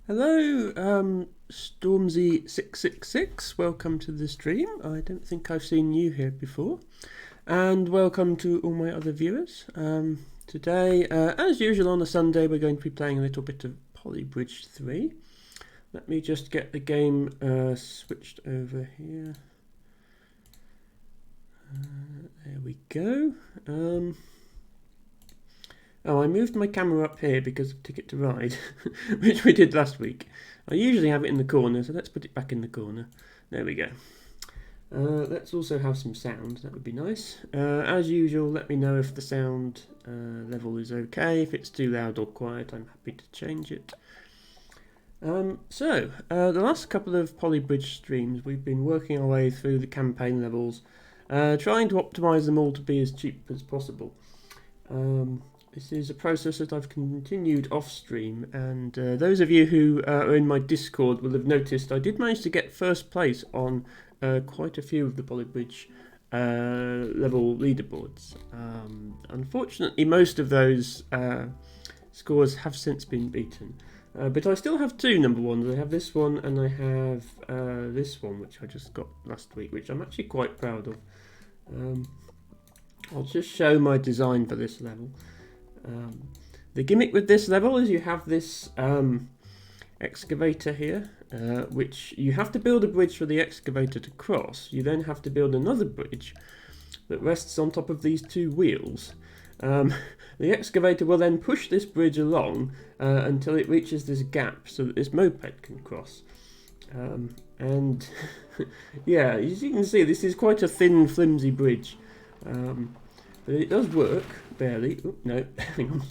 Hello, Stormzy666. Welcome to the stream. I don't think I've seen you here before. And welcome to all my other viewers. Today, as usual on a Sunday, we're going to be playing a little bit of Polybridge 3. Let me just get the game switched over here. There we go. Oh, I moved my camera up here because of Ticket to Ride, which we did last week. I usually have it in the corner, so let's put it back in the corner. There we go. Let's also have some sound, that would be nice. As usual, let me know if the sound level is okay. If it's too loud or quiet, I'm happy to change it. The last couple of Polybridge streams, we've been working our way through the campaign levels, trying to optimise them all to be as cheap as possible. This is a process that I've continued off-stream, and those of you who are in my Discord will have noticed I did manage to get first place on quite a few of the Polybridge level leaderboards. Unfortunately, most of those scores have since been beaten, but I still have two number ones. I have this one and I have this one, which I just got last week, which I'm actually quite proud of. I'll just show my design for this level. The gimmick with this level is you have this excavator here, which you have to build a bridge for the excavator to cross. You then have to build another bridge that rests on top of these two wheels. The excavator will then push this bridge along until it reaches this gap so that this moped can cross. And yeah, as you can see, this is quite a thin, flimsy bridge. But it does work, barely. Oh, no, hang on.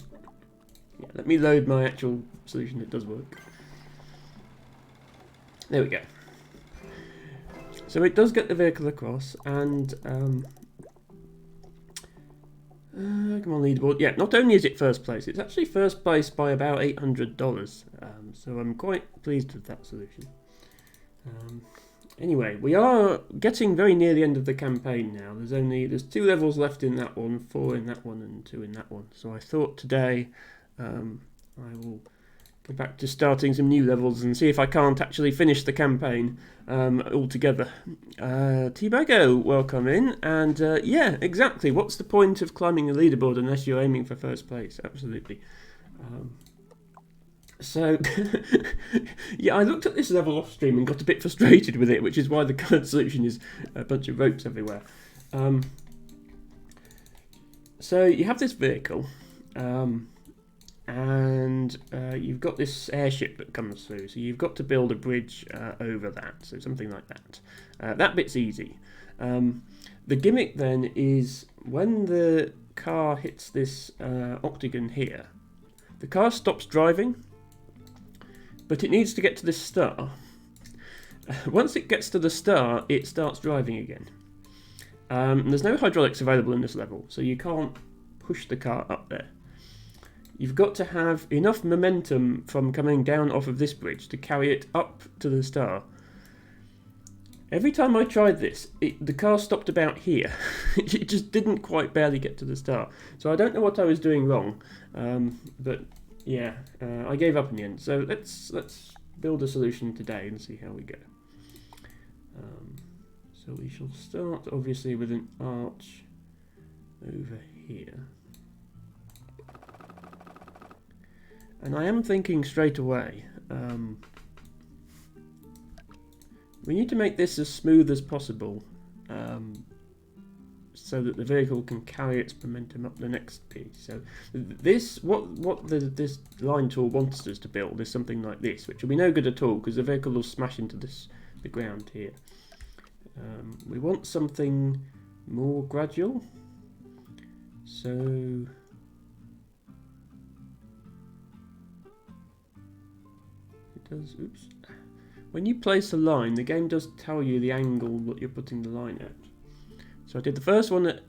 Yeah, let me load my actual solution. It does work. There we go. So it does get the vehicle across, and come on, leaderboard. Yeah, not only is it first place, it's actually first place by about $800. So I'm quite pleased with that solution. Anyway, we are getting very near the end of the campaign now. There's 2 levels left in that one, 4 in that one, and 2 in that one. So I thought today I will go back to starting some new levels and see if I can't actually finish the campaign altogether. T-Bago, welcome in. And yeah, exactly. What's the point of climbing the leaderboard unless you're aiming for first place? Absolutely. So, yeah, I looked at this level off stream and got a bit frustrated with it, which is why the current solution is a bunch of ropes everywhere. So you have this vehicle, and you've got this airship that comes through, so you've got to build a bridge over that, so something like that. That bit's easy. The gimmick then is when the car hits this octagon here, the car stops driving, but it needs to get to this star. Once it gets to the star, it starts driving again. There's no hydraulics available in this level, so you can't push the car up there. You've got to have enough momentum from coming down off of this bridge to carry it up to the star. Every time I tried this, the car stopped about here. It just didn't quite barely get to the star. So I don't know what I was doing wrong, but yeah, I gave up in the end. So let's build a solution today and see how we go. So we shall start obviously with an arch over here. And I am thinking straight away, we need to make this as smooth as possible, so that the vehicle can carry its momentum up the next piece. So this, this line tool wants us to build is something like this, which will be no good at all because the vehicle will smash into the ground here. We want something more gradual. So it does. Oops. When you place a line, the game does tell you the angle that you're putting the line at. So I did the first one at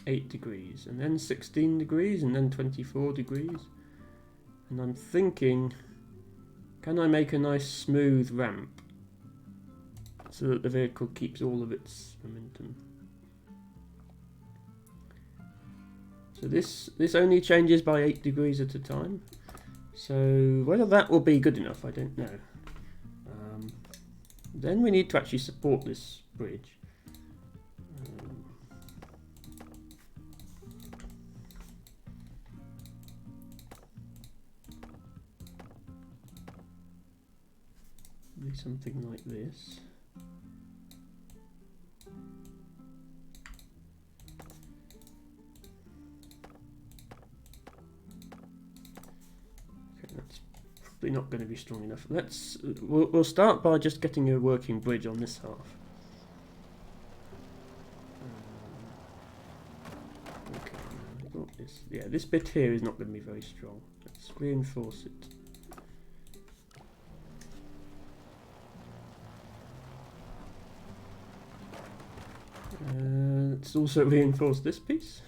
8 degrees, and then 16 degrees, and then 24 degrees. And I'm thinking, can I make a nice smooth ramp so that the vehicle keeps all of its momentum? So this only changes by 8 degrees at a time. So whether that will be good enough, I don't know. Then we need to actually support this bridge. Be something like this. Not going to be strong enough. We'll start by just getting a working bridge on this half. Okay, I've got this. Yeah, this bit here is not going to be very strong. Let's reinforce it. Let's also reinforce this piece.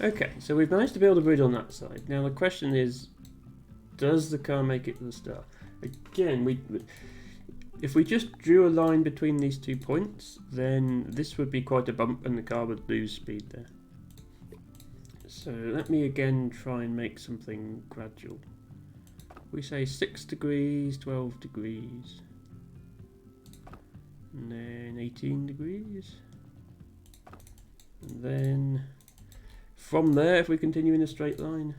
Okay, so we've managed to build a bridge on that side. Now the question is, does the car make it to the star? Again, if we just drew a line between these 2 points, then this would be quite a bump and the car would lose speed there. So let me again try and make something gradual. We say 6 degrees, 12 degrees, and then 18 degrees, and then from there, if we continue in a straight line,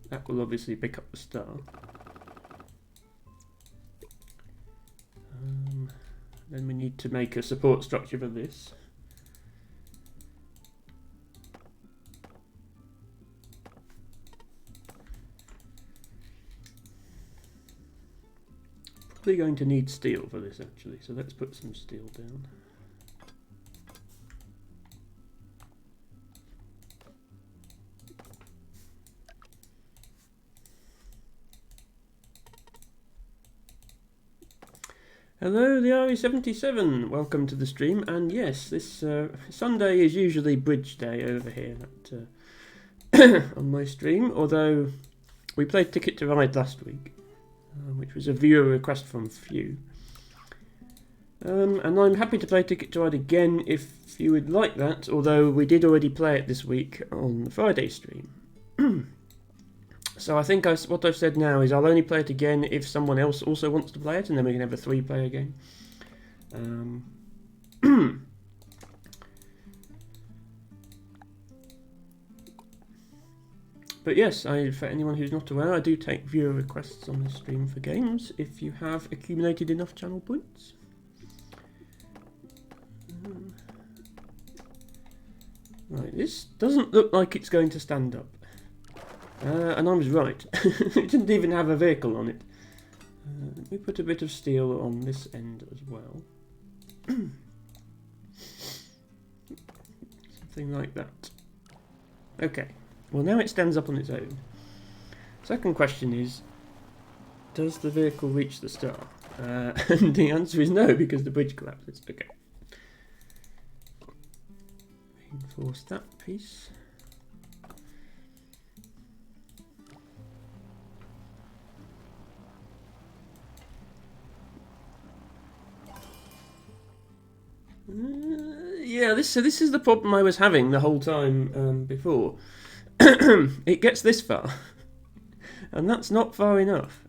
that will obviously pick up the star. Then we need to make a support structure for this. Probably going to need steel for this actually, so let's put some steel down. Hello, the RE77. Welcome to the stream. And yes, this Sunday is usually bridge day over here on my stream. Although we played Ticket to Ride last week, which was a viewer request from Few. And I'm happy to play Ticket to Ride again if you would like that. Although we did already play it this week on the Friday stream. So I think what I've said now is I'll only play it again if someone else also wants to play it, and then we can have a 3-player game. But yes, for anyone who's not aware, I do take viewer requests on the stream for games if you have accumulated enough channel points. Right, this doesn't look like it's going to stand up. And I was right. It didn't even have a vehicle on it. Let me put a bit of steel on this end as well. Something like that. Okay. Well, now it stands up on its own. Second question is, does the vehicle reach the star? And the answer is no, because the bridge collapses. Okay. Reinforce that piece. Yeah, this is the problem I was having the whole time before. It gets this far, and that's not far enough.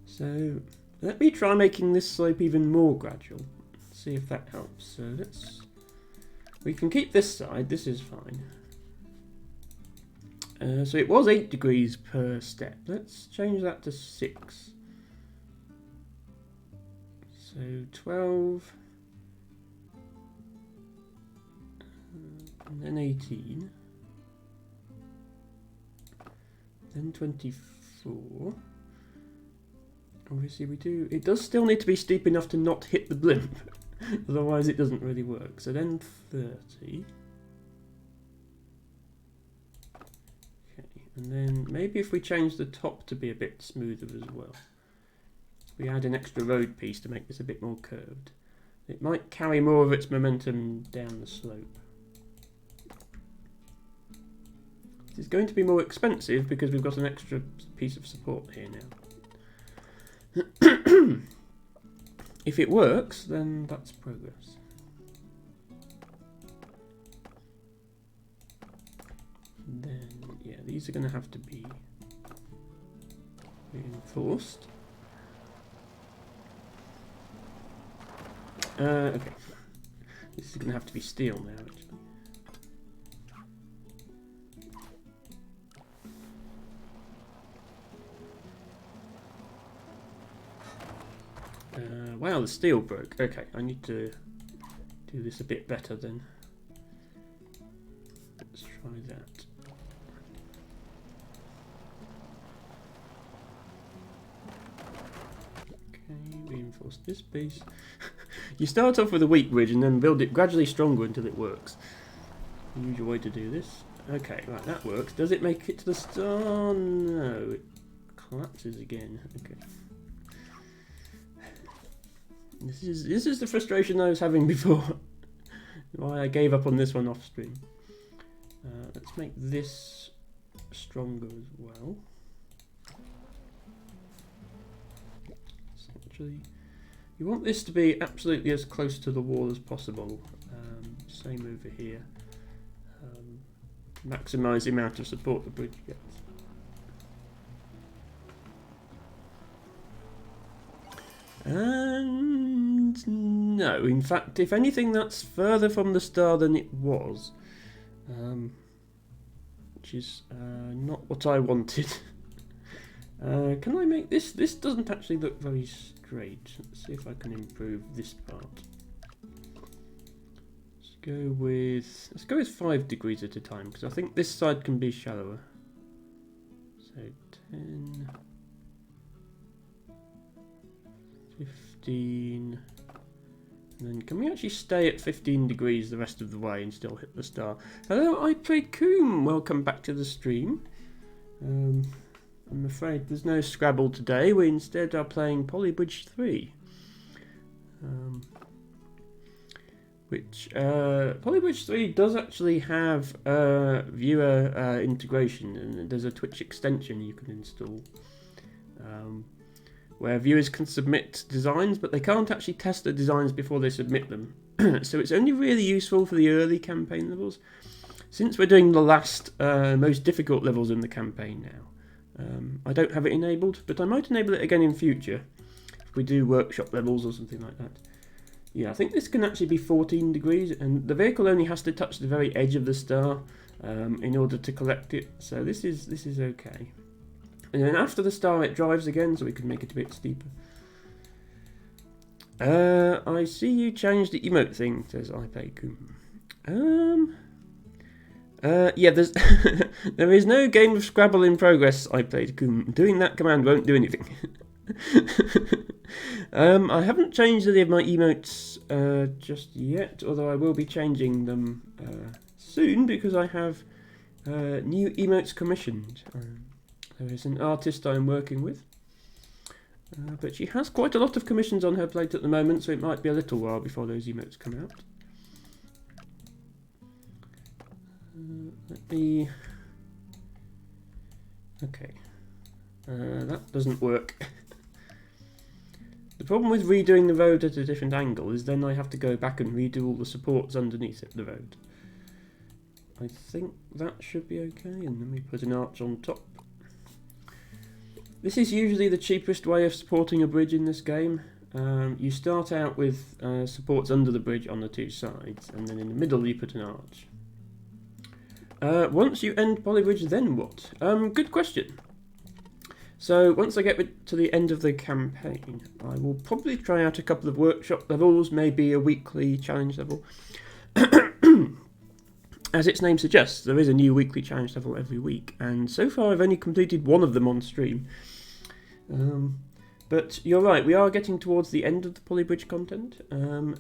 So let me try making this slope even more gradual. See if that helps. So we can keep this side. This is fine. So it was 8 degrees per step. Let's change that to 6. So 12, and then 18, then 24. Obviously it does still need to be steep enough to not hit the blimp, otherwise it doesn't really work. So then 30. Okay, and then maybe if we change the top to be a bit smoother as well. We add an extra road piece to make this a bit more curved. It might carry more of its momentum down the slope. It's going to be more expensive because we've got an extra piece of support here now. If it works, then that's progress. then, yeah, these are going to have to be reinforced. Okay. This is going to have to be steel now, actually. Wow, the steel broke. Okay, I need to do this a bit better then. Let's try that. Okay, reinforce this base. You start off with a weak bridge and then build it gradually stronger until it works. The usual way to do this. Okay, right, that works. Does it make it to the star? No, it collapses again. Okay. This is the frustration I was having before. Why I gave up on this one off stream. Let's make this stronger as well. Essentially, you want this to be absolutely as close to the wall as possible. Same over here. Maximise the amount of support the bridge gets. And no, in fact, if anything, that's further from the star than it was, which is not what I wanted. Can I make this? This doesn't actually look very straight. Let's see if I can improve this part. Let's go with 5 degrees at a time, because I think this side can be shallower. So 10. 15, and then can we actually stay at 15 degrees the rest of the way and still hit the star? Hello, I played Coom. Welcome back to the stream. I'm afraid there's no Scrabble today. We instead are playing Polybridge 3. Which Polybridge 3 does actually have viewer integration, and there's a Twitch extension you can install. Where viewers can submit designs, but they can't actually test the designs before they submit them. So it's only really useful for the early campaign levels. Since we're doing the last, most difficult levels in the campaign now, I don't have it enabled, but I might enable it again in future, if we do workshop levels or something like that. Yeah, I think this can actually be 14 degrees, and the vehicle only has to touch the very edge of the star in order to collect it, so this is okay. And then after the star it drives again, so we can make it a bit steeper. I see you changed the emote thing, says iPayCoom. Yeah, there's there is no game of Scrabble in progress, iPayCoom. Doing that command won't do anything. I haven't changed any of my emotes just yet, although I will be changing them soon because I have new emotes commissioned. There is an artist I'm working with, but she has quite a lot of commissions on her plate at the moment, so it might be a little while before those emotes come out. Let me... Okay. That doesn't work. The problem with redoing the road at a different angle is then I have to go back and redo all the supports underneath the road. I think that should be okay, and then we put an arch on top. This is usually the cheapest way of supporting a bridge in this game. You start out with supports under the bridge on the two sides, and then in the middle you put an arch. Once you end Polybridge, then what? Good question. So once I get to the end of the campaign, I will probably try out a couple of workshop levels, maybe a weekly challenge level. As its name suggests, there is a new weekly challenge level every week, and so far I've only completed one of them on stream. But you're right, we are getting towards the end of the Polybridge content,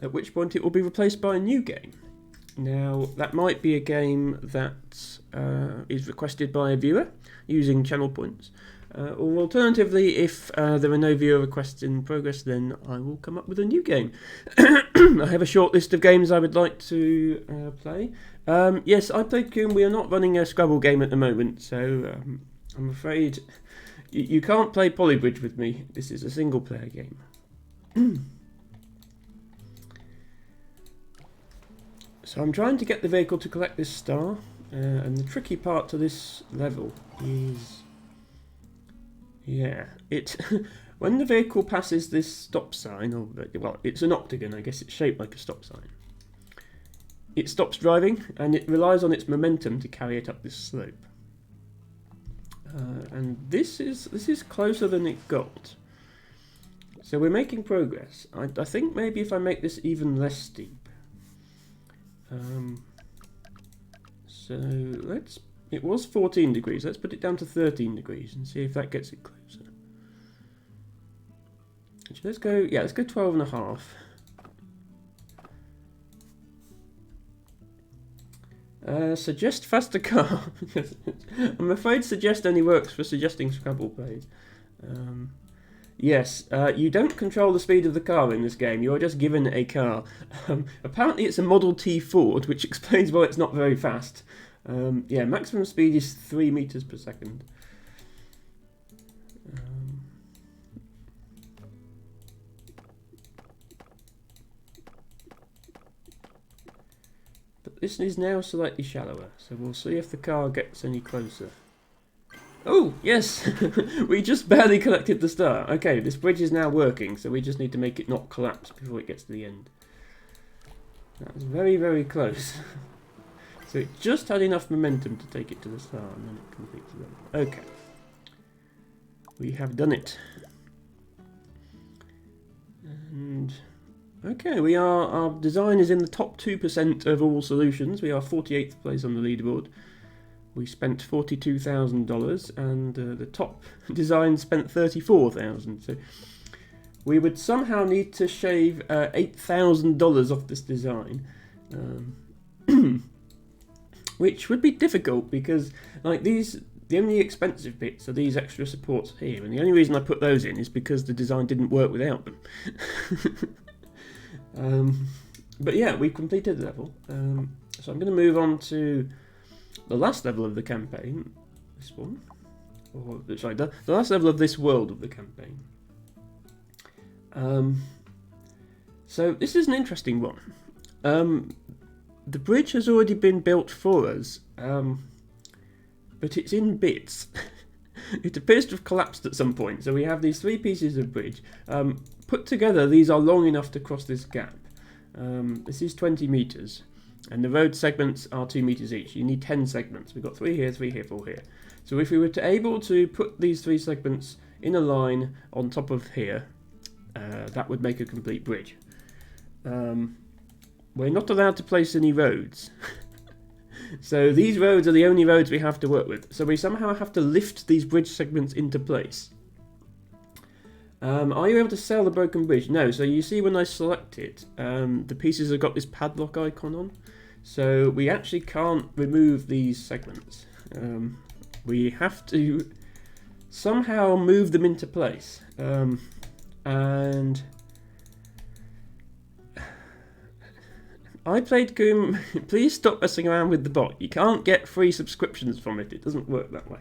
at which point it will be replaced by a new game. Now, that might be a game that is requested by a viewer using channel points, or alternatively, if there are no viewer requests in progress, then I will come up with a new game. I have a short list of games I would like to play. Yes, iPayCoom, we are not running a Scrabble game at the moment, so I'm afraid you can't play Polybridge with me. This is a single player game. So I'm trying to get the vehicle to collect this star. And the tricky part to this level is, yeah, it when the vehicle passes this stop sign, or well, it's an octagon, I guess it's shaped like a stop sign. It stops driving, and it relies on its momentum to carry it up this slope. And this is closer than it got. So we're making progress. I think maybe if I make this even less steep. So it was 14 degrees. Let's put it down to 13 degrees and see if that gets it closer. Actually, let's go 12 and a half. Suggest faster car. I'm afraid suggest only works for suggesting Scrabble plays. Yes, you don't control the speed of the car in this game. You are just given a car. Apparently it's a Model T Ford, which explains why it's not very fast. Yeah, maximum speed is 3 meters per second. But this is now slightly shallower, so we'll see if the car gets any closer. Oh, yes! We just barely collected the star. Okay, this bridge is now working, so we just need to make it not collapse before it gets to the end. That was very, very close. So it just had enough momentum to take it to the star, and then it completes the level. Okay. We have done it. And okay, our design is in the top 2% of all solutions. We are 48th place on the leaderboard. We spent $42,000, and the top design spent $34,000. So we would somehow need to shave $8,000 off this design, which would be difficult because, like, the only expensive bits are these extra supports here, and the only reason I put those in is because the design didn't work without them. But yeah, we've completed the level. So I'm going to move on to the last level of the campaign, this one, or sorry, the last level of this world of the campaign. So this is an interesting one. The bridge has already been built for us, but it's in bits. It appears to have collapsed at some point. So we have these 3 pieces of bridge. Put together, these are long enough to cross this gap. This is 20 meters. And the road segments are 2 meters each. You need 10 segments. We've got 3 here, 3 here, 4 here. So if we were able to put these 3 segments in a line on top of here, that would make a complete bridge. We're not allowed to place any roads. So these roads are the only roads we have to work with. So we somehow have to lift these bridge segments into place. Are you able to sell the broken bridge? No. So you see when I select it, the pieces have got this padlock icon on. So we actually can't remove these segments. We have to somehow move them into place. And I played Goom. Please stop messing around with the bot. You can't get free subscriptions from it. It doesn't work that way.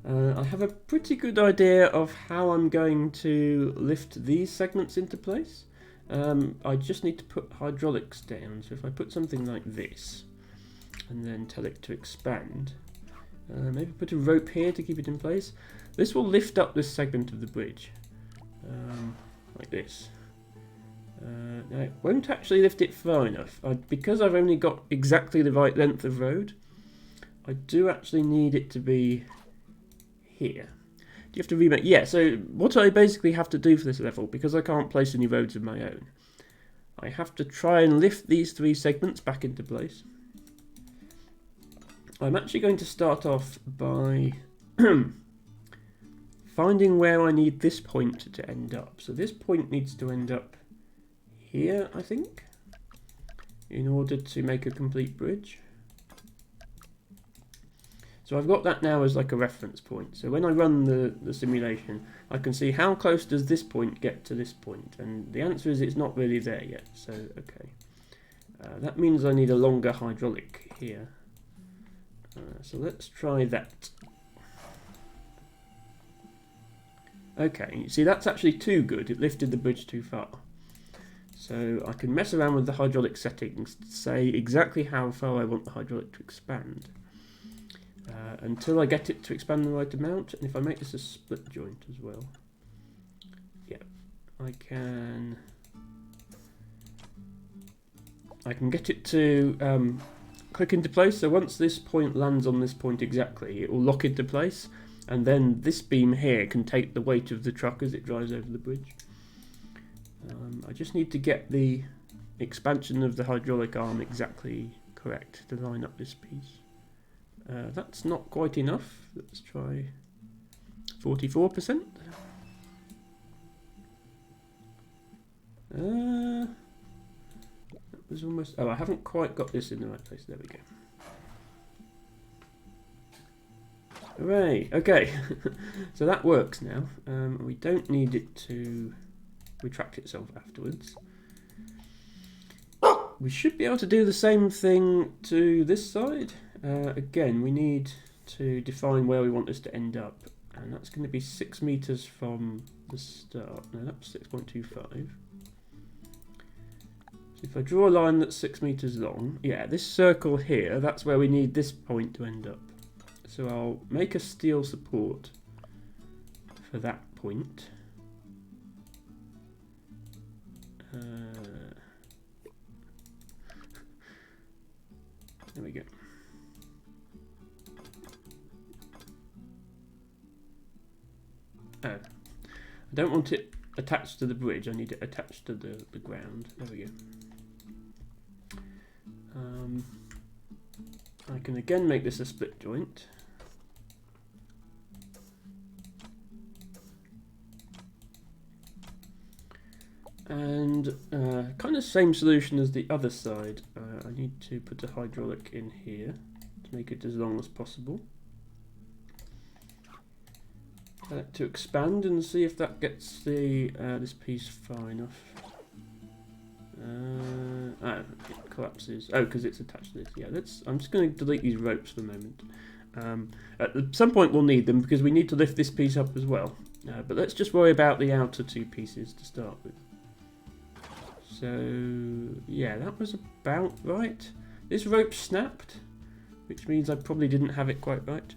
I have a pretty good idea of how I'm going to lift these segments into place. I just need to put hydraulics down. So if I put something like this and then tell it to expand, maybe put a rope here to keep it in place. This will lift up this segment of the bridge, like this. Now it won't actually lift it far enough. Because I've only got exactly the right length of road, I do actually need it to be here. Do you have to remake? Yeah, so what I basically have to do for this level, because I can't place any roads of my own, I have to try and lift these 3 segments back into place. I'm actually going to start off by finding where I need this point to end up. So this point needs to end up here, I think, in order to make a complete bridge. So I've got that now as like a reference point. So when I run the simulation, I can see how close does this point get to this point. And the answer is it's not really there yet. So, okay. That means I need a longer hydraulic here. So let's try that. Okay, you see that's actually too good. It lifted the bridge too far. So So I can mess around with the hydraulic settings to say exactly how far I want the hydraulic to expand. Until I get it to expand the right amount, and if I make this a split joint as well, yeah, I can get it to click into place. So once this point lands on this point exactly, it will lock into place, and then this beam here can take the weight of the truck as it drives over the bridge. I just need to get the expansion of the hydraulic arm exactly correct to line up this piece. That's not quite enough. Let's try 44%. That was almost... Oh, I haven't quite got this in the right place. There we go. Hooray! Okay, so that works now. We don't need it to retract itself afterwards. We should be able to do the same thing to this side. Again, we need to define where we want this to end up, and that's going to be 6 meters from the start. No, that's 6.25. So if I draw a line that's 6 meters long, yeah, this circle here, that's where we need this point to end up. So I'll make a steel support for that point. There we go. I don't want it attached to the bridge, I need it attached to the ground. There we go. I can again make this a split joint. And kind of same solution as the other side. I need to put a hydraulic in here to make it as long as possible. To expand and see if that gets the this piece far enough. It collapses. Oh, because it's attached to this. Yeah, I'm just going to delete these ropes for the moment. At some point we'll need them because we need to lift this piece up as well. But let's just worry about the outer two pieces to start with. So yeah, that was about right. This rope snapped, which means I probably didn't have it quite right.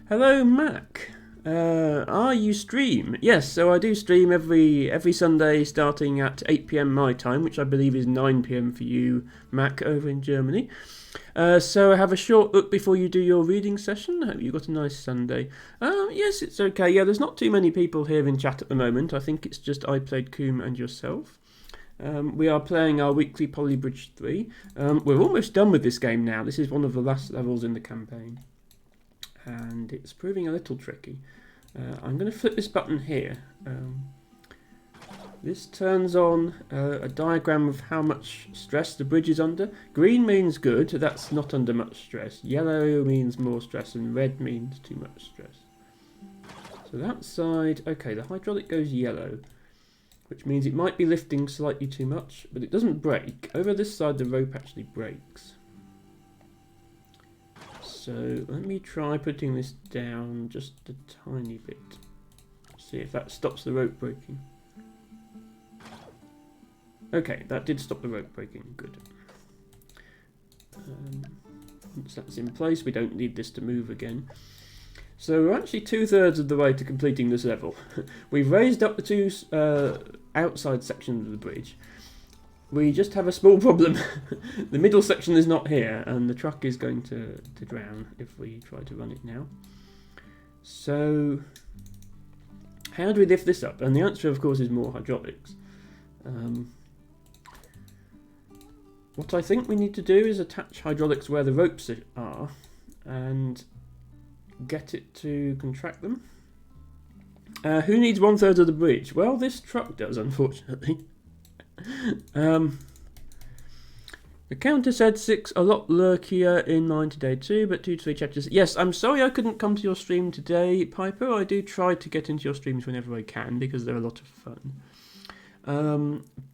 Hello, Mac. You stream? Yes, so I do stream every Sunday starting at 8 PM my time, which I believe is 9 PM for you, Mac, over in Germany. So I have a short look before you do your reading session. I hope you got a nice Sunday. Yes, it's okay. Yeah, there's not too many people here in chat at the moment. I think it's just I Played Coom and yourself. We are playing our weekly Polybridge 3. We're almost done with this game now. This is one of the last levels in the campaign. And it's proving a little tricky. I'm going to flip this button here. This turns on a diagram of how much stress the bridge is under. Green means good, that's not under much stress. Yellow means more stress, and red means too much stress. So that side, okay, the hydraulic goes yellow, which means it might be lifting slightly too much, but it doesn't break. Over this side, the rope actually breaks. So let me try putting this down just a tiny bit. See if that stops the rope breaking. Okay, that did stop the rope breaking. Good. Once that's in place, we don't need this to move again. So we're actually 2/3 of the way to completing this level. We've raised up the two outside sections of the bridge. We just have a small problem. The middle section is not here, and the truck is going to drown if we try to run it now. So how do we lift this up? And the answer, of course, is more hydraulics. What I think we need to do is attach hydraulics where the ropes are and get it to contract them. Who needs 1/3 of the bridge? Well, this truck does, unfortunately. The counter said 6 a lot lurkier in mine today too, but 2 to 3 chapters. Yes, I'm sorry I couldn't come to your stream today, Piper. I do try to get into your streams whenever I can because they're a lot of fun.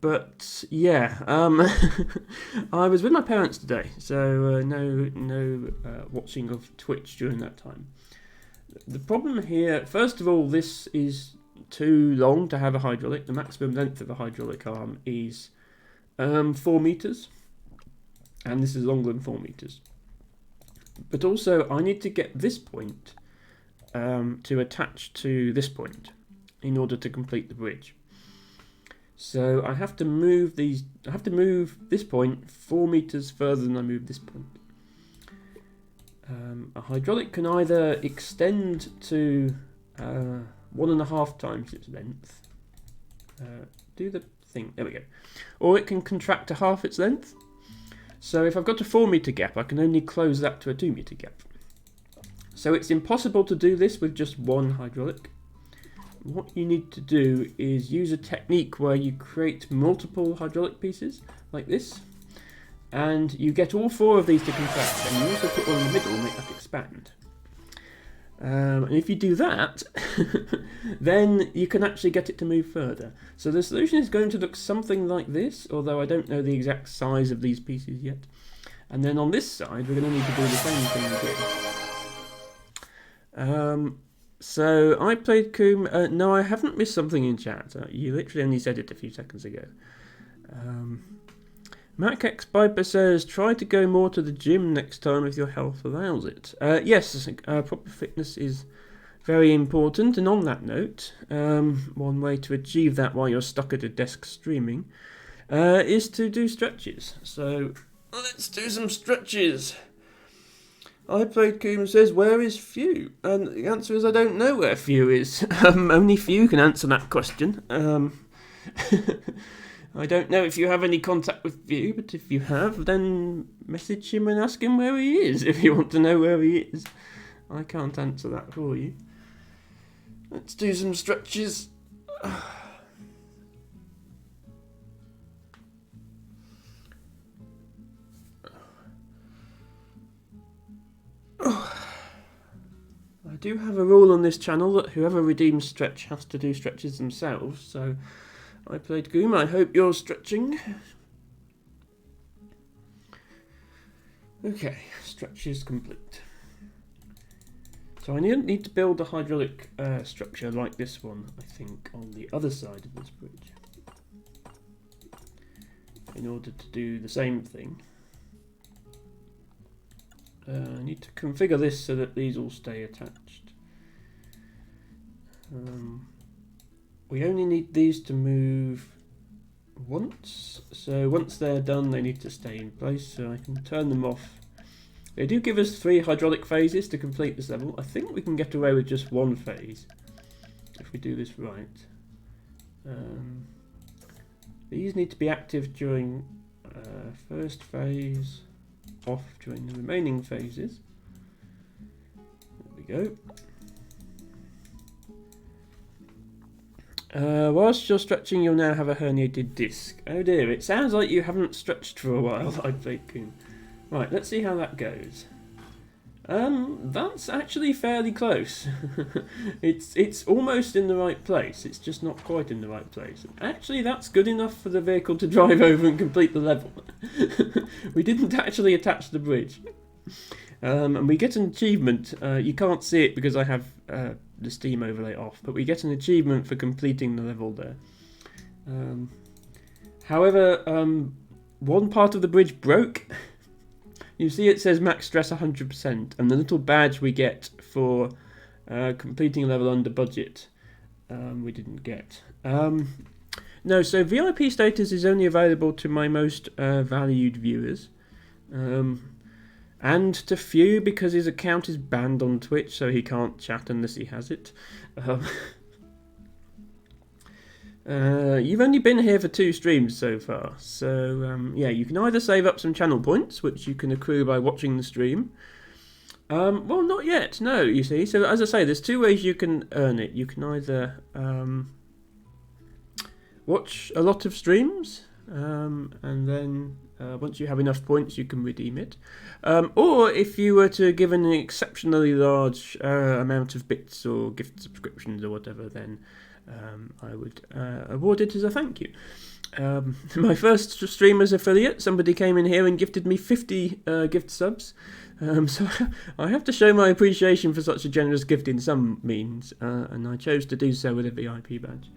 But yeah, I was with my parents today, so no watching of Twitch during that time. The problem here, first of all, this is too long to have a hydraulic. The maximum length of a hydraulic arm is 4 meters, and this is longer than 4 meters. But also, I need to get this point to attach to this point in order to complete the bridge. So I have to move these. I have to move this point 4 meters further than I move this point. A hydraulic can either extend to 1.5 times its length. Do the thing. There we go. Or it can contract to half its length. So if I've got a 4 meter gap, I can only close that to a 2 meter gap. So it's impossible to do this with just one hydraulic. What you need to do is use a technique where you create multiple hydraulic pieces, like this, and you get all 4 of these to contract, and you also put one in the middle and make that expand. And if you do that, then you can actually get it to move further. So the solution is going to look something like this, although I don't know the exact size of these pieces yet. And then on this side, we're going to need to do the same thing again. So I played Coom. No, I haven't missed something in chat. You literally only said it a few seconds ago. MacX Piper says, try to go more to the gym next time if your health allows it. Yes, proper fitness is very important. And on that note, one way to achieve that while you're stuck at a desk streaming is to do stretches. So let's do some stretches. I played Coom says, where is Few? And the answer is I don't know where Few is. Only Few can answer that question. I don't know if you have any contact with Few, but if you have, then message him and ask him where he is if you want to know where he is. I can't answer that for you. Let's do some stretches. I do have a rule on this channel that whoever redeems stretch has to do stretches themselves, so I played Goom. I hope you're stretching. Okay, stretch is complete. So I need to build a hydraulic structure like this one, I think, on the other side of this bridge in order to do the same thing. I need to configure this so that these all stay attached. We only need these to move once, so once they're done they need to stay in place, so I can turn them off. They do give us 3 hydraulic phases to complete this level. I think we can get away with just 1 phase if we do this right. These need to be active during first phase, off during the remaining phases. There we go. Whilst you're stretching, you'll now have a herniated disc. Oh dear, it sounds like you haven't stretched for a while, I played Coom. Right, let's see how that goes. That's actually fairly close. It's almost in the right place, it's just not quite in the right place. Actually, that's good enough for the vehicle to drive over and complete the level. We didn't actually attach the bridge. And we get an achievement. You can't see it because I have the Steam overlay off, but we get an achievement for completing the level there. However, one part of the bridge broke. You see it says max stress 100%, and the little badge we get for completing a level under budget we didn't get. No, so VIP status is only available to my most valued viewers. And to Few because his account is banned on Twitch, so he can't chat unless he has it. You've only been here for 2 streams so far, so yeah, you can either save up some channel points, which you can accrue by watching the stream. Well, not yet, no, you see. So as I say, there's 2 ways you can earn it. You can either watch a lot of streams, and then once you have enough points, you can redeem it. Or if you were to give an exceptionally large amount of bits or gift subscriptions or whatever, then I would award it as a thank you. My first stream as affiliate, somebody came in here and gifted me 50 gift subs. So I have to show my appreciation for such a generous gift in some means, and I chose to do so with a VIP badge.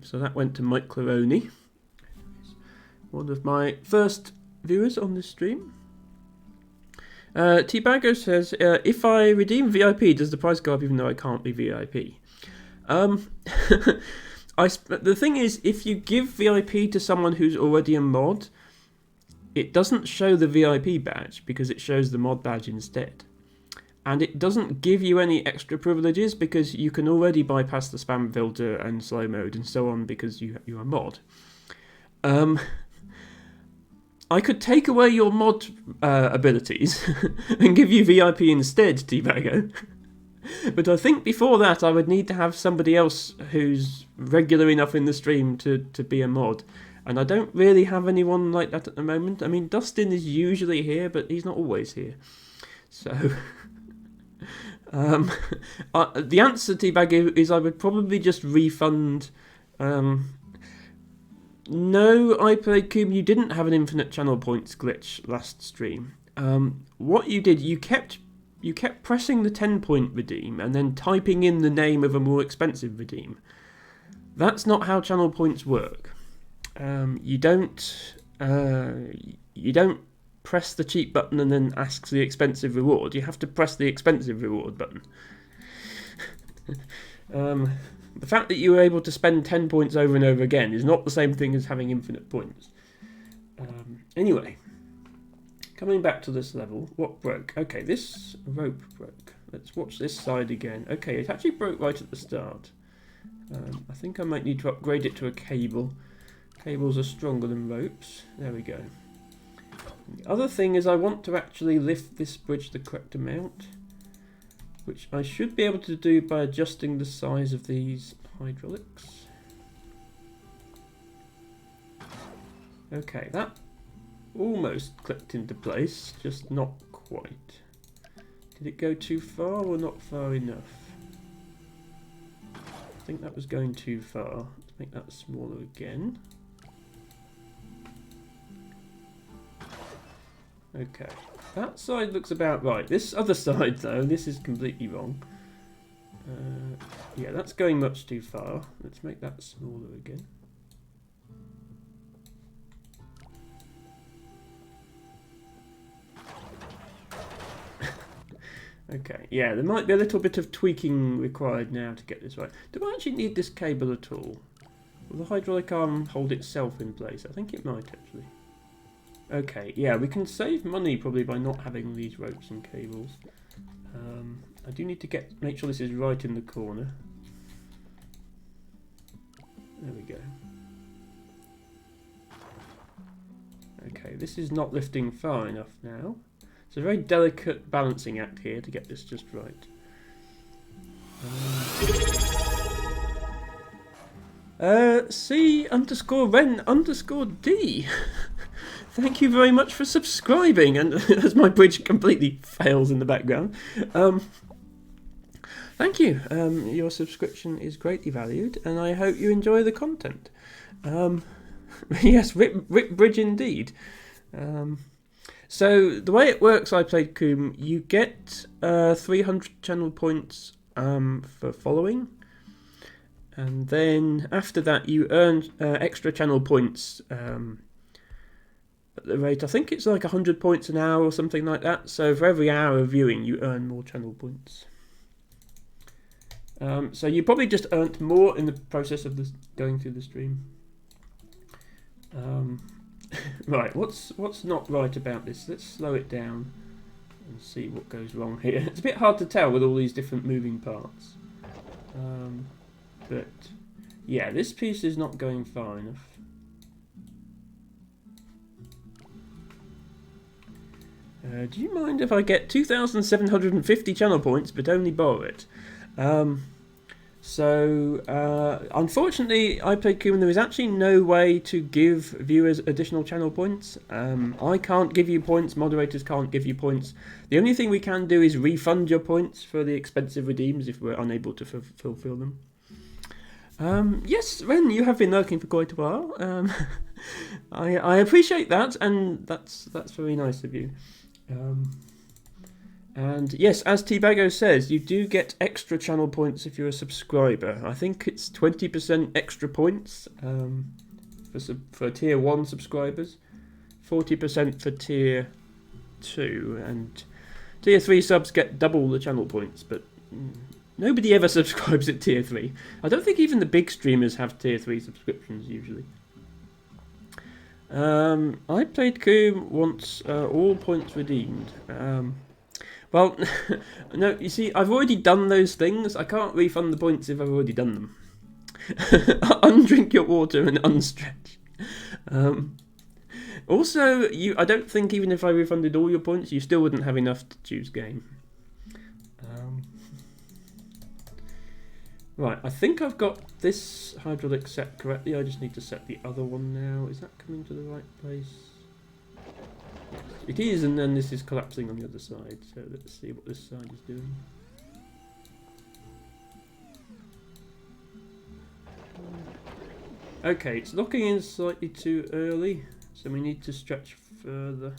So that went to Mike Claroni. one of my first viewers on this stream. T-Bago says, if I redeem VIP, does the price go up even though I can't be VIP? The thing is, if you give VIP to someone who's already a mod, it doesn't show the VIP badge because it shows the mod badge instead. And it doesn't give you any extra privileges because you can already bypass the spam filter and slow mode and so on because you're a mod. I could take away your mod abilities and give you VIP instead, T-Bago. But I think before that I would need to have somebody else who's regular enough in the stream to be a mod. And I don't really have anyone like that at the moment. I mean, Dustin is usually here, but he's not always here. So, the answer, T-Bago, is I would probably just refund... No, iPlayedCoom, you didn't have an infinite channel points glitch last stream. What you did, you kept pressing the 10-point redeem and then typing in the name of a more expensive redeem. That's not how channel points work. You don't press the cheap button and then ask for the expensive reward. You have to press the expensive reward button. The fact that you were able to spend 10 points over and over again is not the same thing as having infinite points. Anyway, coming back to this level, what broke? Okay, this rope broke. Let's watch this side again. Okay, it actually broke right at the start. I think I might need to upgrade it to a cable. Cables are stronger than ropes. There we go. The other thing is I want to actually lift this bridge the correct amount, which I should be able to do by adjusting the size of these hydraulics. Okay, that almost clicked into place, just not quite. Did it go too far or not far enough? I think that was going too far. Let's make that smaller again. Okay. That side looks about right. This other side, though, this is completely wrong. Yeah, that's going much too far. Let's make that smaller again. Okay, yeah, there might be a little bit of tweaking required now to get this right. Do I actually need this cable at all? Will the hydraulic arm hold itself in place? I think it might, actually. Okay, yeah, we can save money probably by not having these ropes and cables. I do need to make sure this is right in the corner. There we go. Okay, this is not lifting far enough now. It's a very delicate balancing act here to get this just right. C_Ren_D. Thank you very much for subscribing, and as my bridge completely fails in the background. Thank you. Your subscription is greatly valued, and I hope you enjoy the content. Yes, rip bridge indeed. So the way it works, iPlayedCoom, you get 300 channel points for following, and then after that you earn extra channel points at the rate, I think it's like 100 points an hour or something like that. So for every hour of viewing you earn more channel points. So you probably just earned more in the process of this going through the stream. Right, what's not right about this? Let's slow it down and see what goes wrong here. It's a bit hard to tell with all these different moving parts. But yeah, this piece is not going far enough. Do you mind if I get 2,750 channel points but only borrow it? Unfortunately, iPlayedCoom, there is actually no way to give viewers additional channel points. I can't give you points, moderators can't give you points. The only thing we can do is refund your points for the expensive redeems if we're unable to fulfill them. Yes, Ren, you have been lurking for quite a while. I appreciate that, and that's very nice of you. And yes, as T-Bago says, you do get extra channel points if you're a subscriber. I think it's 20% extra points. for tier 1 subscribers, 40% for tier 2, and tier 3 subs get double the channel points, but nobody ever subscribes at tier 3. I don't think even the big streamers have tier 3 subscriptions usually. I played Coom once, all points redeemed. Well, no, you see, I've already done those things. I can't refund the points if I've already done them. Undrink your water and unstretch. Also, I don't think even if I refunded all your points, you still wouldn't have enough to choose game. Right, I think I've got this hydraulic set correctly. I just need to set the other one now. Is that coming to the right place? It is, and then this is collapsing on the other side. So let's see what this side is doing. Okay, it's locking in slightly too early, so we need to stretch further.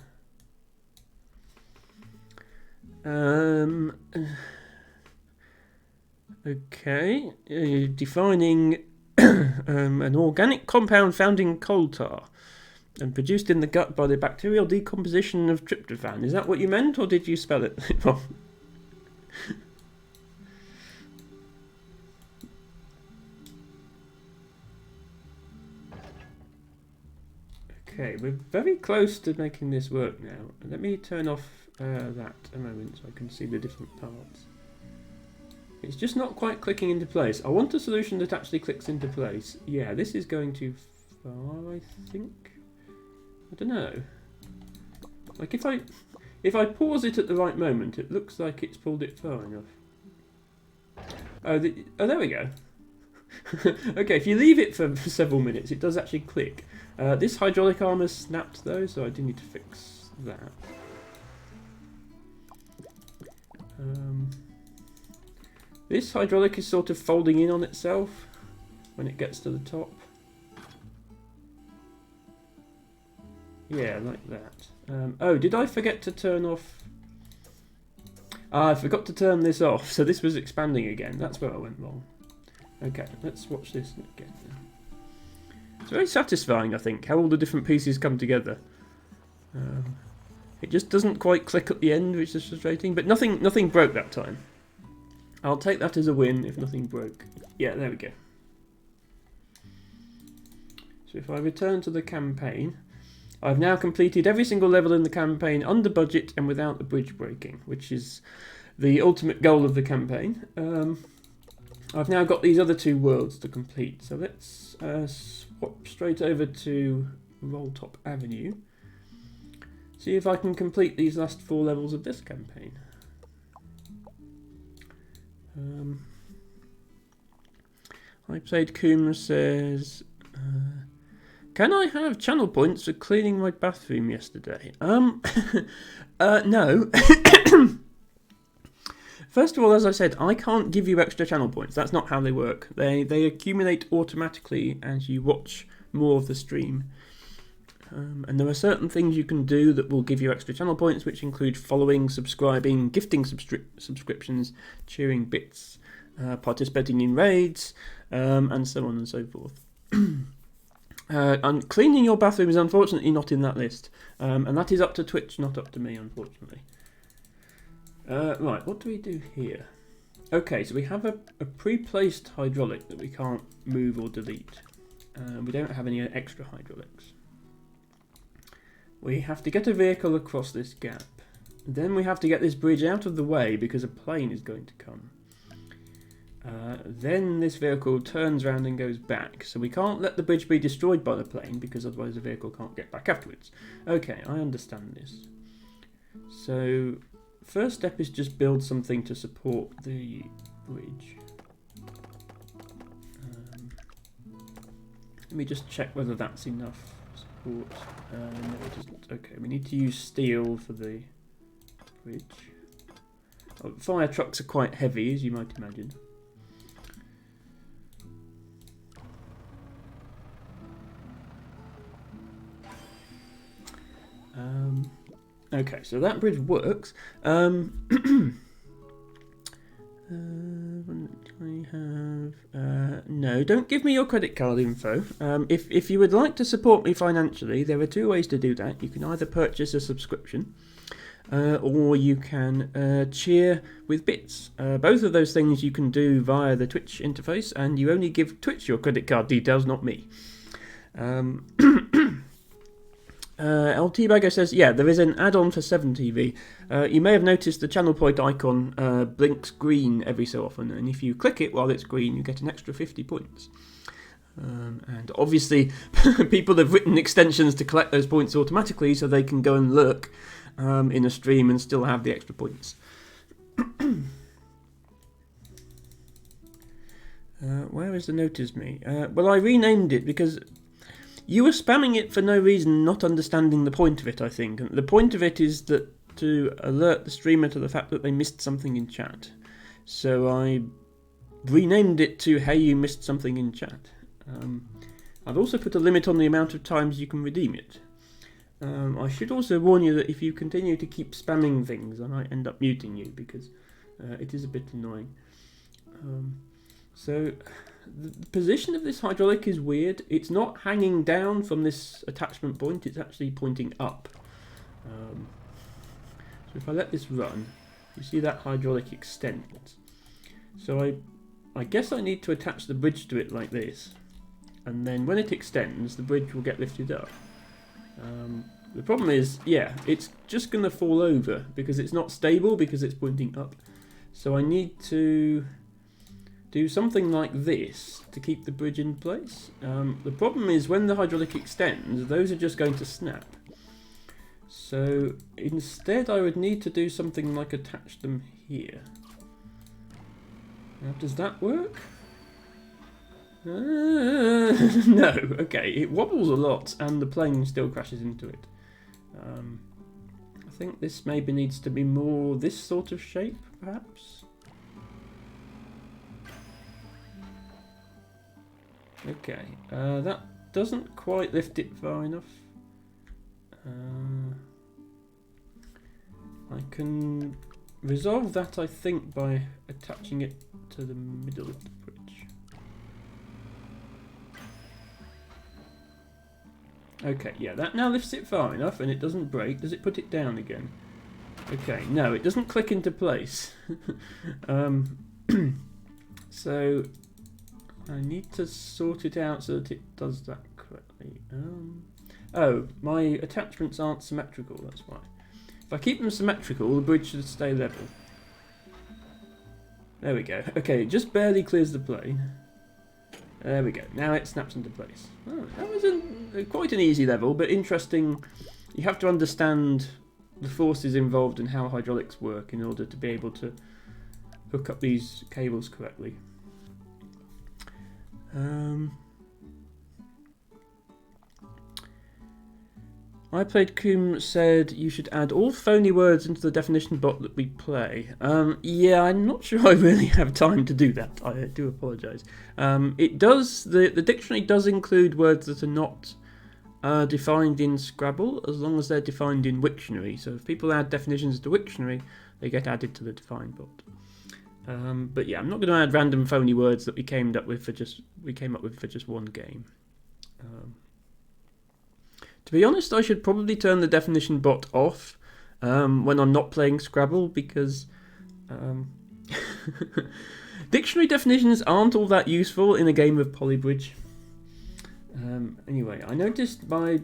Okay, defining an organic compound found in coal tar and produced in the gut by the bacterial decomposition of tryptophan. Is that what you meant, or did you spell it wrong? Okay, we're very close to making this work now. Let me turn off that a moment so I can see the different parts. It's just not quite clicking into place. I want a solution that actually clicks into place. Yeah, this is going too far, I think. I don't know. Like if I pause it at the right moment, it looks like it's pulled it far enough. Oh, there we go. Okay, if you leave it for several minutes, it does actually click. This hydraulic arm has snapped though, so I do need to fix that. This hydraulic is sort of folding in on itself when it gets to the top. Yeah, like that. Oh, did I forget to turn off? I forgot to turn this off, so this was expanding again. That's where I went wrong. Okay, let's watch this again. It's very satisfying, I think, how all the different pieces come together. It just doesn't quite click at the end, which is frustrating, but nothing broke that time. I'll take that as a win if nothing broke. Yeah, there we go. So if I return to the campaign, I've now completed every single level in the campaign under budget and without the bridge breaking, which is the ultimate goal of the campaign. I've now got these other 2 worlds to complete, so let's swap straight over to Rolltop Avenue. See if I can complete these last 4 levels of this campaign. I played Coom says, can I have channel points for cleaning my bathroom yesterday? No. First of all, as I said, I can't give you extra channel points. That's not how they work. They accumulate automatically as you watch more of the stream. And there are certain things you can do that will give you extra channel points, which include following, subscribing, gifting subscriptions, cheering bits, participating in raids, and so on and so forth. And cleaning your bathroom is unfortunately not in that list, and that is up to Twitch, not up to me, unfortunately. Right, what do we do here? Okay, so we have a pre-placed hydraulic that we can't move or delete. We don't have any extra hydraulics. We have to get a vehicle across this gap. Then we have to get this bridge out of the way because a plane is going to come. Then this vehicle turns around and goes back. So we can't let the bridge be destroyed by the plane because otherwise the vehicle can't get back afterwards. Okay, I understand this. So first step is just build something to support the bridge. Let me just check whether that's enough support. No, it isn't. Okay, we need to use steel for the bridge. Oh, fire trucks are quite heavy, as you might imagine. Okay, so that bridge works. I have No, don't give me your credit card info. If you would like to support me financially, there are two ways to do that. You can either purchase a subscription, or you can cheer with bits. Both of those things you can do via the Twitch interface, and you only give Twitch your credit card details, not me. LT Bagger says, yeah, there is an add-on for 7TV. You may have noticed the channel point icon blinks green every so often, and if you click it while it's green, you get an extra 50 points. And obviously, people have written extensions to collect those points automatically, so they can go and lurk in a stream and still have the extra points. Where is the Notice Me? Well, I renamed it because you were spamming it for no reason, not understanding the point of it, I think. And the point of it is that to alert the streamer to the fact that they missed something in chat. So I renamed it to Hey, you missed something in chat. I've also put a limit on the amount of times you can redeem it. I should also warn you that if you continue to keep spamming things, I might end up muting you because it is a bit annoying. So the position of this hydraulic is weird. It's not hanging down from this attachment point, it's actually pointing up. So if I let this run, you see that hydraulic extends. So I guess I need to attach the bridge to it like this, and then when it extends, the bridge will get lifted up. The problem is, yeah, it's just going to fall over because it's not stable because it's pointing up. So I need to do something like this to keep the bridge in place. The problem is when the hydraulic extends, those are just going to snap. So instead I would need to do something like attach them here. Now, does that work? No, okay, it wobbles a lot and the plane still crashes into it. I think this maybe needs to be more this sort of shape, perhaps? Okay, that doesn't quite lift it far enough. I can resolve that, I think, by attaching it to the middle of the bridge. Okay, yeah, that now lifts it far enough and it doesn't break. Does it put it down again? Okay, no, it doesn't click into place. So I need to sort it out so that it does that correctly. Oh, my attachments aren't symmetrical, that's why. If I keep them symmetrical, the bridge should stay level. There we go. Okay, it just barely clears the plane. There we go. Now it snaps into place. Oh, that was quite an easy level, but interesting. You have to understand the forces involved in how hydraulics work in order to be able to hook up these cables correctly. I Played Coom said you should add all phony words into the definition bot that we play. Yeah, I'm not sure I really have time to do that. I do apologise. It does. The dictionary does include words that are not defined in Scrabble, as long as they're defined in Wiktionary. So if people add definitions to Wiktionary, they get added to the define bot. But yeah, I'm not going to add random phony words that we came up with for just one game. To be honest, I should probably turn the definition bot off when I'm not playing Scrabble, because dictionary definitions aren't all that useful in a game of Polybridge. Anyway, I noticed my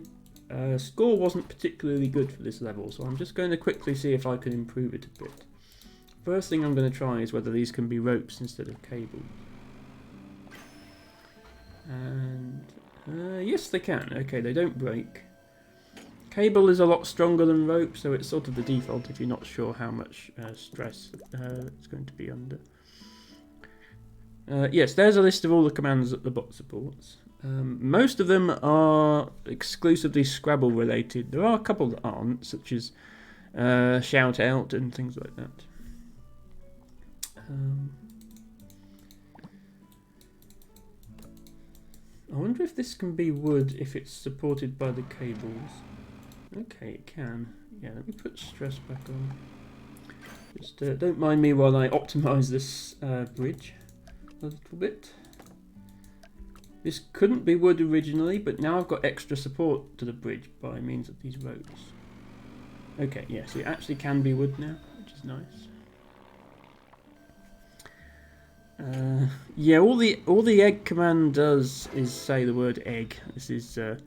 score wasn't particularly good for this level, so I'm just going to quickly see if I can improve it a bit. First thing I'm going to try is whether these can be ropes instead of cables. And yes, they can. Okay, they don't break. Cable is a lot stronger than rope, so it's sort of the default if you're not sure how much stress it's going to be under. Yes, there's a list of all the commands that the bot supports. Most of them are exclusively Scrabble related. There are a couple that aren't, such as shout out and things like that. I wonder if this can be wood if it's supported by the cables. Okay, it can. Yeah, let me put stress back on. Just don't mind me while I optimise this bridge. a little bit. This couldn't be wood originally, but now I've got extra support to the bridge by means of these ropes. Okay, yeah, so it actually can be wood now, which is nice. Yeah, all the egg command does is say the word egg. This is a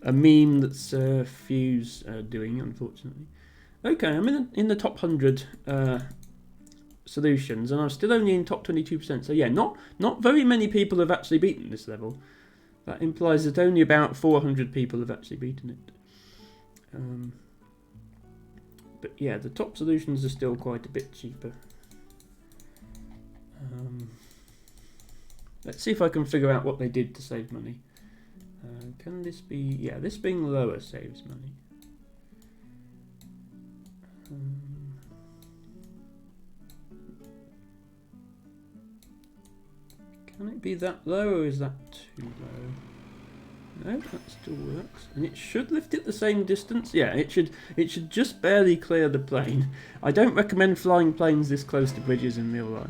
meme that's Fuse doing, unfortunately. Okay, I'm in the top 100 solutions, and I'm still only in top 22%. So yeah, not very many people have actually beaten this level. That implies that only about 400 people have actually beaten it. But yeah, the top solutions are still quite a bit cheaper. Let's see if I can figure out what they did to save money. Can this be... yeah, this being lower saves money. Can it be that low, or is that too low? No, that still works. And it should lift it the same distance. Yeah, it should just barely clear the plane. I don't recommend flying planes this close to bridges in real life.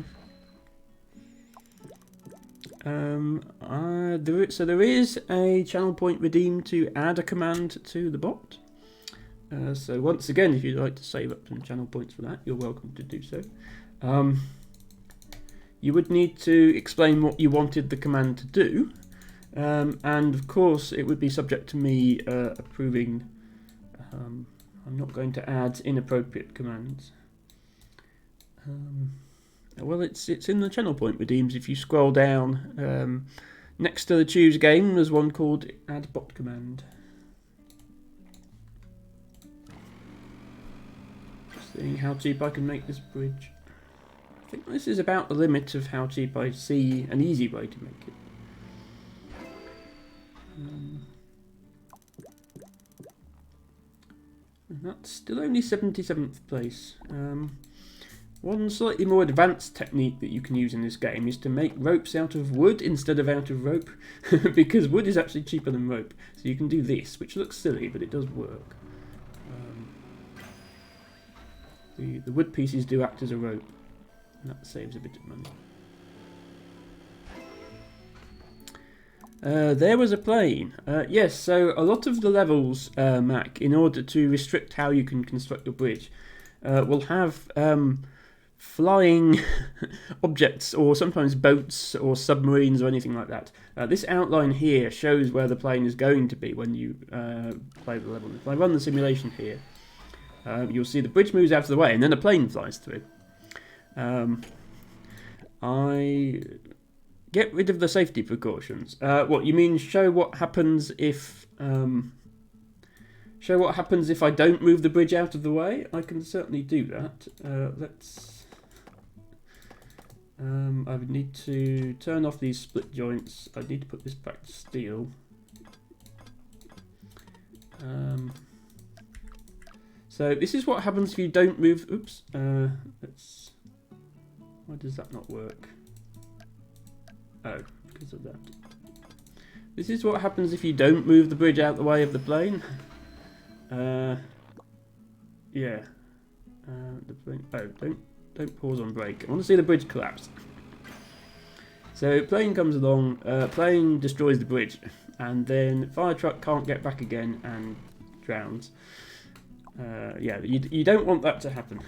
So there is a channel point redeemed to add a command to the bot. So once again, if you'd like to save up some channel points for that, you're welcome to do so. You would need to explain what you wanted the command to do, and of course it would be subject to me approving. I'm not going to add inappropriate commands. Well, it's in the channel point redeems. If you scroll down, next to the choose game, there's one called add bot command. Just seeing how cheap I can make this bridge. I think this is about the limit of how cheap I see an easy way to make it. And that's still only 77th place. One slightly more advanced technique that you can use in this game is to make ropes out of wood instead of out of rope, because wood is actually cheaper than rope. So you can do this, which looks silly, but it does work. The wood pieces do act as a rope, and that saves a bit of money. There was a plane. Yes, so a lot of the levels, Mac, in order to restrict how you can construct your bridge, will have flying objects, or sometimes boats or submarines or anything like that. This outline here shows where the plane is going to be when you play the level. If I run the simulation here, you'll see the bridge moves out of the way and then a plane flies through. I get rid of the safety precautions. What you mean? Show what happens if I don't move the bridge out of the way? I can certainly do that. I would need to turn off these split joints. I need to put this back to steel. So this is what happens if you don't move. Oops. Why does that not work? Oh, because of that. This is what happens if you don't move the bridge out the way of the plane. Yeah. The plane. Oh, don't pause on brake. I want to see the bridge collapse. So plane comes along, plane destroys the bridge, and then fire truck can't get back again and drowns. Yeah, you don't want that to happen.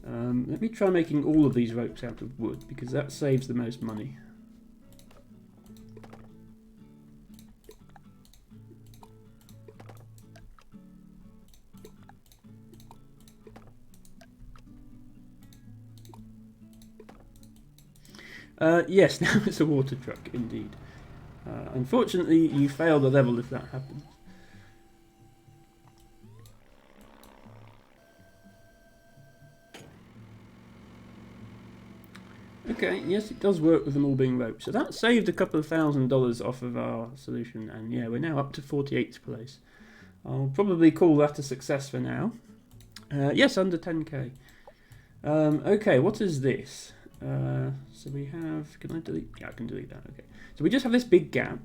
Let me try making all of these ropes out of wood, because that saves the most money. Yes, now it's a water truck, indeed. Unfortunately, you fail the level if that happens. Okay, yes, it does work with them all being ropes. So that saved a couple of $1,000 off of our solution, and yeah, we're now up to 48th place. I'll probably call that a success for now. Yes, under 10k. Okay, what is this? So we have, can I delete? Yeah, I can delete that, okay. So we just have this big gap.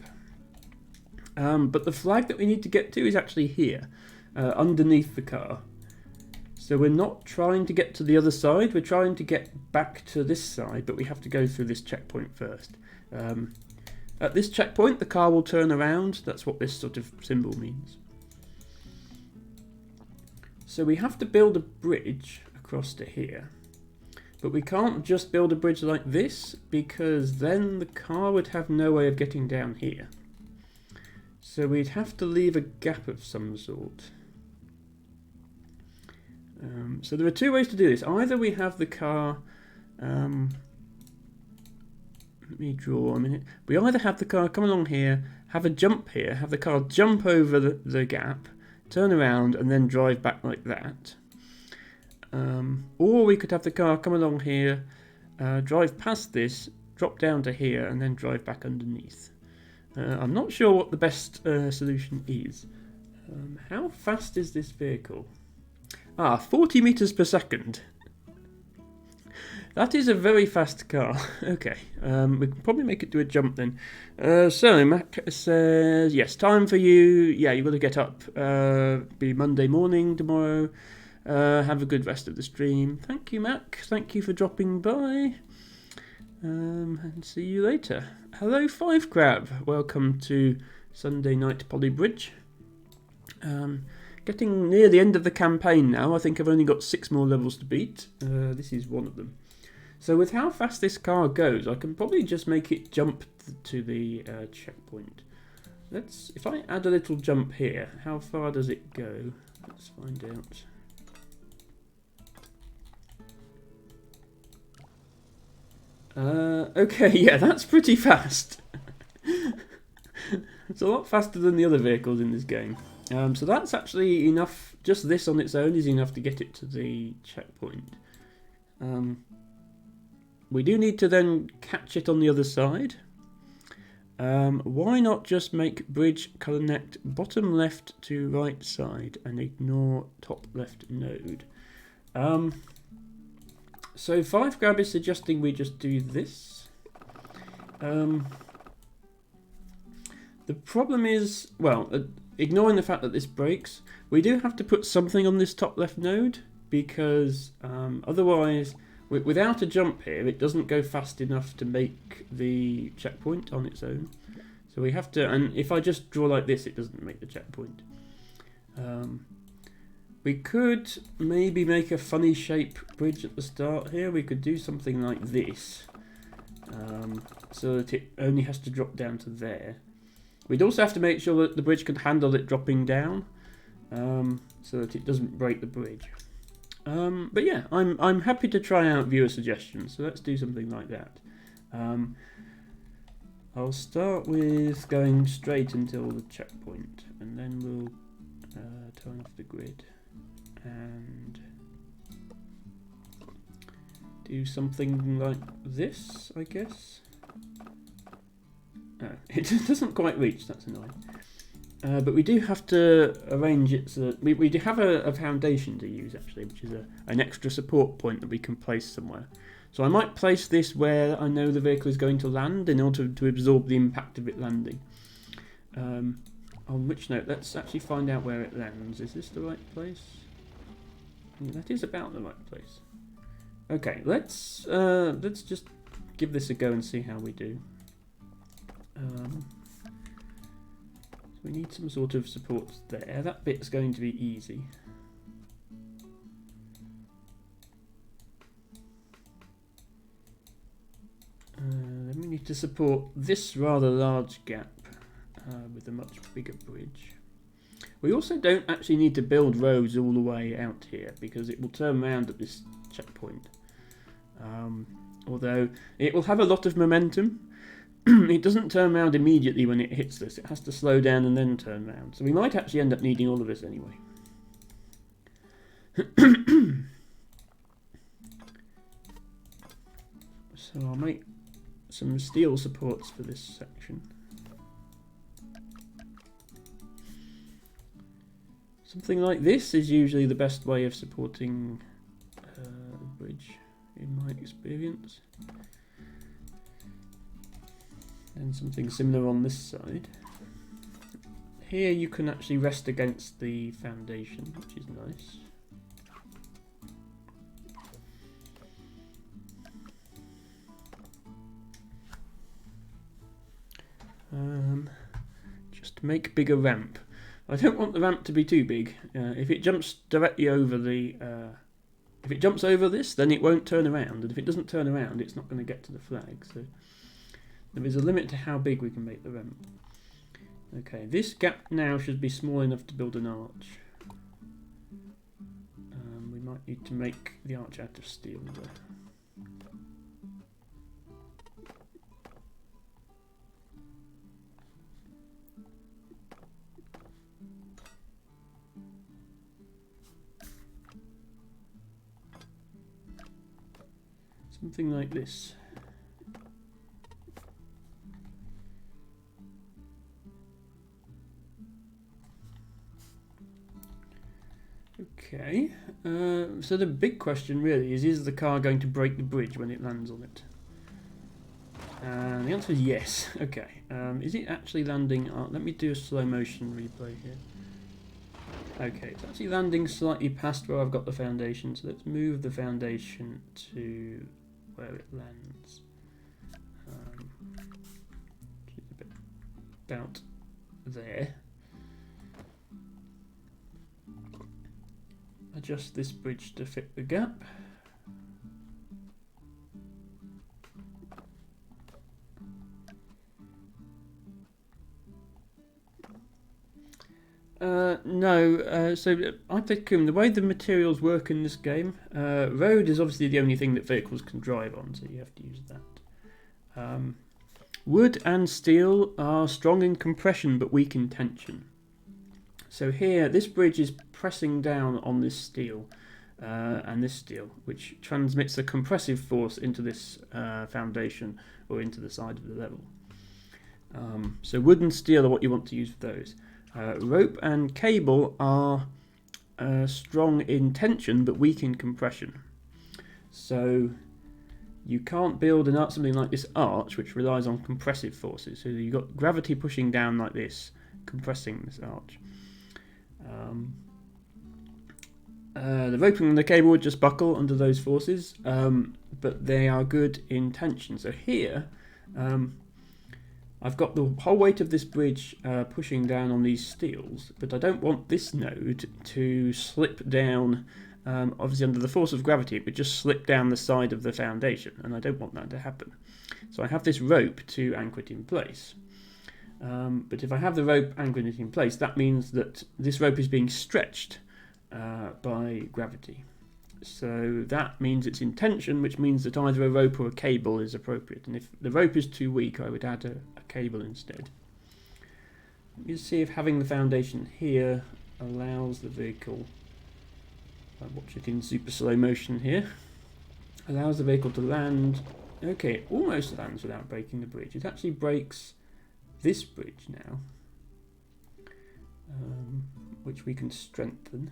But the flag that we need to get to is actually here, underneath the car. So we're not trying to get to the other side, we're trying to get back to this side, but we have to go through this checkpoint first. At this checkpoint, the car will turn around. That's what this sort of symbol means. So we have to build a bridge across to here. But we can't just build a bridge like this, because then the car would have no way of getting down here. So we'd have to leave a gap of some sort. So there are two ways to do this. Either we have the car... let me draw a minute. We either have the car come along here, have a jump here, have the car jump over the gap, turn around and then drive back like that. Or we could have the car come along here, drive past this, drop down to here and then drive back underneath. I'm not sure what the best solution is. How fast is this vehicle? 40 meters per second. That is a very fast car. Okay, we can probably make it do a jump then. So Mac says, yes, time for you. Yeah, you've got to get up. Be Monday morning tomorrow. Have a good rest of the stream. Thank you, Mac. Thank you for dropping by. And see you later. Hello, Five Crab. Welcome to Sunday Night Polybridge. Getting near the end of the campaign now. I think I've only got 6 more levels to beat. This is one of them. So with how fast this car goes, I can probably just make it jump to the checkpoint. If I add a little jump here, how far does it go? Let's find out. Okay, yeah, that's pretty fast. It's a lot faster than the other vehicles in this game. So that's actually enough, just this on its own is enough to get it to the checkpoint. We do need to then catch it on the other side. Why not just make bridge connect bottom left to right side and ignore top left node? So Five Grab is suggesting we just do this. The problem is, well, ignoring the fact that this breaks, we do have to put something on this top left node because otherwise, without a jump here, it doesn't go fast enough to make the checkpoint on its own. So we have to, and if I just draw like this, it doesn't make the checkpoint. We could maybe make a funny shape bridge at the start here. We could do something like this, so that it only has to drop down to there. We'd also have to make sure that the bridge can handle it dropping down, so that it doesn't break the bridge. But yeah, I'm happy to try out viewer suggestions. So let's do something like that. I'll start with going straight until the checkpoint, and then we'll turn off the grid and do something like this, I guess. Oh, it doesn't quite reach, that's annoying. But we do have to arrange it so that we do have a foundation to use actually, which is an extra support point that we can place somewhere. So I might place this where I know the vehicle is going to land in order to absorb the impact of it landing. On which note, let's actually find out where it lands. Is this the right place? Yeah, that is about the right place. Okay, let's just give this a go and see how we do. So we need some sort of support there. That bit's going to be easy. Then we need to support this rather large gap with a much bigger bridge. We also don't actually need to build roads all the way out here because it will turn around at this checkpoint. Although it will have a lot of momentum. It doesn't turn around immediately when it hits this. It has to slow down and then turn around. So we might actually end up needing all of this anyway. So I'll make some steel supports for this section. Something like this is usually the best way of supporting a bridge, in my experience. And something similar on this side. Here you can actually rest against the foundation, which is nice. just make bigger ramp. I don't want the ramp to be too big. If it jumps directly over if it jumps over this, then it won't turn around, and if it doesn't turn around, it's not going to get to the flag. So there is a limit to how big we can make the ramp. Okay, this gap now should be small enough to build an arch. We might need to make the arch out of steel though. Something like this. Okay, so the big question really is the car going to break the bridge when it lands on it? And the answer is yes. Okay, is it actually landing? Let me do a slow motion replay here. Okay, it's actually landing slightly past where I've got the foundation, so let's move the foundation to where it lands. About there. Adjust this bridge to fit the gap. No, so I think the way the materials work in this game, road is obviously the only thing that vehicles can drive on, so you have to use that. Wood and steel are strong in compression but weak in tension. So here, this bridge is pressing down on this steel and this steel, which transmits a compressive force into this foundation or into the side of the level. So wood and steel are what you want to use for those. Rope and cable are strong in tension but weak in compression. So you can't build something like this arch, which relies on compressive forces. So you've got gravity pushing down like this, compressing this arch. The rope and the cable would just buckle under those forces, but they are good in tension. So here, I've got the whole weight of this bridge pushing down on these steels, but I don't want this node to slip down. Obviously, under the force of gravity, it would just slip down the side of the foundation, and I don't want that to happen. So I have this rope to anchor it in place. But if I have the rope anchoring it in place, that means that this rope is being stretched by gravity. So that means it's in tension, which means that either a rope or a cable is appropriate. And if the rope is too weak, I would add a cable instead. Let me see if having the foundation here allows the vehicle, I'll watch it in super slow motion here, allows the vehicle to land. Okay, it almost lands without breaking the bridge. It actually breaks this bridge now, which we can strengthen.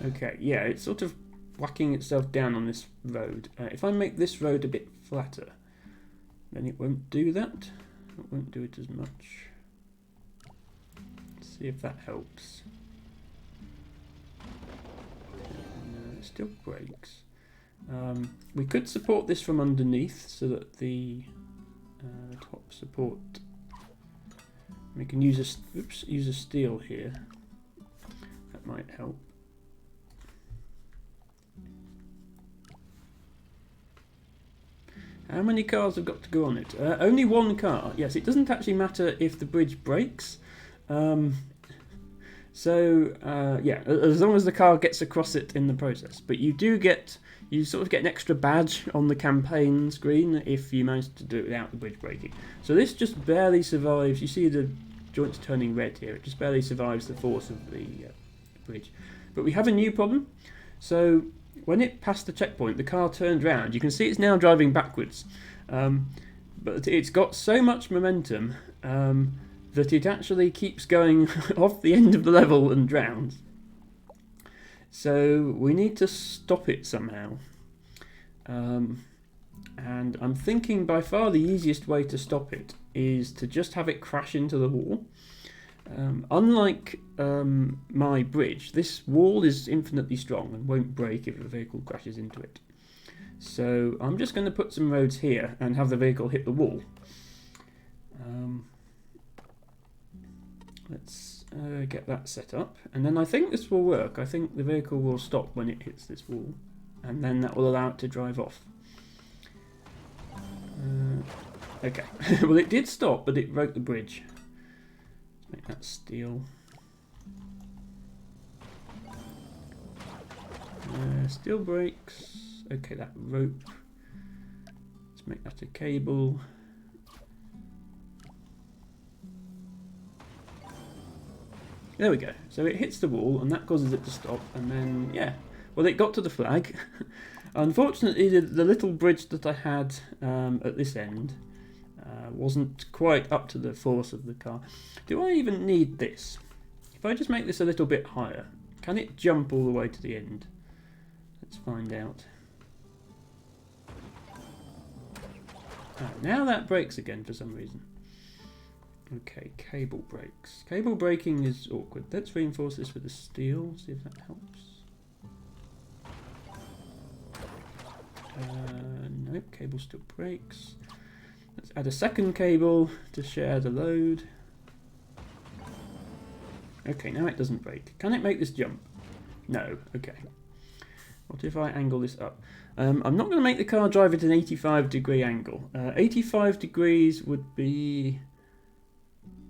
Okay, yeah, it's sort of whacking itself down on this road. If I make this road a bit flatter, then it won't do that. It won't do it as much. Let's see if that helps. No, it still breaks. We could support this from underneath so that the top support. We can use a steel here. That might help. How many cars have got to go on it? Only one car. Yes, it doesn't actually matter if the bridge breaks. Yeah, as long as the car gets across it in the process. But you sort of get an extra badge on the campaign screen if you manage to do it without the bridge breaking. So this just barely survives. You see the joints turning red here. It just barely survives the force of the bridge. But we have a new problem. So when it passed the checkpoint, the car turned round. You can see it's now driving backwards. But it's got so much momentum that it actually keeps going off the end of the level and drowns. So we need to stop it somehow. And I'm thinking by far the easiest way to stop it is to just have it crash into the wall. Unlike my bridge, this wall is infinitely strong and won't break if a vehicle crashes into it. So I'm just going to put some roads here and have the vehicle hit the wall. Let's get that set up, and then I think this will work. I think the vehicle will stop when it hits this wall, and then that will allow it to drive off. Okay, well it did stop, but it broke the bridge. Let's make that steel. Steel brakes. Okay, that rope. Let's make that a cable. There we go. So it hits the wall, and that causes it to stop, and then, yeah. Well, it got to the flag. Unfortunately, the little bridge that I had at this end wasn't quite up to the force of the car. Do I even need this? If I just make this a little bit higher, can it jump all the way to the end? Let's find out. Now that brakes again for some reason. Okay, cable brakes. Cable braking is awkward. Let's reinforce this with the steel, see if that helps. Nope, cable still breaks. Let's add a second cable to share the load. Okay, now it doesn't break. Can it make this jump? No, okay. What if I angle this up? I'm not going to make the car drive at an 85-degree angle. 85 degrees would be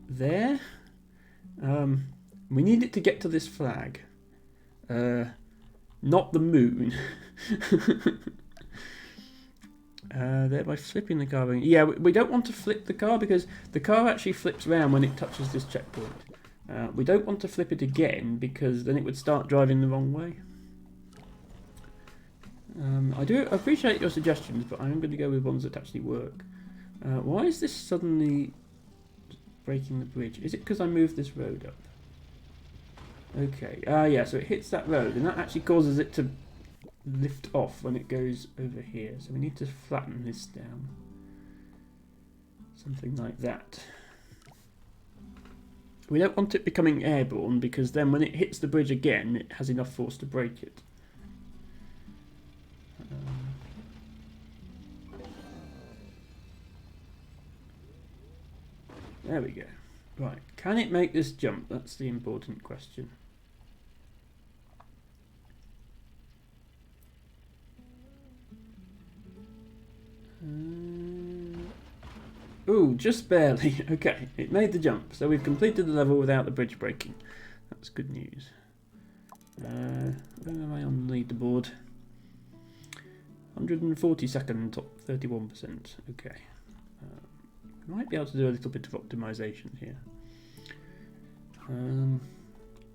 there. We need it to get to this flag. Not the moon. Thereby flipping the car. Yeah, we don't want to flip the car because the car actually flips around when it touches this checkpoint. We don't want to flip it again because then it would start driving the wrong way. I do appreciate your suggestions, but I'm going to go with ones that actually work. Why is this suddenly breaking the bridge? Is it because I moved this road up? Okay, yeah, so it hits that road, and that actually causes it to lift off when it goes over here. So we need to flatten this down. Something like that. We don't want it becoming airborne, because then when it hits the bridge again, it has enough force to break it. There we go. Right, can it make this jump? That's the important question. Ooh, just barely. Okay, it made the jump. So we've completed the level without the bridge breaking. That's good news. Where am I on the leaderboard? 142nd, top 31%. Okay. Might be able to do a little bit of optimization here.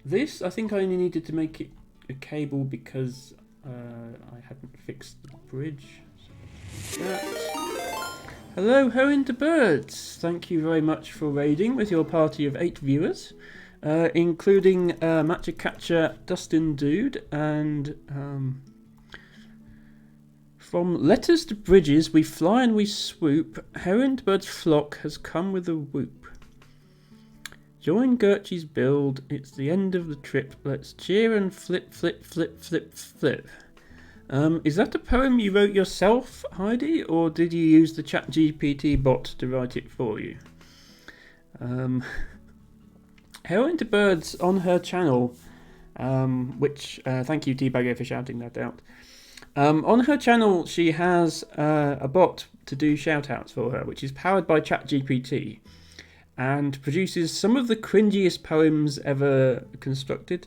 This, I think I only needed to make it a cable because I hadn't fixed the bridge. So hello, Hoeing to Birds. Thank you very much for raiding with your party of 8 viewers, including Matcha Catcher, Dustin Dude, and from letters to bridges, we fly and we swoop. Hoeing to Bird's flock has come with a whoop. Join Gertie's build. It's the end of the trip. Let's cheer and flip, flip, flip, flip, flip. Is that a poem you wrote yourself, Heidi, or did you use the ChatGPT bot to write it for you? Hoeing to Birds on her channel, which thank you Teabagger for shouting that out. On her channel, she has a bot to do shout-outs for her, which is powered by ChatGPT, and produces some of the cringiest poems ever constructed.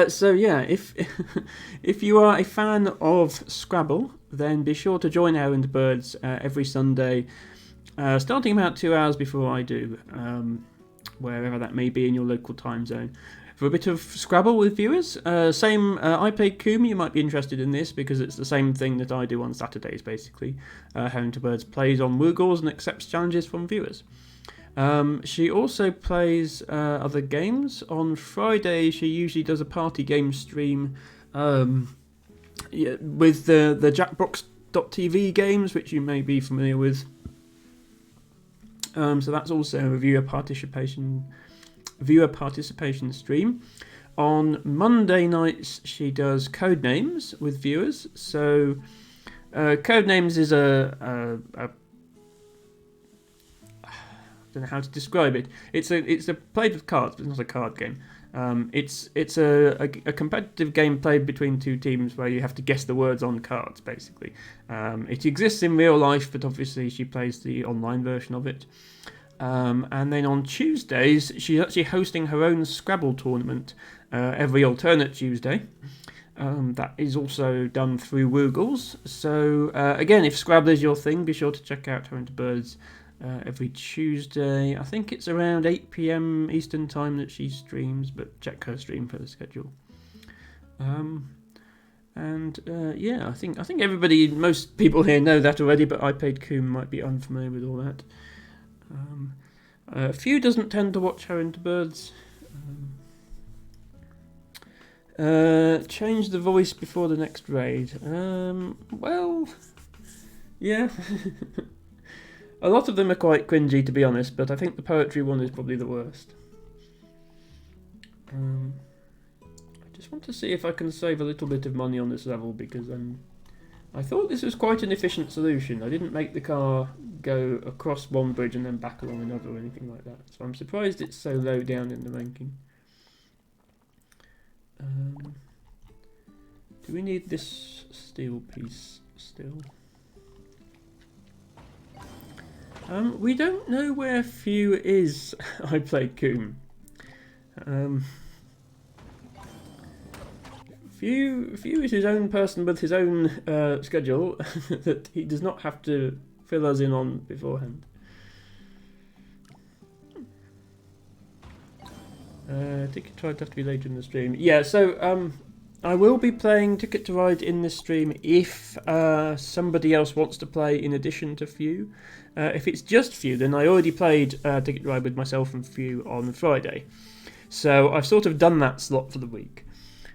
So yeah, if you are a fan of Scrabble, then be sure to join Hoeing to Birds every Sunday, starting about 2 hours before I do, wherever that may be in your local time zone, for a bit of Scrabble with viewers. I play Coom. You might be interested in this because it's the same thing that I do on Saturdays, basically. Hoeing to Birds plays on Woogles and accepts challenges from viewers. She also plays other games. On Friday, she usually does a party game stream with the Jackbox.tv games, which you may be familiar with. So that's also a viewer participation stream. On Monday nights, she does Codenames with viewers. So Codenames is I don't know how to describe it. It's a played with cards, but it's not a card game. It's a competitive game played between two teams where you have to guess the words on cards, basically. It exists in real life, but obviously she plays the online version of it. And then on Tuesdays, she's actually hosting her own Scrabble tournament every alternate Tuesday. That is also done through Woogles. So again, if Scrabble is your thing, be sure to check out Her Into Birds every Tuesday. I think it's around 8 PM Eastern time that she streams, but check her stream for the schedule. Yeah, I think most people here know that already, but I Played Coom might be unfamiliar with all that. Few doesn't tend to watch Her Into Birds. Change the voice before the next raid. Well, yeah. A lot of them are quite cringy, to be honest, but I think the poetry one is probably the worst. I just want to see if I can save a little bit of money on this level, because I thought this was quite an efficient solution. I didn't make the car go across one bridge and then back along another or anything like that, so I'm surprised it's so low down in the ranking. Do we need this steel piece still? We don't know where Few is. I Played Coom. Few is his own person with his own schedule that he does not have to fill us in on beforehand. Ticket to Ride have to be later in the stream. Yeah, so I will be playing Ticket to Ride in this stream if somebody else wants to play in addition to Few. If it's just Few, then I already played Ticket to Ride with myself and Few on Friday. So I've sort of done that slot for the week.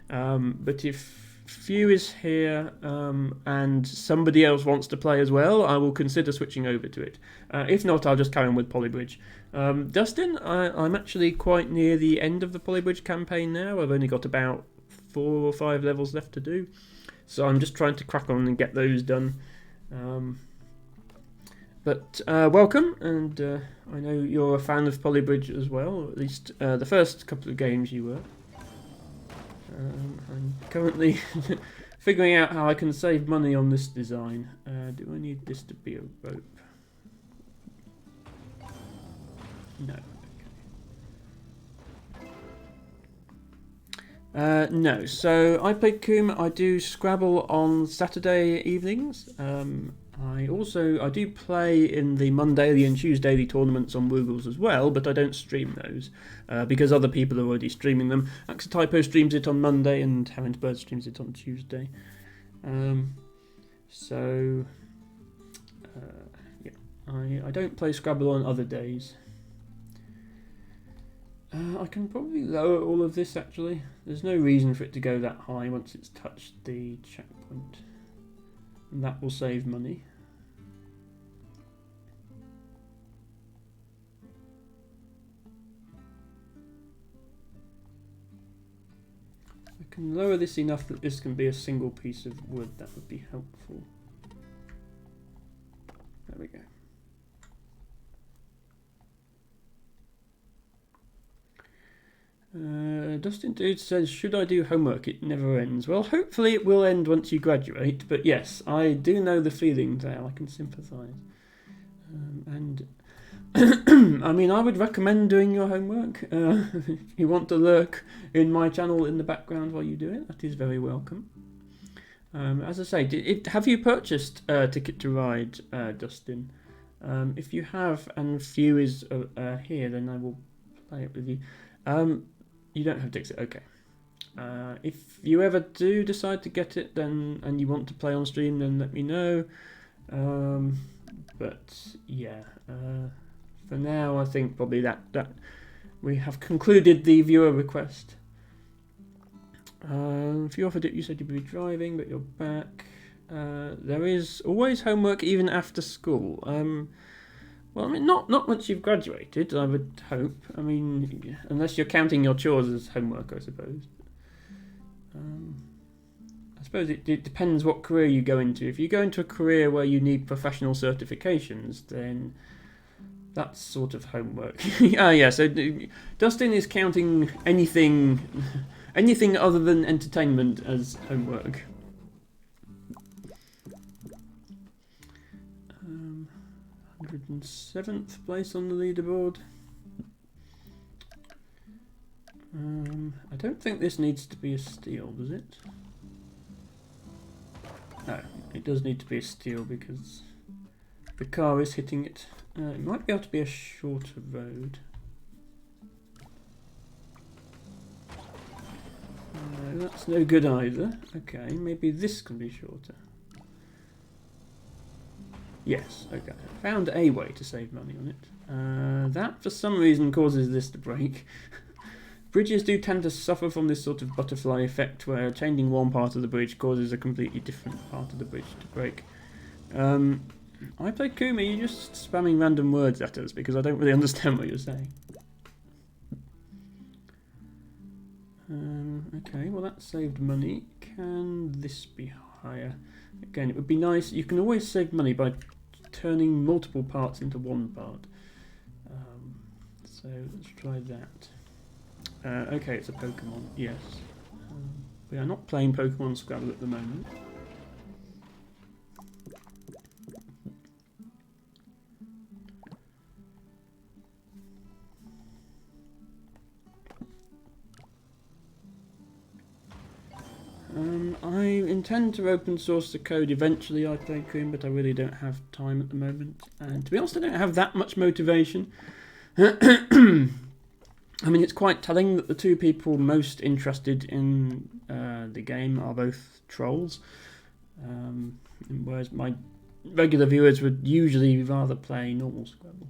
But if Few is here and somebody else wants to play as well, I will consider switching over to it. If not, I'll just carry on with Polybridge. Dustin, I'm actually quite near the end of the Polybridge campaign now. I've only got about 4 or 5 levels left to do. So I'm just trying to crack on and get those done. But welcome, and I know you're a fan of Polybridge as well, or at least the first couple of games you were. I'm currently figuring out how I can save money on this design. Do I need this to be a rope? No. No. So I Played Coom. I do Scrabble on Saturday evenings. I do play in the Monday and Tuesday tournaments on Woogles as well, but I don't stream those because other people are already streaming them. Axotypo streams it on Monday and Her Into Birds streams it on Tuesday. I don't play Scrabble on other days. I can probably lower all of this actually. There's no reason for it to go that high once it's touched the checkpoint. And that will save money. I can lower this enough that this can be a single piece of wood. That would be helpful. There we go. Dustin Dude says, should I do homework? It never ends. Well, hopefully it will end once you graduate, but yes, I do know the feeling there. I can sympathise. And I mean, I would recommend doing your homework. If you want to lurk in my channel in the background while you do it, that is very welcome. As I say, have you purchased Ticket to Ride, Dustin? If you have, and Few is here, then I will play it with you. You don't have Dixit, okay. If you ever do decide to get it, then and you want to play on stream, then let me know. But yeah, for now, I think probably that we have concluded the viewer request. If you offered it, you said you'd be driving, but you're back. There is always homework even after school. Well, I mean, not once you've graduated, I would hope. I mean, unless you're counting your chores as homework, I suppose. I suppose it depends what career you go into. If you go into a career where you need professional certifications, then that's sort of homework. Yeah, so Dustin is counting anything other than entertainment as homework. 107th place on the leaderboard. I don't think this needs to be a steal, does it? No, it does need to be a steal because the car is hitting it. It might be able to be a shorter road. No, that's no good either. Okay, maybe this can be shorter. Yes, okay. I found a way to save money on it. That, for some reason, causes this to break. Bridges do tend to suffer from this sort of butterfly effect where changing one part of the bridge causes a completely different part of the bridge to break. I play Kumi, you're just spamming random words at us because I don't really understand what you're saying. Okay, well that saved money. Can this be higher? Again, it would be nice. You can always save money by turning multiple parts into one part. So let's try that. Okay, it's a Pokemon, yes. We are not playing Pokemon Scrabble at the moment. I intend to open source the code eventually, I play Cream, but I really don't have time at the moment. And to be honest, I don't have that much motivation. I mean, it's quite telling that the two people most interested in the game are both trolls. Whereas my regular viewers would usually rather play normal Scrabble.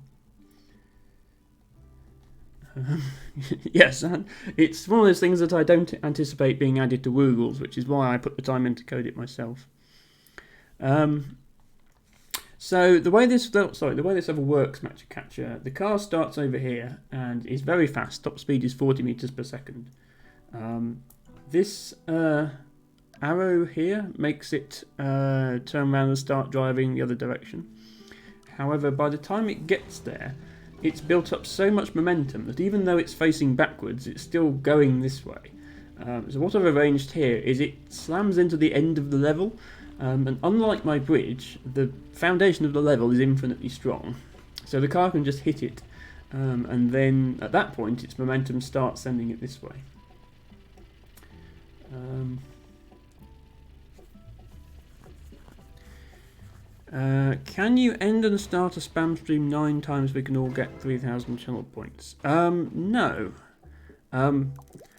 Yes, and it's one of those things that I don't anticipate being added to Woogles, which is why I put the time in to code it myself. So the way this level works, Matcha Catcher, the car starts over here and is very fast. Top speed is 40 meters per second. This arrow here makes it turn around and start driving the other direction. However, by the time it gets there, it's built up so much momentum that even though it's facing backwards, it's still going this way. So what I've arranged here is it slams into the end of the level, and unlike my bridge, the foundation of the level is infinitely strong. So the car can just hit it, and then at that point its momentum starts sending it this way. Can you end and start a spam stream 9 times we can all get 3,000 channel points? No.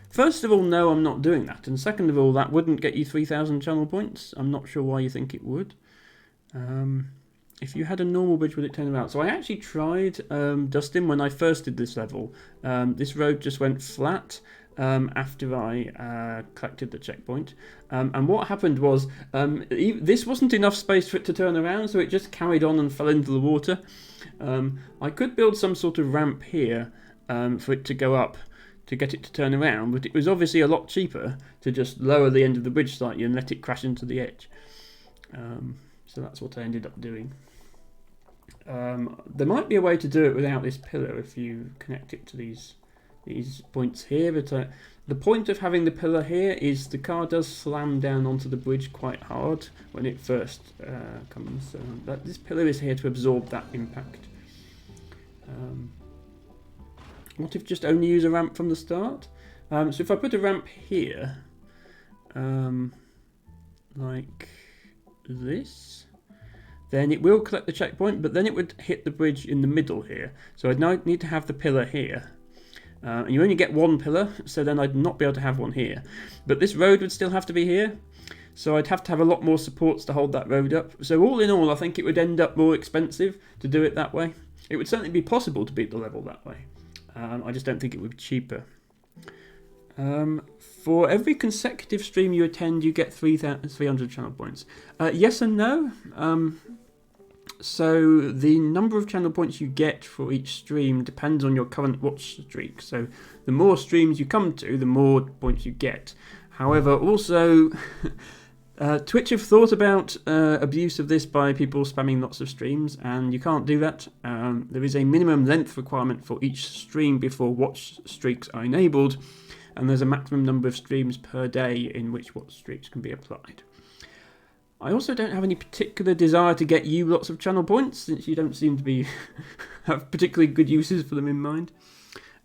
First of all, no, I'm not doing that. And second of all, that wouldn't get you 3,000 channel points. I'm not sure why you think it would. If you had a normal bridge, would it turn around? So I actually tried, Dustin, when I first did this level. This road just went flat after I collected the checkpoint. And what happened was, this wasn't enough space for it to turn around, so it just carried on and fell into the water. I could build some sort of ramp here for it to go up to get it to turn around, but it was obviously a lot cheaper to just lower the end of the bridge slightly and let it crash into the edge. So that's what I ended up doing. There might be a way to do it without this pillar if you connect it to these points here, but the point of having the pillar here is the car does slam down onto the bridge quite hard when it first comes. So this pillar is here to absorb that impact. What if just only use a ramp from the start? So if I put a ramp here, like this, then it will collect the checkpoint, but then it would hit the bridge in the middle here. So I'd now need to have the pillar here. And you only get one pillar, so then I'd not be able to have one here. But this road would still have to be here, so I'd have to have a lot more supports to hold that road up. So all in all, I think it would end up more expensive to do it that way. It would certainly be possible to beat the level that way. I just don't think it would be cheaper. For every consecutive stream you attend, you get 300 channel points. Yes and no. So the number of channel points you get for each stream depends on your current watch streak. So the more streams you come to, the more points you get. However, also, Twitch have thought about abuse of this by people spamming lots of streams, and you can't do that. There is a minimum length requirement for each stream before watch streaks are enabled, and there's a maximum number of streams per day in which watch streaks can be applied. I also don't have any particular desire to get you lots of channel points, since you don't seem to be have particularly good uses for them in mind.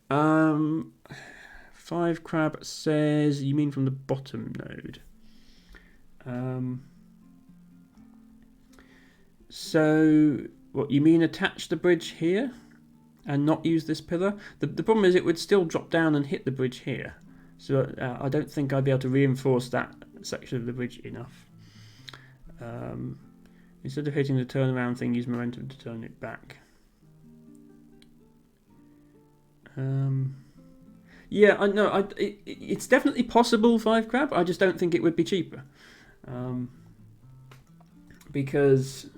5crab says, you mean from the bottom node? So, what you mean attach the bridge here and not use this pillar? The problem is it would still drop down and hit the bridge here. So I don't think I'd be able to reinforce that section of the bridge enough. Instead of hitting the turnaround thing, use momentum to turn it back. Yeah, I know. It's definitely possible, 5crab. I just don't think it would be cheaper. Because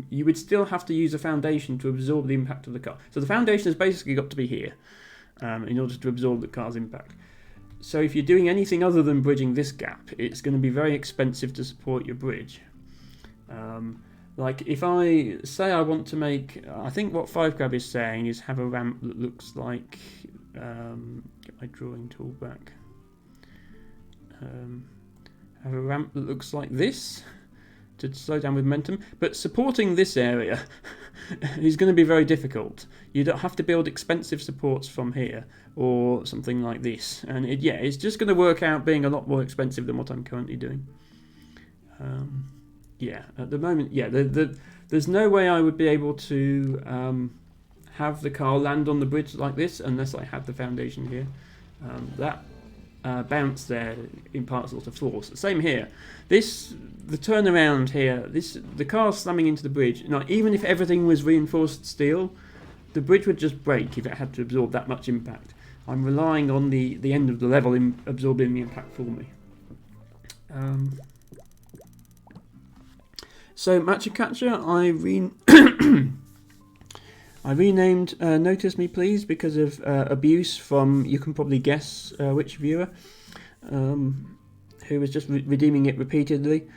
you would still have to use a foundation to absorb the impact of the car. So the foundation has basically got to be here in order to absorb the car's impact. So if you're doing anything other than bridging this gap, it's going to be very expensive to support your bridge. Like if I say I want to make, I think what 5crab is saying is have a ramp that looks like, get my drawing tool back, have a ramp that looks like this to slow down with momentum, but supporting this area is going to be very difficult. You don't have to build expensive supports from here or something like this, and it's just going to work out being a lot more expensive than what I'm currently doing. At the moment, there's no way I would be able to have the car land on the bridge like this unless I had the foundation here. That bounce there imparts a lot of force. Same here. The turnaround here, the car slamming into the bridge, even if everything was reinforced steel, the bridge would just break if it had to absorb that much impact. I'm relying on the end of the level in absorbing the impact for me. So Machacatcher, I renamed Notice Me Please because of abuse from, you can probably guess which viewer, who was just redeeming it repeatedly.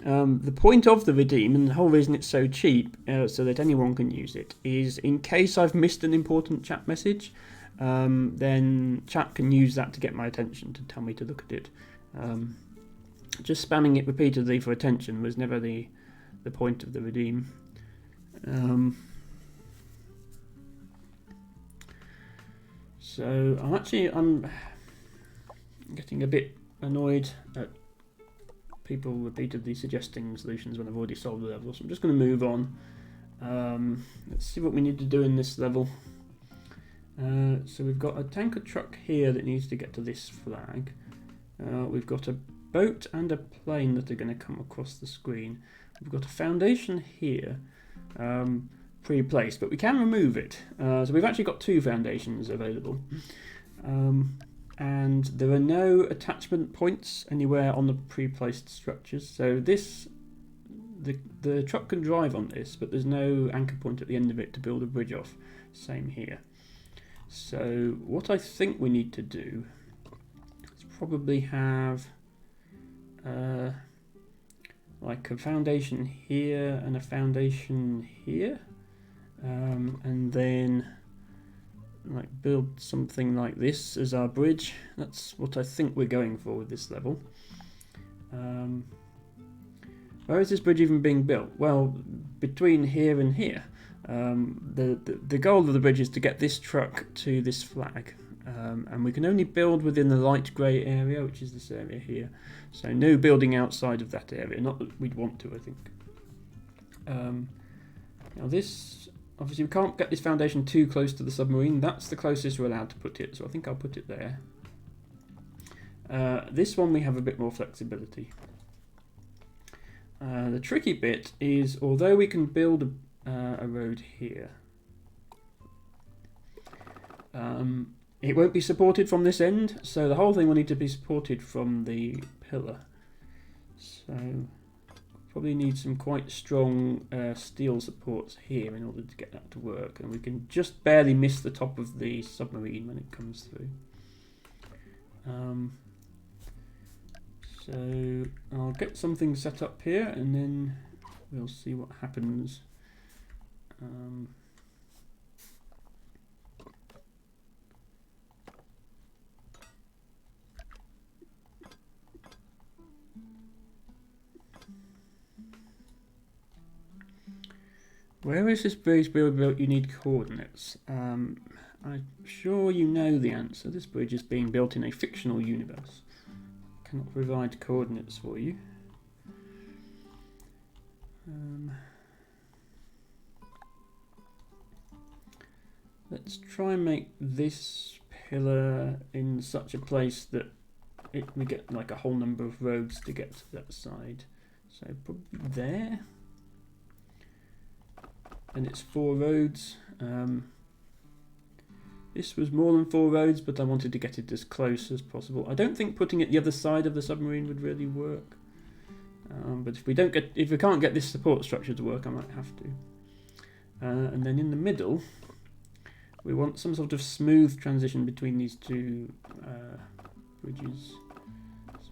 The point of the redeem, and the whole reason it's so cheap, so that anyone can use it, is in case I've missed an important chat message, then chat can use that to get my attention, to tell me to look at it. Just spamming it repeatedly for attention was never the point of the redeem. So I'm getting a bit annoyed at people repeatedly suggesting solutions when I've already solved the level, so I'm just going to move on. Let's see what we need to do in this level. So we've got a tanker truck here that needs to get to this flag. We've got a boat and a plane that are going to come across the screen. We've got a foundation here, pre-placed, but we can remove it. So we've actually got two foundations available. And there are no attachment points anywhere on the pre-placed structures. So the truck can drive on this, but there's no anchor point at the end of it to build a bridge off. Same here. So what I think we need to do is probably have like a foundation here and a foundation here, and then like build something like this as our bridge. That's what I think we're going for with this level. Where is this bridge even being built? Well, between here and here. The goal of the bridge is to get this truck to this flag, and we can only build within the light grey area, which is this area here. So no building outside of that area, not that we'd want to, I think. Now this, obviously we can't get this foundation too close to the submarine. That's the closest we're allowed to put it, so I think I'll put it there. This one we have a bit more flexibility. The tricky bit is, although we can build a road here, it won't be supported from this end, so the whole thing will need to be supported from the pillar. So probably need some quite strong steel supports here in order to get that to work, and we can just barely miss the top of the submarine when it comes through. So I'll get something set up here and then we'll see what happens. Where is this bridge being built? You need coordinates. I'm sure you know the answer. This bridge is being built in a fictional universe. I cannot provide coordinates for you. Let's try and make this pillar in such a place that we get like a whole number of roads to get to that side. So probably there. And it's 4 roads. This was more than 4 roads, but I wanted to get it as close as possible. I don't think putting it the other side of the submarine would really work. But if we can't get this support structure to work, I might have to. And then in the middle, we want some sort of smooth transition between these 2 bridges.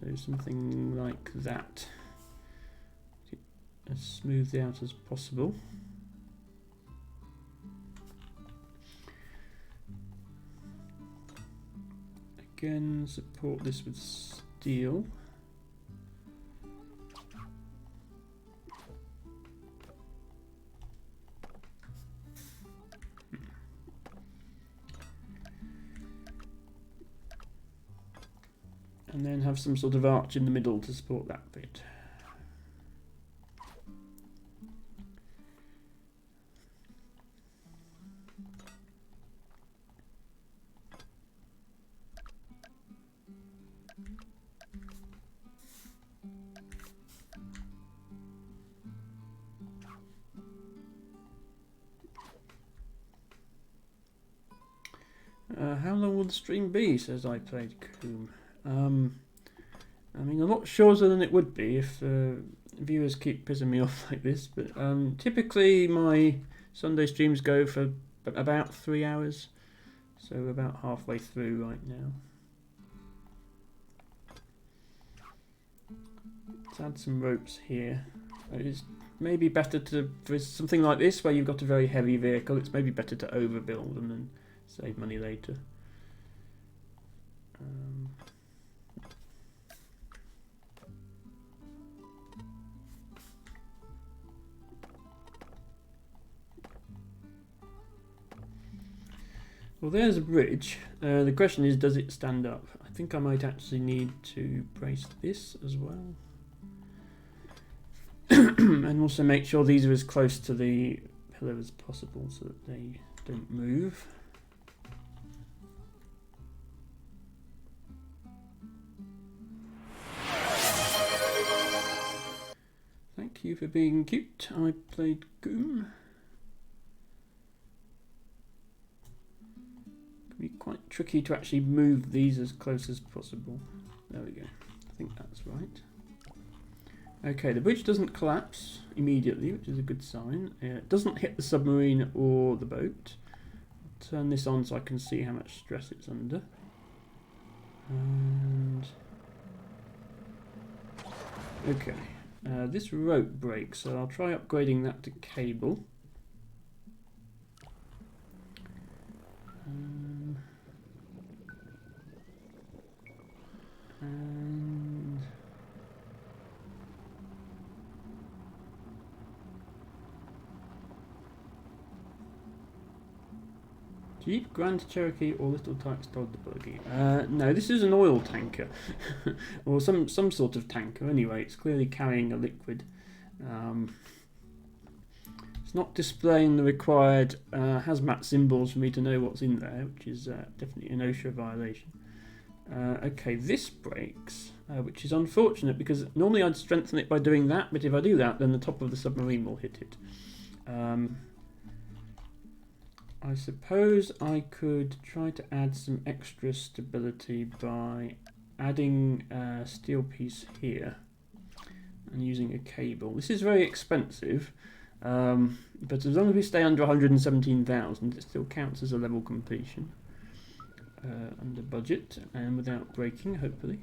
So something like that. As smoothed out as possible. Again, support this with steel. And then have some sort of arch in the middle to support that bit. How long will the stream be, says I Played Coom. I mean, a lot shorter than it would be if viewers keep pissing me off like this, but typically my Sunday streams go for about 3 hours, so we're about halfway through right now. Let's add some ropes here. It's maybe better to, for something like this where you've got a very heavy vehicle, it's maybe better to overbuild and then save money later. Well, there's a bridge. The question is, does it stand up? I think I might actually need to brace this as well. And also make sure these are as close to the pillar as possible so that they don't move. Thank you for being cute. I Played Coom. Be quite tricky to actually move these as close as possible. There we go. I think that's right. Okay, the bridge doesn't collapse immediately, which is a good sign. It doesn't hit the submarine or the boat. I'll turn this on so I can see how much stress it's under. And okay, this rope breaks, so I'll try upgrading that to cable. And Jeep, Grand Cherokee, or Little Tykes Todd the Buggy? No, this is an oil tanker, or some sort of tanker. Anyway, it's clearly carrying a liquid. It's not displaying the required hazmat symbols for me to know what's in there, which is definitely an OSHA violation. Okay, this breaks, which is unfortunate because normally I'd strengthen it by doing that, but if I do that, then the top of the submarine will hit it. I suppose I could try to add some extra stability by adding a steel piece here. and using a cable. This is very expensive, but as long as we stay under 117,000, it still counts as a level completion. Under budget and without breaking, hopefully.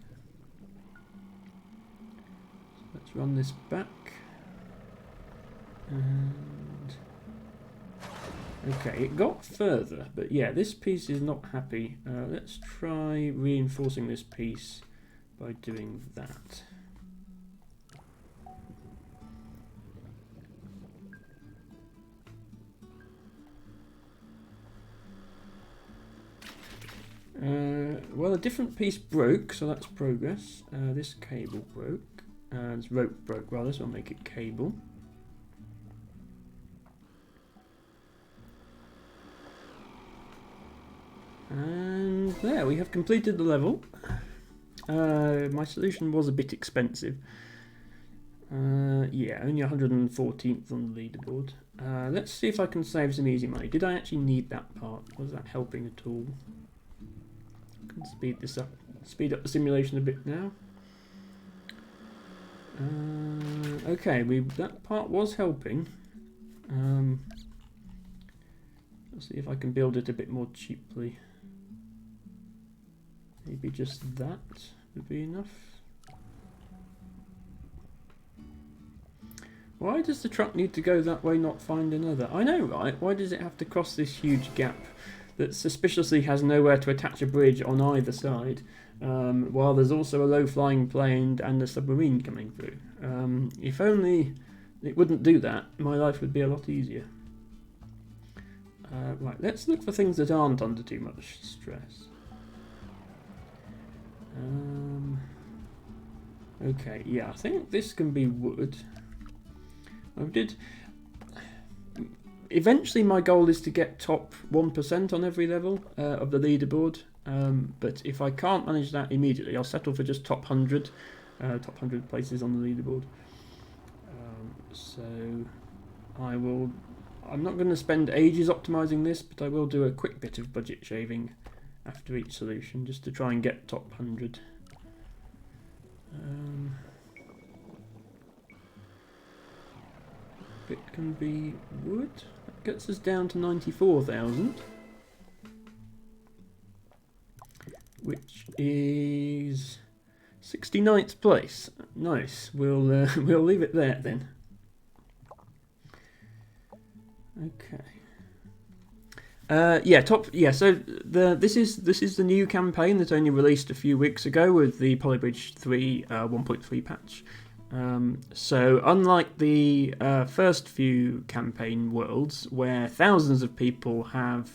So let's run this back. And okay, it got further, but yeah, this piece is not happy. Let's try reinforcing this piece by doing that. Well, a different piece broke, so that's progress. This cable broke. This rope broke, rather, so I'll make it cable. And there, we have completed the level. My solution was a bit expensive. Yeah, only 114th on the leaderboard. Let's see if I can save some easy money. Did I actually need that part? Was that helping at all? I can speed this up. Speed up the simulation a bit now. Okay, that part was helping. Let's see if I can build it a bit more cheaply. Maybe just that would be enough. Why does the truck need to go that way, not find another? I know, right? Why does it have to cross this huge gap that suspiciously has nowhere to attach a bridge on either side, while there's also a low-flying plane and a submarine coming through? If only it wouldn't do that, my life would be a lot easier. Right, let's look for things that aren't under too much stress. Okay, yeah, I think this can be wood. Eventually my goal is to get top 1% on every level of the leaderboard, but if I can't manage that immediately, I'll settle for just top 100 places on the leaderboard. So I'm not going to spend ages optimizing this, but I will do a quick bit of budget shaving after each solution just to try and get top 100. It can be wood. That gets us down to 94,000, which is 69th place. Nice. We'll leave it there then. Okay. So this is the new campaign that only released a few weeks ago with the Polybridge 3 1.3 patch. So unlike the first few campaign worlds, where thousands of people have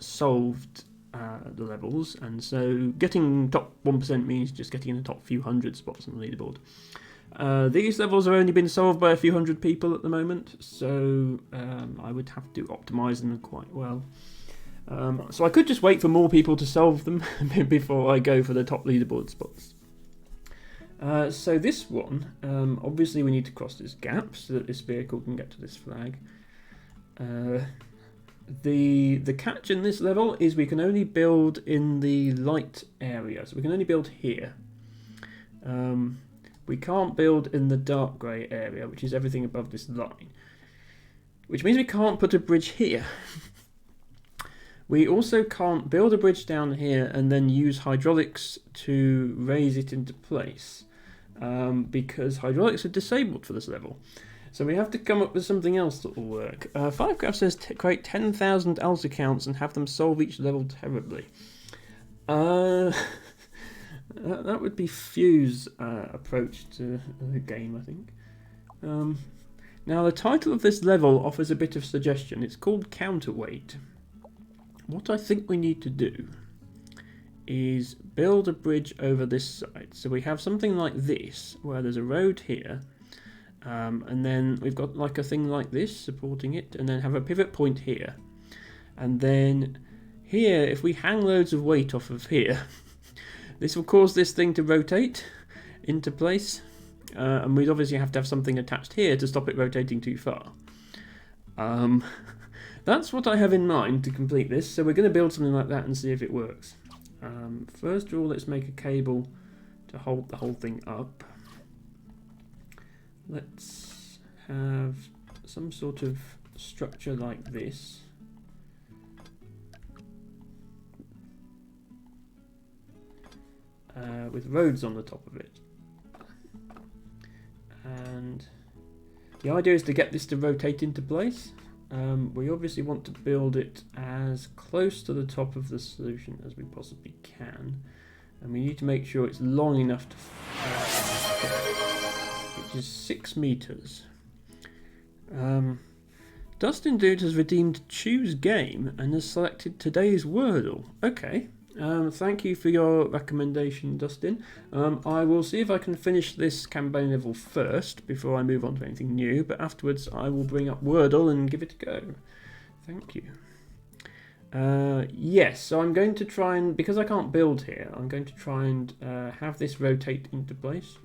solved the levels, and so getting top 1% means just getting in the top few hundred spots on the leaderboard. These levels have only been solved by a few hundred people at the moment, so I would have to optimise them quite well. So I could just wait for more people to solve them before I go for the top leaderboard spots. So this one, obviously we need to cross this gap so that this vehicle can get to this flag. The catch in this level is we can only build in the light area, so we can only build here. We can't build in the dark grey area, which is everything above this line, which means we can't put a bridge here. We also can't build a bridge down here and then use hydraulics to raise it into place, because hydraulics are disabled for this level. So we have to come up with something else that will work. Fivegraph says create 10,000 else accounts and have them solve each level terribly. That would be Few's approach to the game, I think. Now, the title of this level offers a bit of suggestion. It's called Counterweight. What I think we need to do is build a bridge over this side. So we have something like this, where there's a road here, and then we've got like a thing like this supporting it, and then have a pivot point here. And then here, if we hang loads of weight off of here, this will cause this thing to rotate into place, and we'd obviously have to have something attached here to stop it rotating too far. That's what I have in mind to complete this, so we're going to build something like that and see if it works. First of all, let's make a cable to hold the whole thing up. let's have some sort of structure like this. With roads on the top of it. And the idea is to get this to rotate into place. We obviously want to build it as close to the top of the solution as we possibly can. And we need to make sure it's long enough to which is 6 meters. Dustin Dude has redeemed Choose Game and has selected today's Wordle. Okay. Thank you for your recommendation, Dustin. I will see if I can finish this campaign level first before I move on to anything new, but afterwards I will bring up Wordle and give it a go. Thank you. Yes, so I'm going to try and, because I can't build here, I'm going to try and have this rotate into place.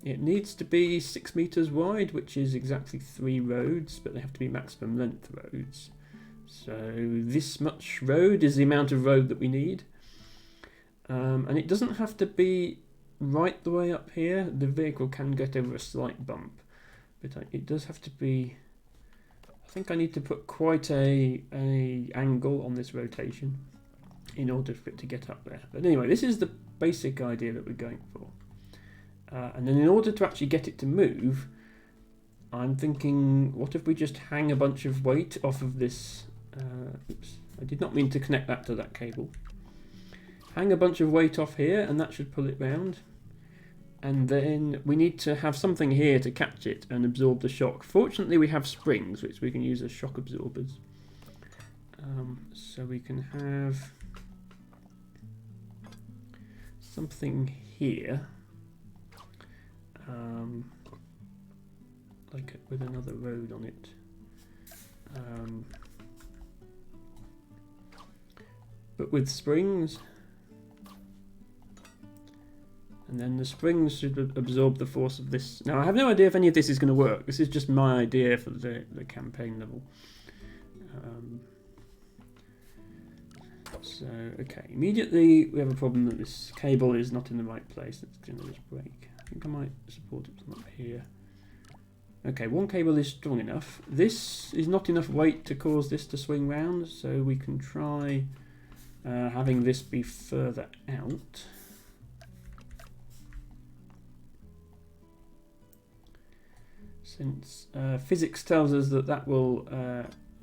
It needs to be 6 meters wide, which is exactly 3 roads, but they have to be maximum length roads. So this much road is the amount of road that we need. And it doesn't have to be right the way up here. The vehicle can get over a slight bump. But it does have to be... I think I need to put quite a angle on this rotation in order for it to get up there. But anyway, this is the basic idea that we're going for. And then in order to actually get it to move, I'm thinking, what if we just hang a bunch of weight off of this... oops, I did not mean to connect that to that cable. Hang a bunch of weight off here and that should pull it round. And then we need to have something here to catch it and absorb the shock. Fortunately we have springs which we can use as shock absorbers. So we can have something here. Like with another road on it. But with springs, and then the springs should absorb the force of this. Now I have no idea if any of this is going to work. This is just my idea for the campaign level. So okay, immediately we have a problem that this cable is not in the right place. It's going to just break. I think I might support it from up here. Okay, one cable is strong enough. This is not enough weight to cause this to swing round, so we can try having this be further out. Since physics tells us that that will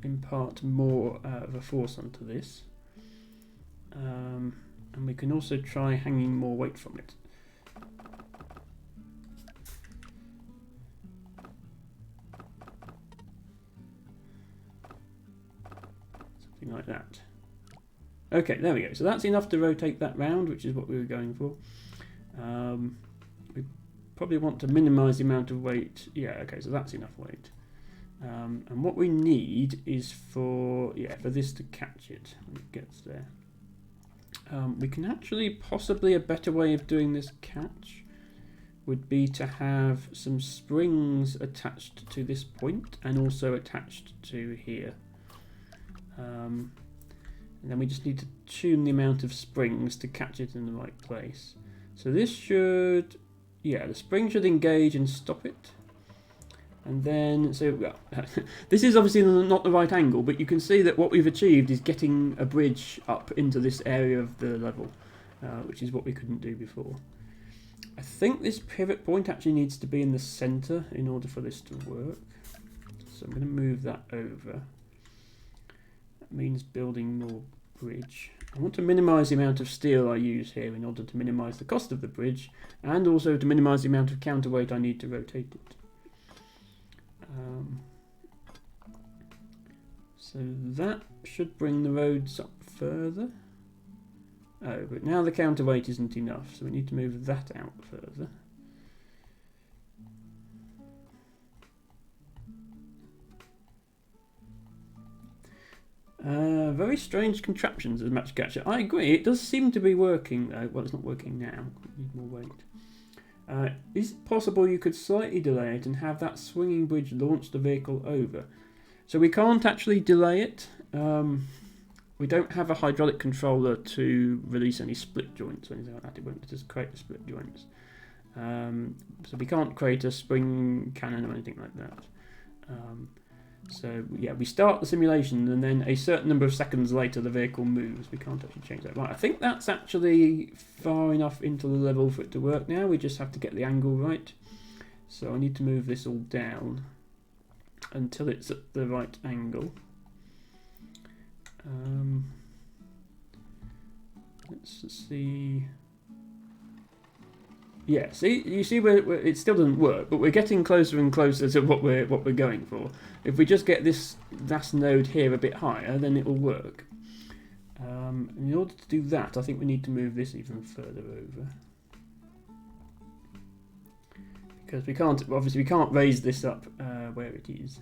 impart more of a force onto this. And we can also try hanging more weight from it. Something like that. Okay, there we go. So that's enough to rotate that round, which is what we were going for. We probably want to minimize the amount of weight. Yeah, okay, so that's enough weight. And what we need is for this to catch it when it gets there. We can actually, possibly a better way of doing this catch would be to have some springs attached to this point and also attached to here. And then we just need to tune the amount of springs to catch it in the right place. So this should, the spring should engage and stop it. And then, this is obviously not the right angle, but you can see that what we've achieved is getting a bridge up into this area of the level, which is what we couldn't do before. I think this pivot point actually needs to be in the center in order for this to work. So I'm going to move that over. That means building more bridge. I want to minimize the amount of steel I use here in order to minimize the cost of the bridge, and also to minimize the amount of counterweight I need to rotate it. So that should bring the roads up further. Oh, but now the counterweight isn't enough, so we need to move that out further. Very strange contraptions as Match Catcher. I agree, it does seem to be working though. Well, it's not working now. We need more weight. Is it possible you could slightly delay it and have that swinging bridge launch the vehicle over? So we can't actually delay it. We don't have a hydraulic controller to release any split joints or anything like that. It won't just create the split joints. So we can't create a spring cannon or anything like that. So yeah, we start the simulation and then a certain number of seconds later the vehicle moves. We can't actually change that. Right, I think that's actually far enough into the level for it to work now. We just have to get the angle right. So I need to move this all down until it's at the right angle. Let's see. Yeah, see, you see where it still doesn't work, but we're getting closer and closer to what we're going for. If we just get this last node here a bit higher, then it will work. In order to do that, I think we need to move this even further over, because we can't. Obviously, we can't raise this up where it is.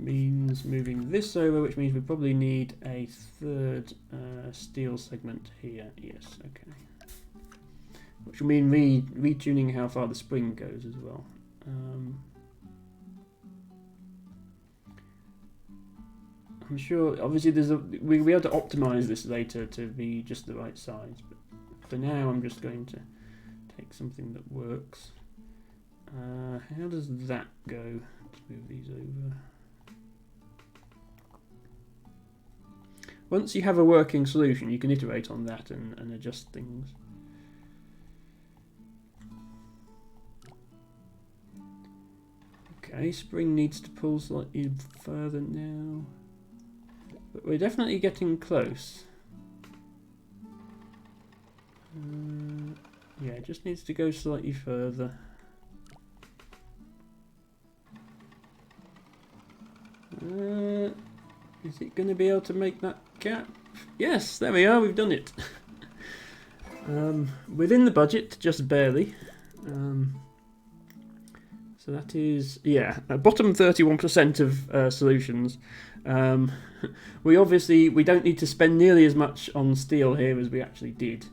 Means moving this over, which means we probably need a third steel segment here. Yes, okay. Which will mean retuning how far the spring goes as well. I'm sure, obviously, we'll be able to optimize this later to be just the right size, but for now I'm just going to take something that works. How does that go? Let's move these over. Once you have a working solution, you can iterate on that and adjust things. Okay, spring needs to pull slightly further now. But we're definitely getting close. Yeah, it just needs to go slightly further. Is it going to be able to make that gap? Yes, there we are, we've done it. Within the budget, just barely. So that is, yeah, bottom 31% of solutions. We don't need to spend nearly as much on steel here as we actually did,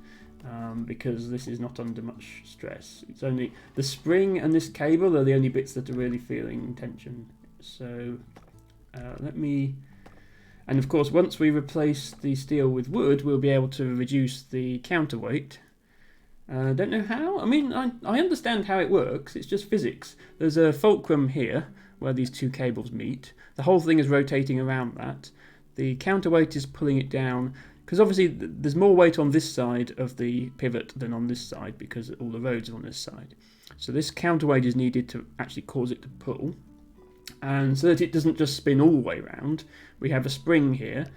because this is not under much stress. It's only the spring and this cable are the only bits that are really feeling tension. So let me... And of course, once we replace the steel with wood, we'll be able to reduce the counterweight. I don't know how. I mean, I understand how it works. It's just physics. There's a fulcrum here where these two cables meet. The whole thing is rotating around that. The counterweight is pulling it down, because obviously there's more weight on this side of the pivot than on this side, because all the roads are on this side. So this counterweight is needed to actually cause it to pull. And so that it doesn't just spin all the way around, we have a spring here.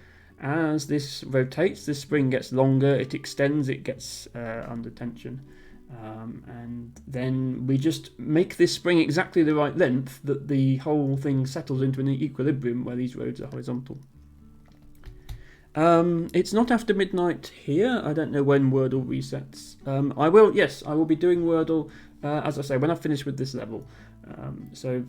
As this rotates, this spring gets longer, it extends, it gets under tension. And then we just make this spring exactly the right length that the whole thing settles into an equilibrium where these roads are horizontal. It's not after midnight here. I don't know when Wordle resets. I will be doing Wordle, as I say, when I finish with this level. So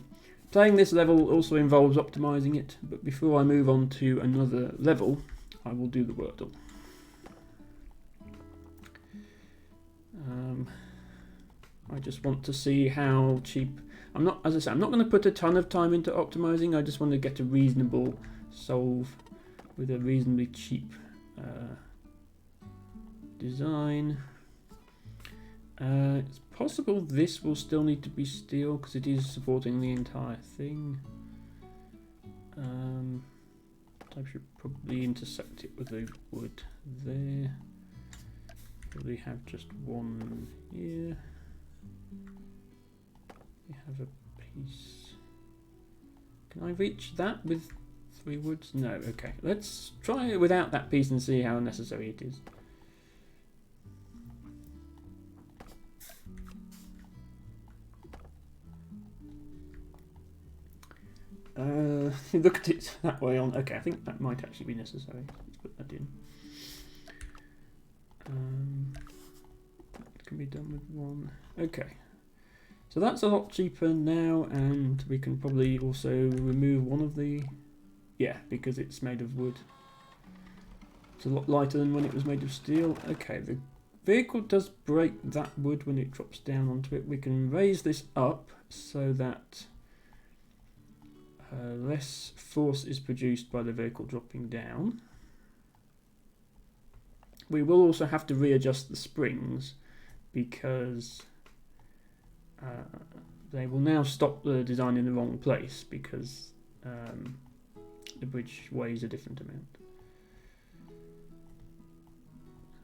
playing this level also involves optimizing it, but before I move on to another level, I will do the Wordle. I just want to see how cheap... I'm not going to put a ton of time into optimizing. I just want to get a reasonable solve with a reasonably cheap design. It's possible this will still need to be steel because it is supporting the entire thing. I should probably intersect it with the wood there. Probably have just one here. We have a piece. Can I reach that with 3 woods? No, okay. Let's try it without that piece and see how necessary it is. Look at it that way on. Okay, I think that might actually be necessary. Let's put that in. That can be done with 1. Okay. So that's a lot cheaper now, and we can probably also remove one of the... Yeah, because it's made of wood. It's a lot lighter than when it was made of steel. Okay, the vehicle does break that wood when it drops down onto it. We can raise this up so that less force is produced by the vehicle dropping down. we will also have to readjust the springs because they will now stop the design in the wrong place because the bridge weighs a different amount.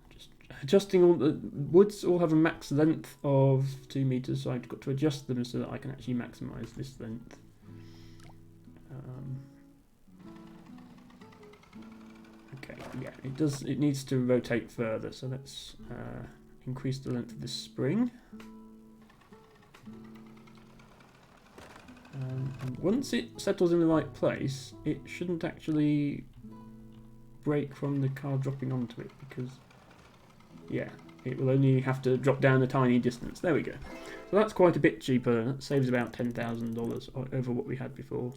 Just adjusting all the woods all have a max length of 2 meters, so I've got to adjust them so that I can actually maximize this length. Okay, yeah, it needs to rotate further, so let's increase the length of this spring. And once it settles in the right place, it shouldn't actually break from the car dropping onto it because, yeah, it will only have to drop down a tiny distance. There we go. So that's quite a bit cheaper. That saves about $10,000 over what we had before.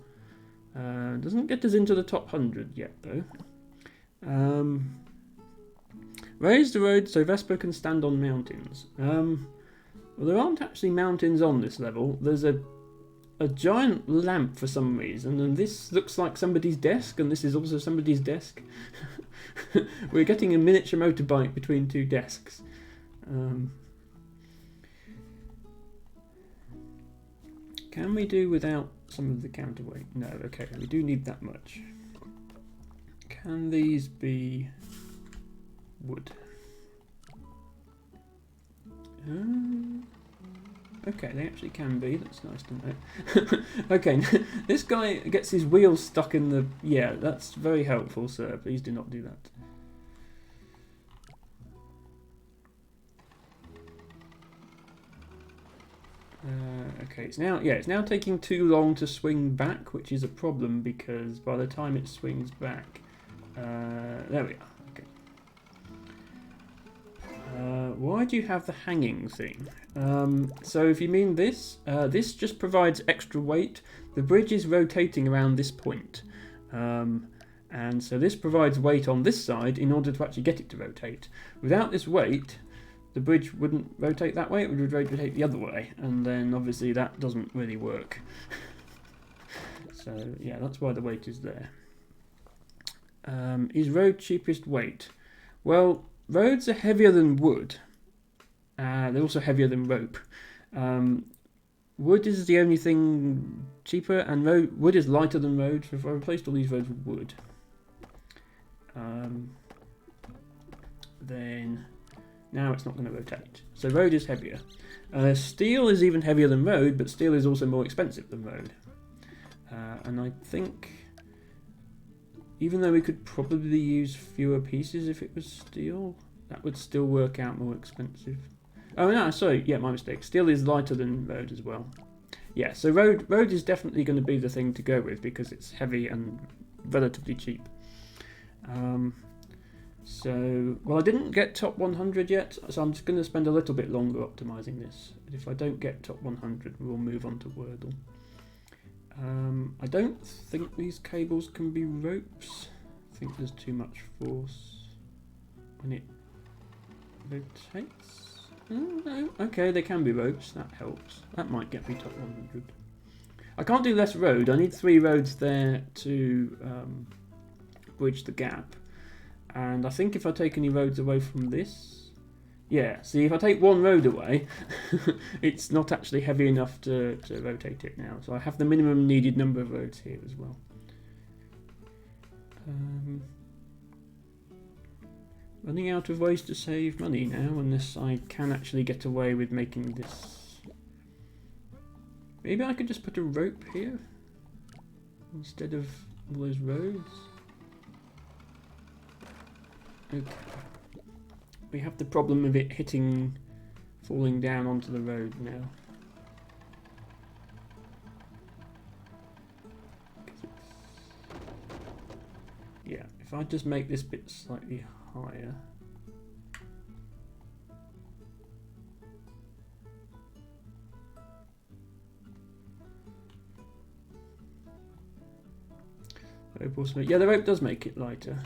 Doesn't get us into the top 100 yet, though. Raise the road so Vespa can stand on mountains. Well, there aren't actually mountains on this level. There's a giant lamp for some reason, and this looks like somebody's desk, and this is also somebody's desk. We're getting a miniature motorbike between two desks. Can we do without some of the counterweight? No, okay, we do need that much. Can these be wood? Okay, they actually can be. That's nice to know. Okay, this guy gets his wheels stuck in the... Yeah, that's very helpful, sir. Please do not do that. Okay, it's now taking too long to swing back, which is a problem because by the time it swings back... there we are. Why do you have the hanging thing? So if you mean this, this just provides extra weight. The bridge is rotating around this point. And so this provides weight on this side in order to actually get it to rotate. Without this weight, the bridge wouldn't rotate that way, it would rotate the other way. And then obviously that doesn't really work. So yeah, that's why the weight is there. Is road cheapest weight? Well, roads are heavier than wood. They're also heavier than rope. Wood is the only thing cheaper, and wood is lighter than road. So if I replaced all these roads with wood, then now it's not going to rotate. So road is heavier. Steel is even heavier than road, but steel is also more expensive than road. And I think, even though we could probably use fewer pieces if it was steel, that would still work out more expensive. Oh no, sorry, yeah, my mistake. Steel is lighter than road as well. Yeah, so road is definitely going to be the thing to go with because it's heavy and relatively cheap. Well, I didn't get top 100 yet, so I'm just going to spend a little bit longer optimizing this. But if I don't get top 100, we'll move on to Wordle. I don't think these cables can be ropes. I think there's too much force when it rotates. No, okay, they can be ropes. That helps. That might get me top 100. I can't do less road. I need 3 roads there to bridge the gap. And I think if I take any roads away from this... Yeah, see, if I take 1 road away, it's not actually heavy enough to rotate it now. So I have the minimum needed number of roads here as well. Running out of ways to save money now, unless I can actually get away with making this... Maybe I could just put a rope here instead of all those roads. Okay. We have the problem of it falling down onto the road now. Yeah, if I just make this bit slightly higher. Yeah, the rope does make it lighter.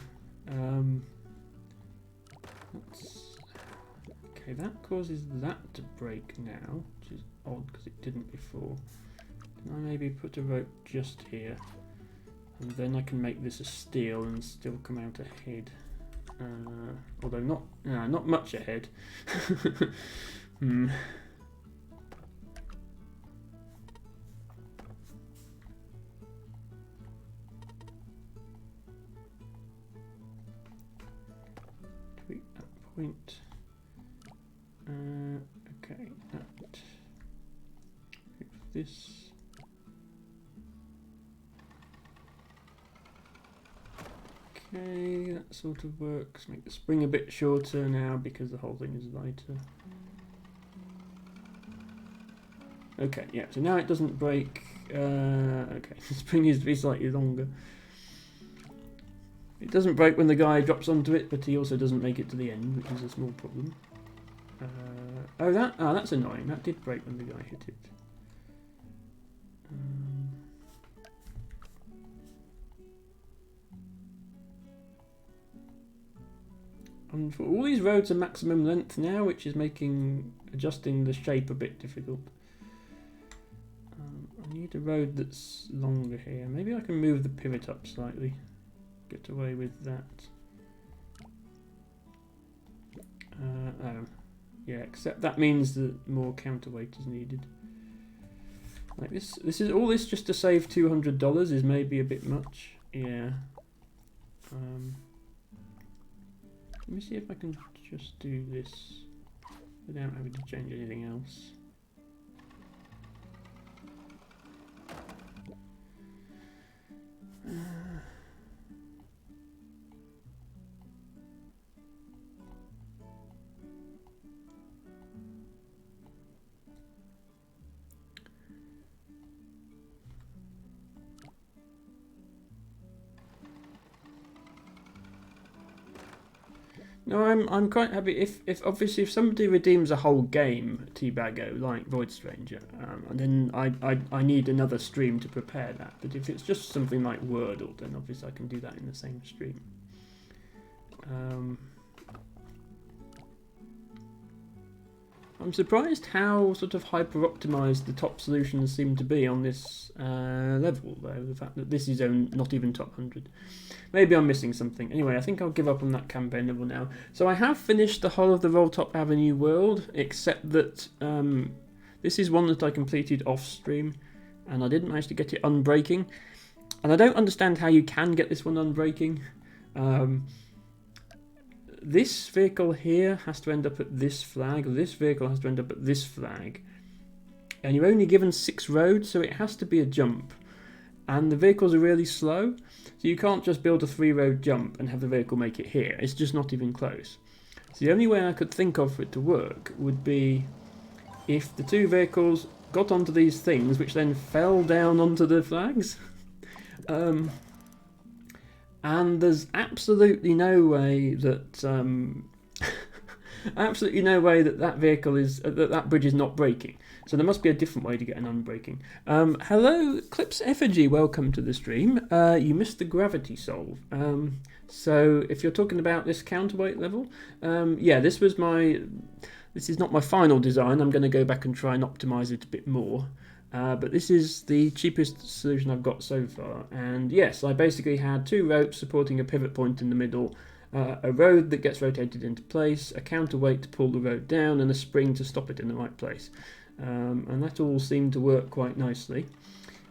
Okay, that causes that to break now, which is odd because it didn't before. Can I maybe put a rope just here? And then I can make this a steel and still come out ahead. although not much ahead. Hmm. Tweak that point. Okay, that. This. Okay, that sort of works. Make the spring a bit shorter now because the whole thing is lighter. Okay, yeah, so now it doesn't break. Okay, the spring is to be slightly longer. It doesn't break when the guy drops onto it, but he also doesn't make it to the end, which is a small problem. That's annoying. That did break when the guy hit it. And for all these roads are maximum length now, which is making adjusting the shape a bit difficult. I need a road that's longer here. Maybe I can move the pivot up slightly. Get away with that. Yeah, except that means that more counterweight is needed. Like this is all this just to save $200 is maybe a bit much. Yeah. Let me see if I can just do this without having to change anything else. No, I'm quite happy if obviously if somebody redeems a whole game Teabago like Void Stranger, then I need another stream to prepare that. But if it's just something like Wordle, then obviously I can do that in the same stream. I'm surprised how sort of hyper optimized the top solutions seem to be on this level, though. The fact that this is not even top 100. Maybe I'm missing something. Anyway, I think I'll give up on that campaign level now. So I have finished the whole of the Rolltop Avenue world, except that this is one that I completed off stream, and I didn't manage to get it unbreaking. And I don't understand how you can get this one unbreaking. This vehicle here has to end up at this flag. This vehicle has to end up at this flag. And you're only given 6 roads, so it has to be a jump. And the vehicles are really slow, so you can't just build a 3-road jump and have the vehicle make it here. It's just not even close. So the only way I could think of for it to work would be if the 2 vehicles got onto these things, which then fell down onto the flags. And there's absolutely no way that that vehicle is that bridge is not braking. So there must be a different way to get an unbraking. Hello, Clips Effigy. Welcome to the stream. You missed the gravity solve. So if you're talking about this counterweight level, yeah, this is not my final design. I'm going to go back and try and optimize it a bit more. But this is the cheapest solution I've got so far. And yes, I basically had 2 ropes supporting a pivot point in the middle, a road that gets rotated into place, a counterweight to pull the road down, and a spring to stop it in the right place. And that all seemed to work quite nicely.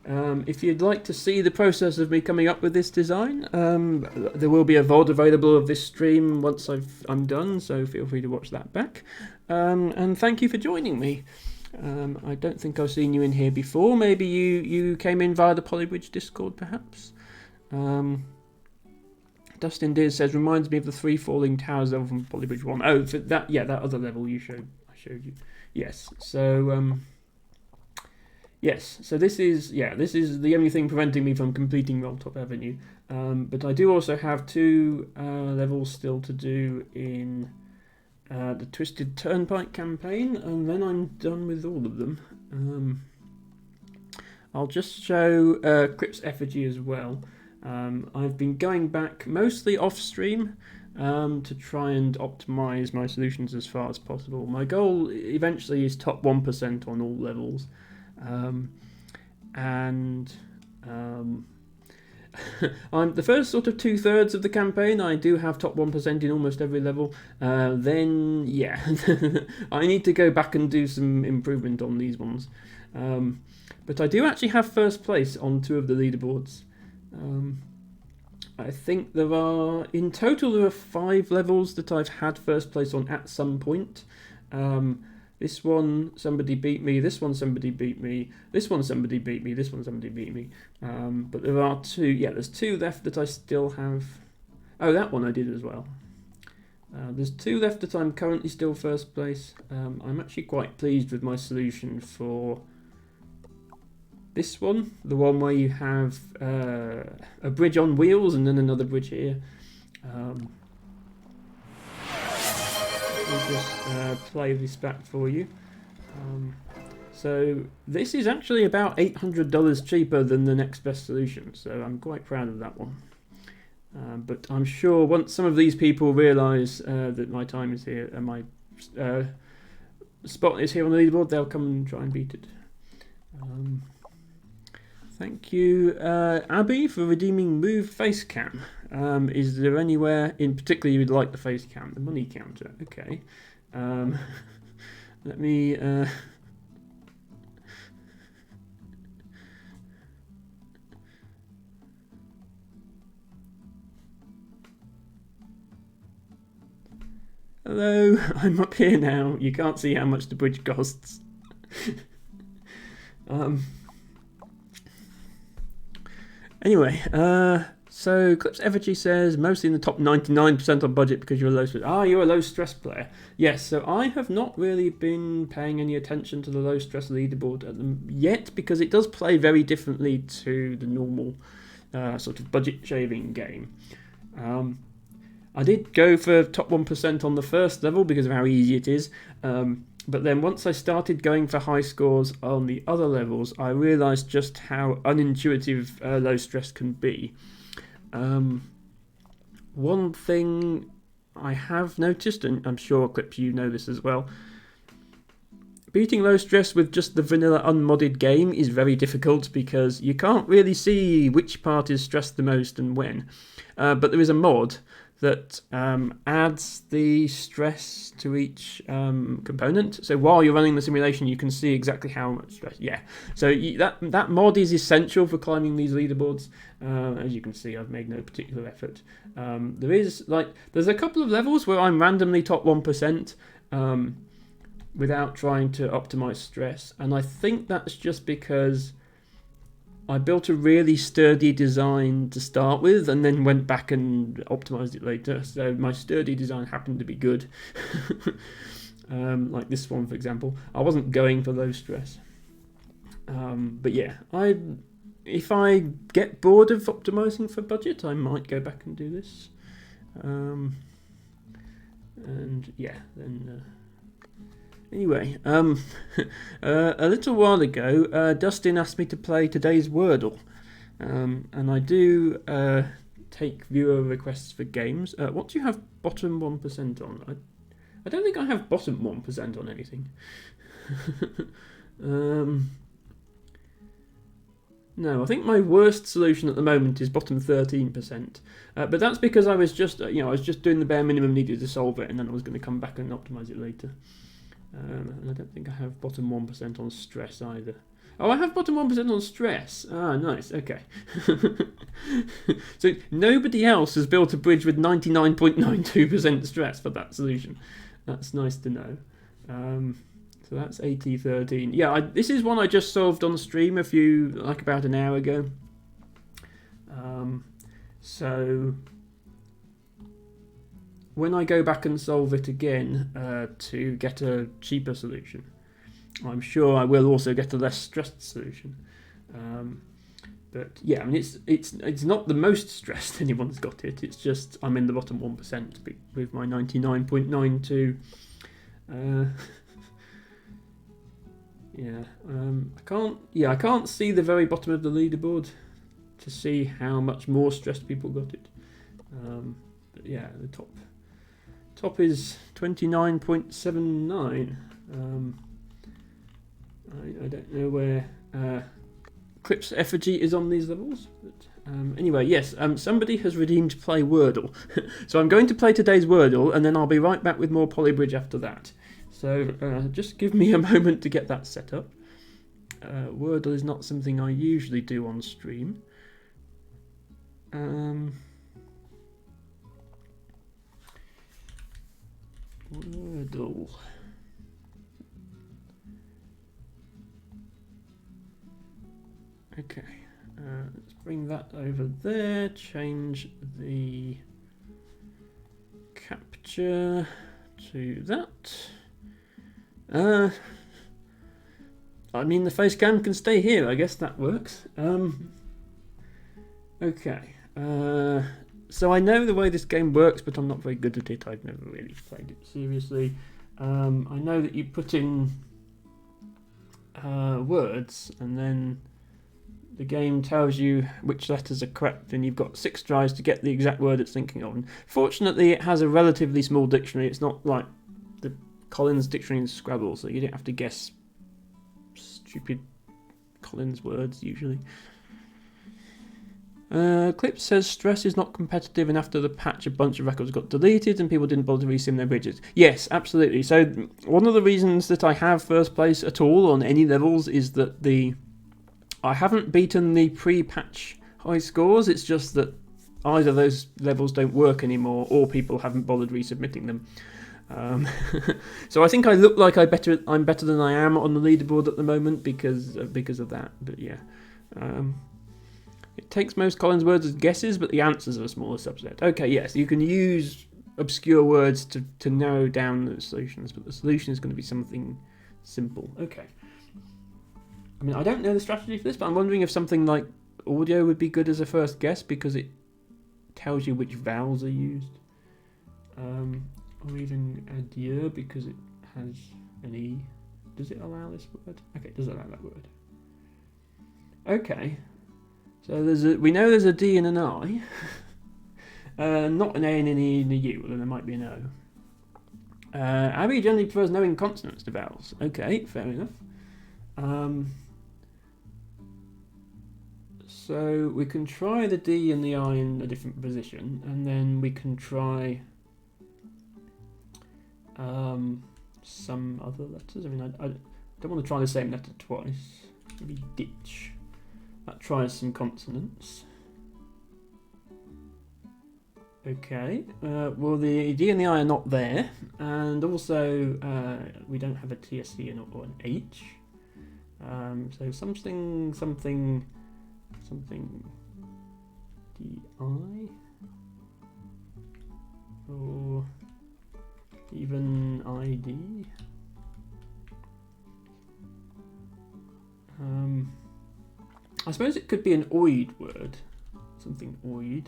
If you'd like to see the process of me coming up with this design, there will be a VOD available of this stream once I'm done, so feel free to watch that back. And thank you for joining me. I don't think I've seen you in here before. Maybe you came in via the Polybridge Discord, perhaps. Dustin Deers says, reminds me of the 3 falling towers level from Polybridge 1. Oh, for that, yeah, that other level I showed you. Yes. So yes. So this is the only thing preventing me from completing Rolltop Avenue. But I do also have 2 levels still to do in the Twisted Turnpike campaign, and then I'm done with all of them. I'll just show Crips Effigy as well. I've been going back mostly off stream to try and optimize my solutions as far as possible. My goal eventually is top 1% on all levels. I'm the first sort of 2/3 of the campaign. I do have top 1% in almost every level. Then, yeah, I need to go back and do some improvement on these ones. But I do actually have first place on 2 of the leaderboards. I think in total there are 5 levels that I've had first place on at some point. This one, somebody beat me. This one, somebody beat me. This one, somebody beat me. This one, somebody beat me. But there are 2. Yeah, there's 2 left that I still have. Oh, that one I did as well. There's 2 left that I'm currently still first place. I'm actually quite pleased with my solution for this one. The one where you have a bridge on wheels and then another bridge here. I'll just play this back for you. So this is actually about $800 cheaper than the next best solution, so I'm quite proud of that one. But I'm sure once some of these people realise that my time is here and my spot is here on the leaderboard, they'll come and try and beat it. Thank you, Abby, for redeeming Move Face Cam. Is there anywhere in particular you would like the face cam? The money counter. Okay. Let me. Hello, I'm up here now. You can't see how much the bridge costs. Anyway, so Clips Effigy says mostly in the top 99% on budget because you're a low stress. You're a low stress player. Yes, so I have not really been paying any attention to the low stress leaderboard yet because it does play very differently to the normal sort of budget shaving game. I did go for top 1% on the first level because of how easy it is. But then once I started going for high scores on the other levels, I realised just how unintuitive low stress can be. One thing I have noticed, and I'm sure Clips you know this as well, beating low stress with just the vanilla unmodded game is very difficult because you can't really see which part is stressed the most and when. But there is a mod that adds the stress to each component. So while you're running the simulation, you can see exactly how much stress. Yeah. So that mod is essential for climbing these leaderboards. As you can see, I've made no particular effort. There's a couple of levels where I'm randomly top 1%. Without trying to optimize stress, and I think that's just because I built a really sturdy design to start with and then went back and optimized it later, so my sturdy design happened to be good. Like this one, for example. I wasn't going for low stress, but yeah, if I get bored of optimizing for budget, I might go back and do this, and yeah, then anyway, a little while ago, Dustin asked me to play today's Wordle, and I do take viewer requests for games. What do you have bottom 1% on? I don't think I have bottom 1% on anything. No, I think my worst solution at the moment is bottom 13%. But that's because I was just doing the bare minimum needed to solve it, and then I was going to come back and optimize it later. And I don't think I have bottom 1% on stress either. Oh, I have bottom 1% on stress. Ah, nice. Okay. So nobody else has built a bridge with 99.92% stress for that solution. That's nice to know. So that's AT13. Yeah, this is one I just solved on stream about an hour ago. So when I go back and solve it again to get a cheaper solution, I'm sure I will also get a less stressed solution. But yeah, I mean it's not the most stressed anyone's got it. It's just I'm in the bottom 1% with my 99.92. I can't see the very bottom of the leaderboard to see how much more stressed people got it. But yeah, the top is 29.79. I don't know where Clips Effigy is on these levels, but Anyway, yes, somebody has redeemed Play Wordle. So I'm going to play today's Wordle, and then I'll be right back with more Polybridge after that. So just give me a moment to get that set up. Wordle is not something I usually do on stream. Wordle. Okay, let's bring that over there, change the capture to that. I mean, the face cam can stay here, I guess that works. Okay, so I know the way this game works, but I'm not very good at it. I've never really played it seriously. I know that you put in words, and then the game tells you which letters are correct, and you've got 6 tries to get the exact word it's thinking of. And fortunately, it has a relatively small dictionary. It's not like the Collins dictionary in Scrabble, so you don't have to guess stupid Collins words usually. Clip says stress is not competitive, and after the patch a bunch of records got deleted and people didn't bother to resim their bridges. Yes, absolutely. So one of the reasons that I have first place at all on any levels is that I haven't beaten the pre-patch high scores. It's just that either those levels don't work anymore or people haven't bothered resubmitting them. So I think I look like I'm better than I am on the leaderboard at the moment because of that. But yeah, it takes most Collins words as guesses, but the answers are a smaller subset. Okay, yes, you can use obscure words to narrow down the solutions, but the solution is going to be something simple. Okay. I mean, I don't know the strategy for this, but I'm wondering if something like audio would be good as a first guess because it tells you which vowels are used. Or even adieu because it has an E. Does it allow this word? Okay, it does allow that word. Okay. So we know there's a D and an I. Not an A and an E and a U, although there might be an O. Abby generally prefers knowing consonants to vowels. Okay, fair enough. So we can try the D and the I in a different position, and then we can try some other letters. I mean, I don't want to try the same letter twice. Maybe ditch. That tries some consonants. Okay. Well, the D and the I are not there, and also we don't have a TSC or an H. So something DI or even ID. I suppose it could be an oid word, something oid.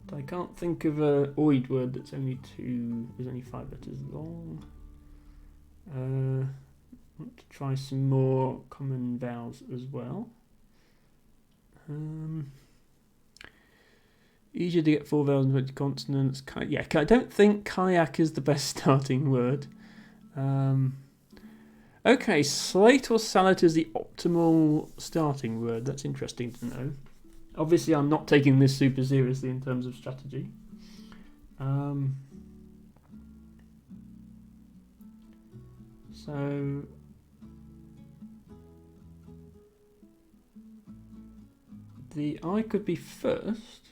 But I can't think of a oid word that's only 5 letters long. I want to try some more common vowels as well. Easier to get 4 vowels and 20 consonants. I don't think kayak is the best starting word. Okay, slate or salad is the optimal starting word. That's interesting to know. Obviously, I'm not taking this super seriously in terms of strategy. So the I could be first,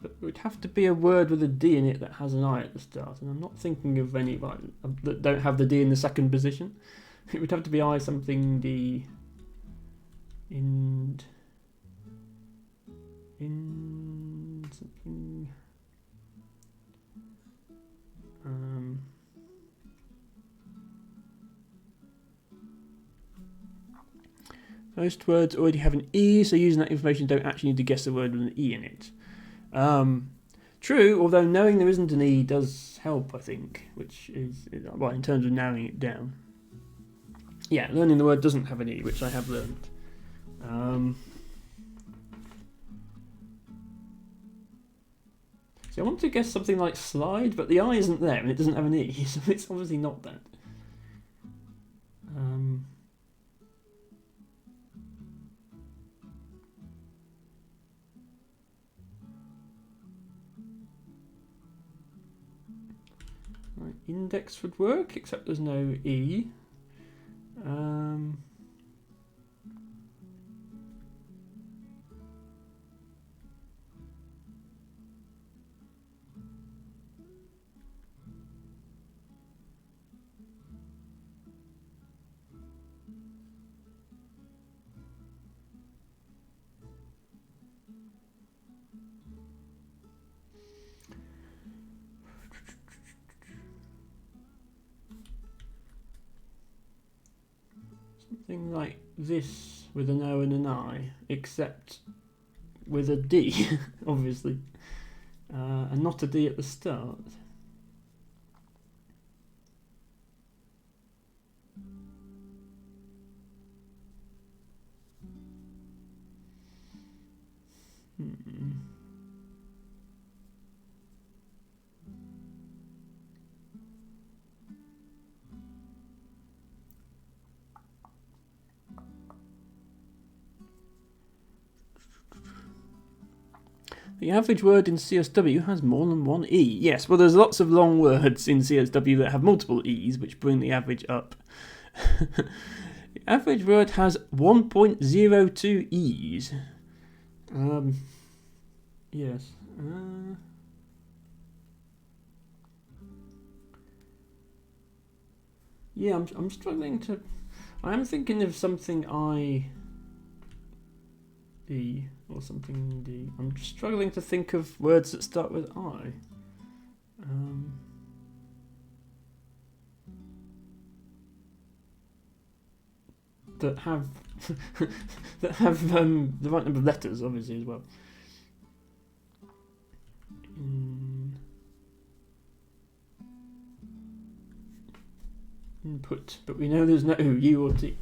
but it would have to be a word with a D in it that has an I at the start, and I'm not thinking of any that don't have the D in the second position. It would have to be I something D in something. Most words already have an E, so using that information you don't actually need to guess a word with an E in it. True, although knowing there isn't an E does help, I think, which is, well, in terms of narrowing it down. Yeah, learning the word doesn't have an E, which I have learned. So I want to guess something like slide, but the I isn't there and it doesn't have an E, so it's obviously not that. index would work, except there's no E. Something like this with an O and an I, except with a D, obviously, and not a D at the start. The average word in CSW has more than one E. Yes, well, there's lots of long words in CSW that have multiple E's, which bring the average up. The average word has 1.02 E's. Yes. Yeah, I'm struggling to... I am thinking of something I-E or something D. I'm just struggling to think of words that start with I. That have that have the right number of letters, obviously, as well. Input, but we know there's no U or T.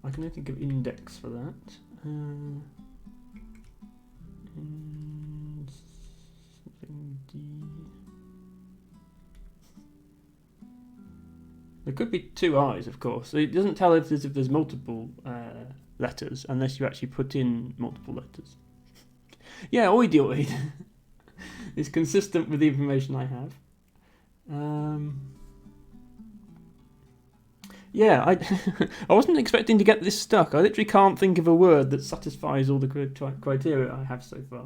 I can only think of index for that. Something D. There could be two I's, of course. So it doesn't tell if there's multiple letters unless you actually put in multiple letters. Yeah, oidioid is consistent with the information I have. Yeah, I wasn't expecting to get this stuck. I literally can't think of a word that satisfies all the criteria I have so far.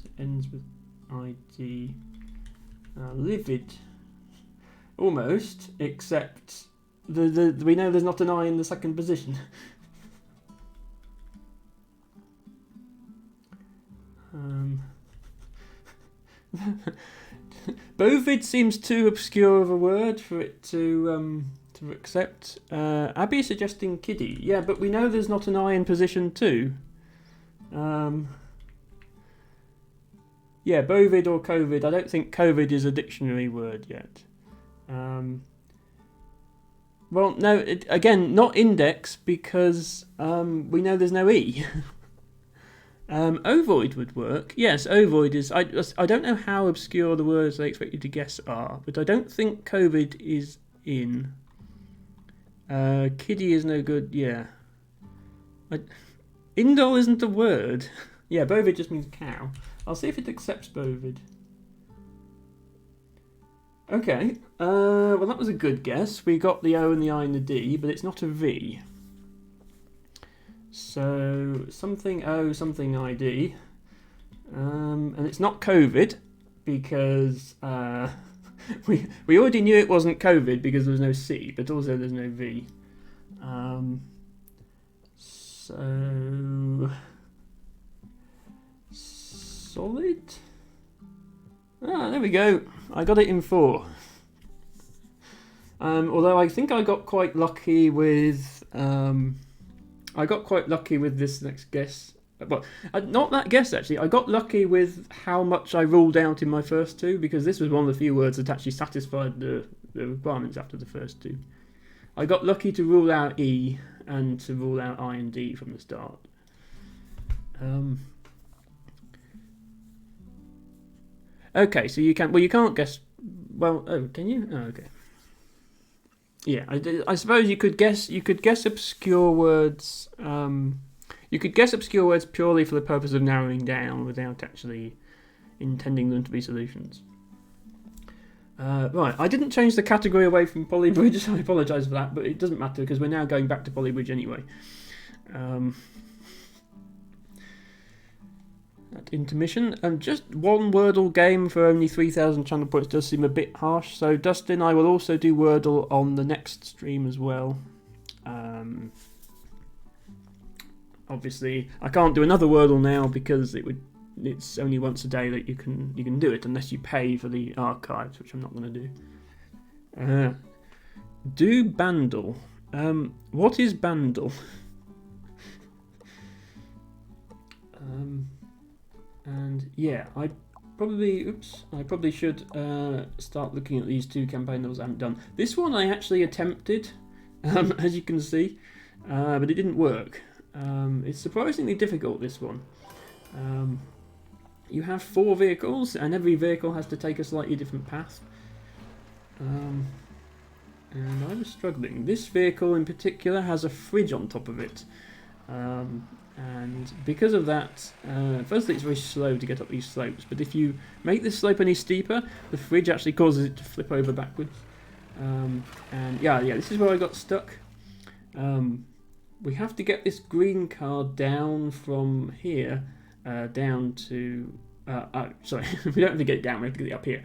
It ends with ID. Livid. Almost, except we know there's not an I in the second position. Bovid seems too obscure of a word for it to accept. Abby is suggesting kiddie. Yeah, but we know there's not an I in position 2. Yeah, bovid or COVID. I don't think COVID is a dictionary word yet. Well, no, again, not index because we know there's no E. Ovoid would work. Yes, ovoid is... I don't know how obscure the words they expect you to guess are, but I don't think COVID is in. Kiddie is no good, yeah. Indol isn't a word. Yeah, bovid just means cow. I'll see if it accepts bovid. Okay, well that was a good guess. We got the O and the I and the D, but it's not a V. So, something O, something ID. And it's not COVID, because we already knew it wasn't COVID because there was no C, but also there's no V. So... solid? Ah, there we go. I got it in 4. Although I think I got quite lucky with... this next guess. Well, not that guess, actually. I got lucky with how much I ruled out in my first 2, because this was one of the few words that actually satisfied the requirements after the first 2. I got lucky to rule out E and to rule out I and D from the start. Okay, so you can't guess... Well, oh, can you? Oh, okay. Yeah, I suppose you could guess obscure words. You could guess obscure words purely for the purpose of narrowing down without actually intending them to be solutions. Right, I didn't change the category away from Polybridge, so I apologise for that, but it doesn't matter because we're now going back to Polybridge anyway. At intermission, and just one Wordle game for only 3,000 channel points does seem a bit harsh. So Dustin, I will also do Wordle on the next stream as well. Obviously, I can't do another Wordle now because it's only once a day that you can do it unless you pay for the archives, which I'm not going to do. Do Bandle. What is Bandle? And yeah, I probably should start looking at these two campaign levels I haven't done. This one I actually attempted, as you can see, but it didn't work. It's surprisingly difficult, this one. You have 4 vehicles, and every vehicle has to take a slightly different path. And I was struggling. This vehicle in particular has a fridge on top of it. And because of that, firstly it's very slow to get up these slopes, but if you make this slope any steeper, the fridge actually causes it to flip over backwards. And yeah, this is where I got stuck. We have to get this green car down from here, down to... sorry, we don't have to get it down, we have to get it up here.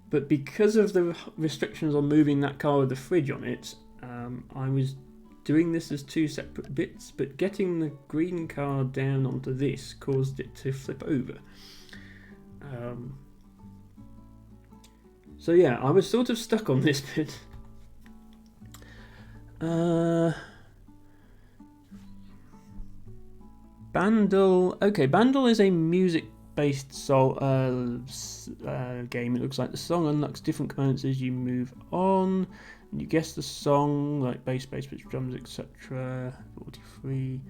But because of the restrictions on moving that car with the fridge on it, I was doing this as 2 separate bits, but getting the green car down onto this caused it to flip over. So yeah, I was sort of stuck on this bit. Bandle. Okay, Bandle is a music-based game. It looks like the song unlocks different components as you move on. You guess the song, like bass, pitch, drums, etc. 43.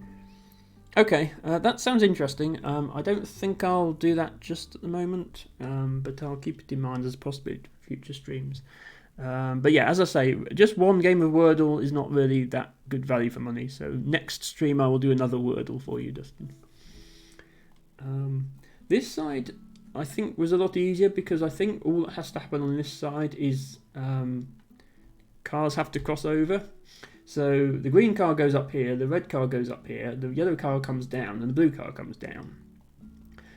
Okay, that sounds interesting. I don't think I'll do that just at the moment, but I'll keep it in mind as a possibility for future streams. But yeah, as I say, just one game of Wordle is not really that good value for money, so next stream I will do another Wordle for you, Dustin. This side, I think, was a lot easier because I think all that has to happen on this side is... cars have to cross over. So the green car goes up here, the red car goes up here, the yellow car comes down, and the blue car comes down.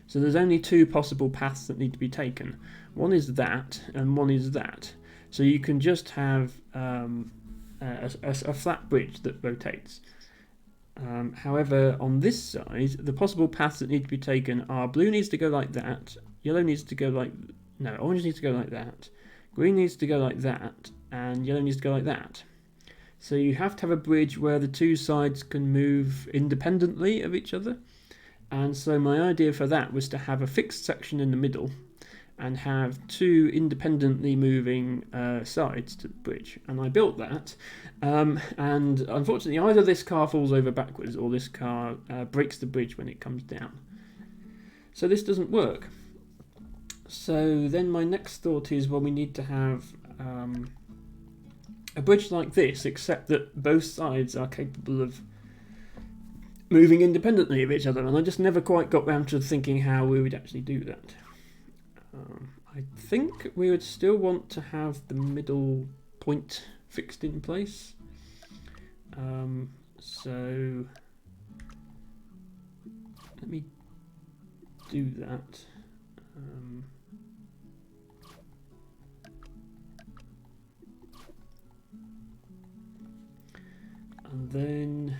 So there's only 2 possible paths that need to be taken. One is that, and one is that. So you can just have a flat bridge that rotates. However, on this side, the possible paths that need to be taken are blue needs to go like that, yellow needs to go like... No, orange needs to go like that, green needs to go like that, and yellow needs to go like that. So you have to have a bridge where the 2 sides can move independently of each other. And so my idea for that was to have a fixed section in the middle and have 2 independently moving sides to the bridge. And I built that. And unfortunately, either this car falls over backwards or this car breaks the bridge when it comes down. So this doesn't work. So then my next thought is, well, we need to have... a bridge like this, except that both sides are capable of moving independently of each other, and I just never quite got round to thinking how we would actually do that. I think we would still want to have the middle point fixed in place. So let me do that. And then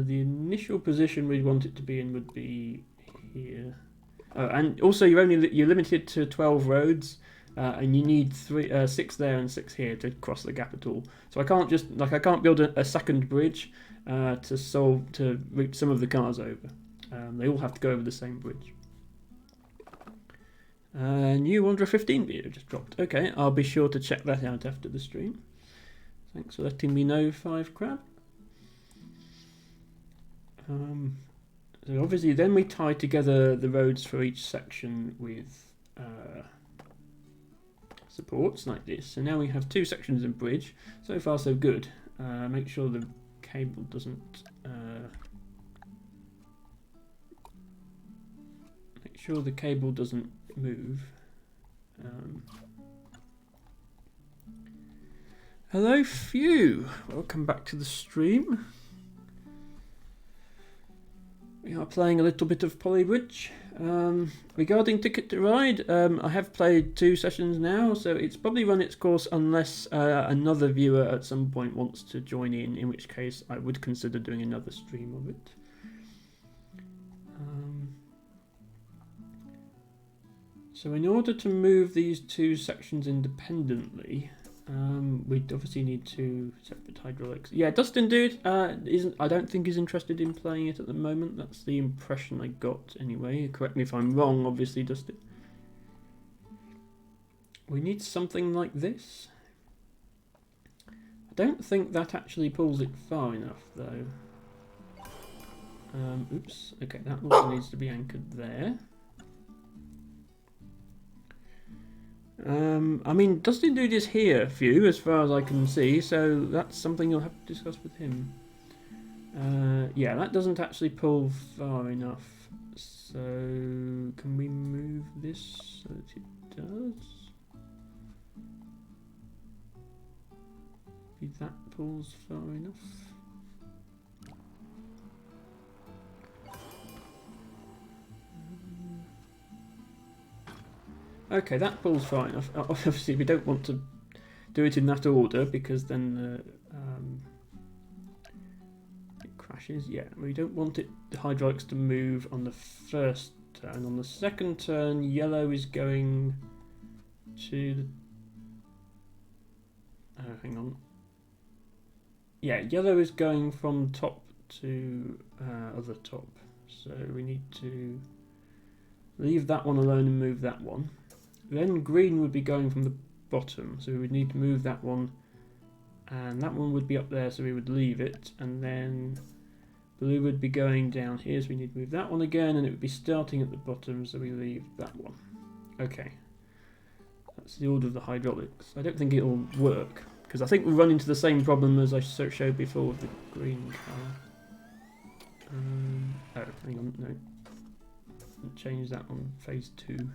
the initial position we'd want it to be in would be here. And also you're limited to 12 roads, and you need 6 there and 6 here to cross the gap at all. So I can't build a second bridge to route some of the cars over. They all have to go over the same bridge. New Wanderer 15 video just dropped. Okay, I'll be sure to check that out after the stream. Thanks for letting me know, 5Crab. So obviously then we tie together the roads for each section with supports like this. So now we have 2 sections of bridge. So far so good. Make sure the cable doesn't move. Hello Few, welcome back to the stream. We are playing a little bit of Polybridge. Regarding Ticket to Ride, I have played 2 sessions now, so it's probably run its course unless another viewer at some point wants to join in which case I would consider doing another stream of it. So in order to move these 2 sections independently, we'd obviously need 2 separate hydraulics. Yeah, Dustin Dude I don't think is interested in playing it at the moment. That's the impression I got anyway. Correct me if I'm wrong, obviously, Dustin. We need something like this. I don't think that actually pulls it far enough, though. Oops. Okay, that also needs to be anchored there. I mean, Dustin Dude is here, Few, as far as I can see, so that's something you'll have to discuss with him. Yeah, that doesn't actually pull far enough, so can we move this so that it does? Maybe that pulls far enough. Okay, that pulls far enough. Obviously, we don't want to do it in that order because then it crashes. Yeah, we don't want the hydraulics to move on the first turn. On the second turn, yellow is going to the... hang on. Yeah, yellow is going from top to other top. So we need to leave that one alone and move that one. Then green would be going from the bottom, so we would need to move that one, and that one would be up there, so we would leave it, and then blue would be going down here, so we need to move that one again, and it would be starting at the bottom, so we leave that one. Okay, that's the order of the hydraulics. I don't think it'll work, because I think we'll run into the same problem as I showed before with the green car. Oh, hang on, no. Change that on phase 2.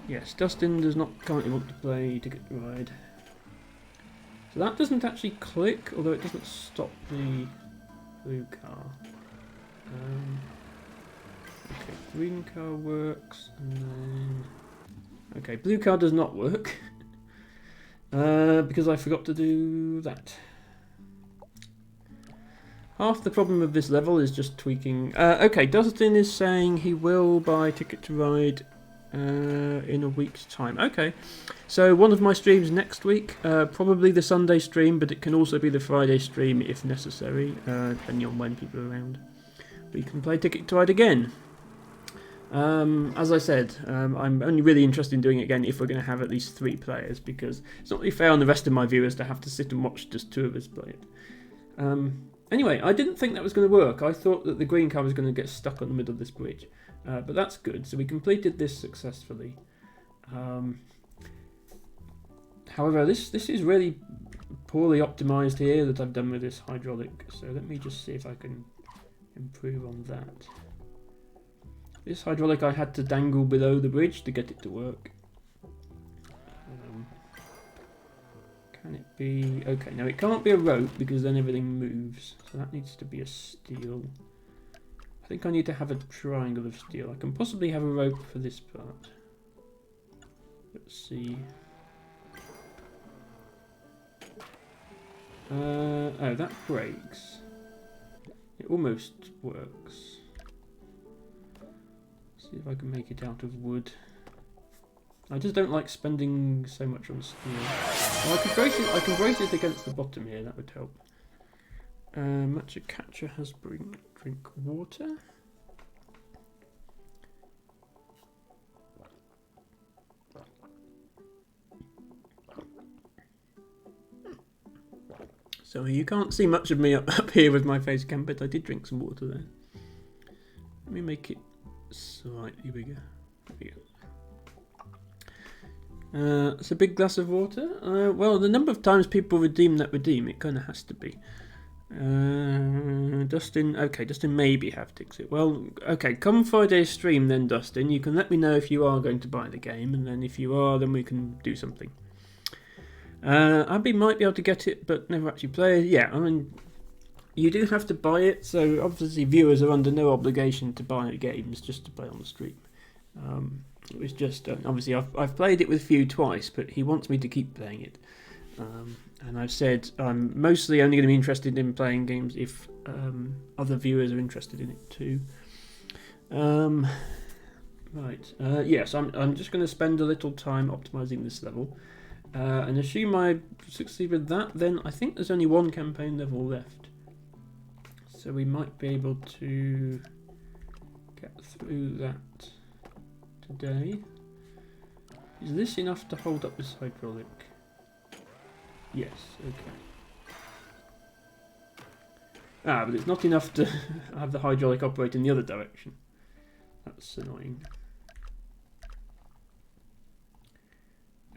Yes, Dustin does not currently want to play Ticket to Ride. So that doesn't actually click, although it doesn't stop the blue car. Okay, green car works, and then... Okay, blue car does not work. Because I forgot to do that. Half the problem of this level is just tweaking. Okay, Dustin is saying he will buy Ticket to Ride in a week's time. Okay, so one of my streams next week, probably the Sunday stream, but it can also be the Friday stream if necessary, depending on when people are around. We can play Ticket to Ride again. As I said, I'm only really interested in doing it again if we're going to have at least 3 players, because it's not really fair on the rest of my viewers to have to sit and watch just 2 of us play it. Anyway, I didn't think that was going to work. I thought that the green car was going to get stuck on the middle of this bridge. But that's good. So we completed this successfully. However, this is really poorly optimized here that I've done with this hydraulic. So let me just see if I can improve on that. This hydraulic I had to dangle below the bridge to get it to work. Can it be... Okay, now it can't be a rope because then everything moves. So that needs to be a steel. I think I need to have a triangle of steel. I can possibly have a rope for this part. Let's see. Oh, that breaks. It almost works. See if I can make it out of wood. I just don't like spending so much on steel. Well, I can brace it against the bottom here, that would help. Matcha Catcher has drink water. So you can't see much of me up here with my face cam, but I did drink some water there. Let me make it slightly bigger. There we go. It's a big glass of water. Well, the number of times people redeem, it kind of has to be. Dustin, okay, Dustin maybe have Dixit. Well, okay, come Friday's stream then, Dustin. You can let me know if you are going to buy the game, and then if you are, then we can do something. Abby might be able to get it, but never actually play it. Yeah, I mean, you do have to buy it, so obviously viewers are under no obligation to buy games just to play on the stream. It was just, obviously I've played it with Few twice, but he wants me to keep playing it. And I've said I'm mostly only going to be interested in playing games if other viewers are interested in it too. Right, yes, I'm just going to spend a little time optimizing this level. And assume I succeed with that, then I think there's only one campaign level left. So we might be able to get through that today. Is this enough to hold up this hydraulic? Yes, okay. But it's not enough to have the hydraulic operate in the other direction. That's annoying.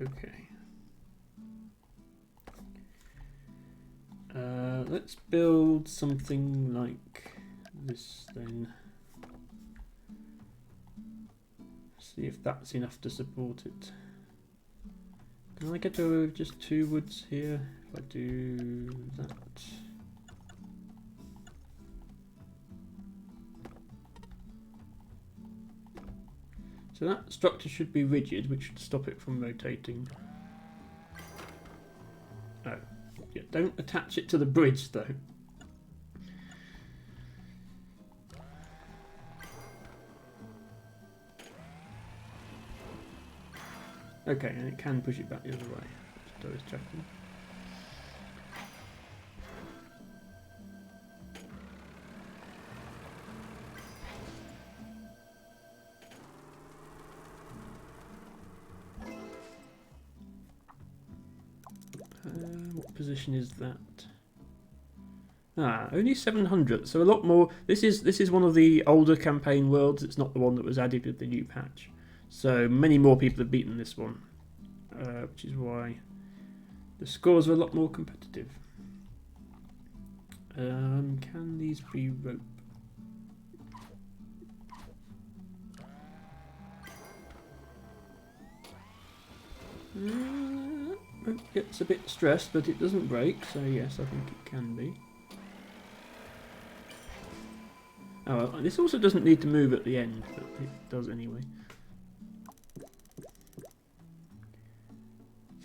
Okay. Let's build something like this then. See if that's enough to support it. Can I get away with just 2 woods here if I do that? So that structure should be rigid, which should stop it from rotating. Oh, yeah, don't attach it to the bridge though. Okay, and it can push it back the other way. Just always checking. What position is that? Only 700, so a lot more. This is one of the older campaign worlds. It's not the one that was added with the new patch. So many more people have beaten this one, which is why the scores are a lot more competitive. Can these be rope? Rope gets a bit stressed, but it doesn't break, so yes, I think it can be. Oh, well, this also doesn't need to move at the end, but it does anyway.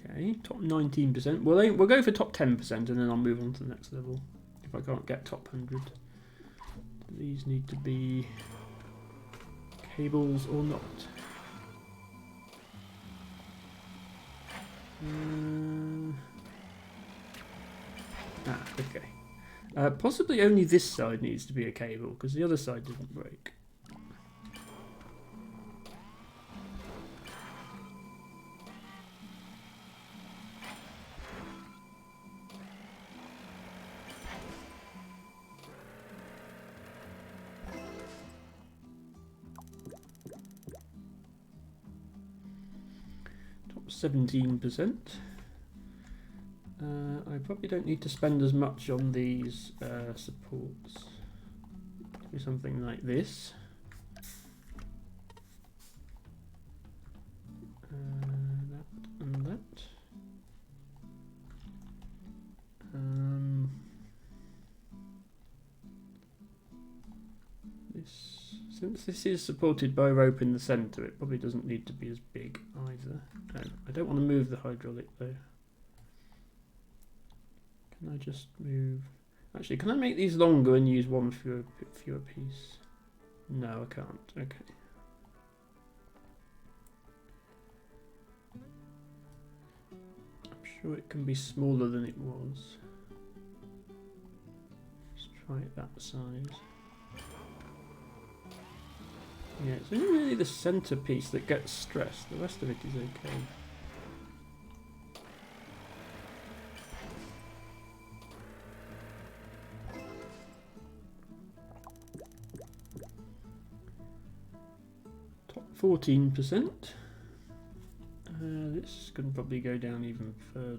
Okay, top 19%. Well, we'll go for top 10% and then I'll move on to the next level if I can't get top 100. Do these need to be cables or not? Okay. Possibly only this side needs to be a cable because the other side doesn't break. Top 17%. I probably don't need to spend as much on these supports. Do something like this. That and that. Since this is supported by rope in the centre, it probably doesn't need to be as big either. I don't want to move the hydraulic though. Can I just move? Actually, can I make these longer and use one fewer piece? No, I can't. Okay. I'm sure it can be smaller than it was. Let's try it that size. Yeah, it's only really the centre piece that gets stressed. The rest of it is okay. 14%. This can probably go down even further.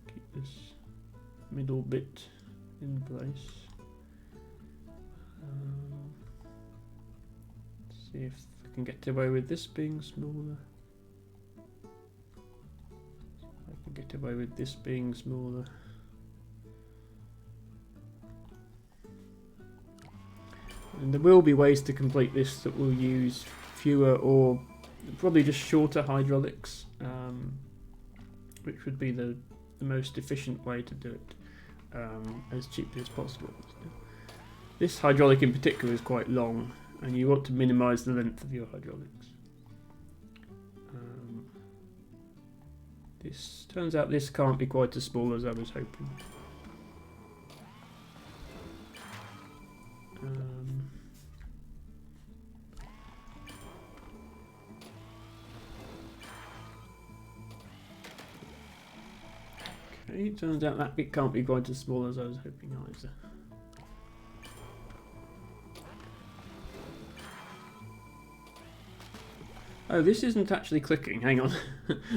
Keep this middle bit in place. See if I can get away with this being smaller. I can get away with this being smaller. And there will be ways to complete this that will use fewer or probably just shorter hydraulics, which would be the most efficient way to do it, as cheaply as possible. This hydraulic in particular is quite long, and you want to minimise the length of your hydraulics. This turns out this can't be quite as small as I was hoping. Okay, turns out that bit can't be quite as small as I was hoping either. Oh, this isn't actually clicking. Hang on.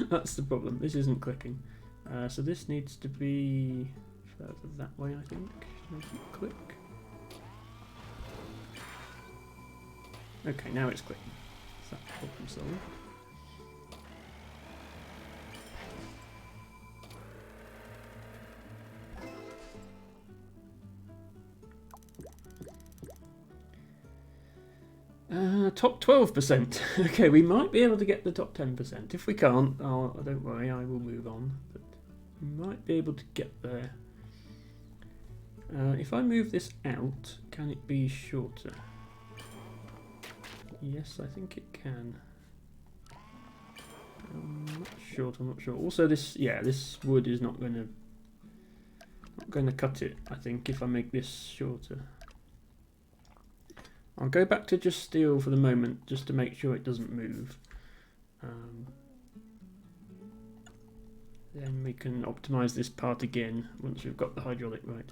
That's the problem. This isn't clicking. So this needs to be further that way, I think. Make it click. Okay, now it's clicking. So that's problem solved. Top 12%. Okay, we might be able to get the top 10%. If we can't, don't worry, I will move on. But we might be able to get there. If I move this out, can it be shorter? Yes, I think it can. I'm not sure. Also, this wood is not going to cut it. I think if I make this shorter. I'll go back to just steel for the moment, just to make sure it doesn't move. Then we can optimize this part again once we've got the hydraulic right.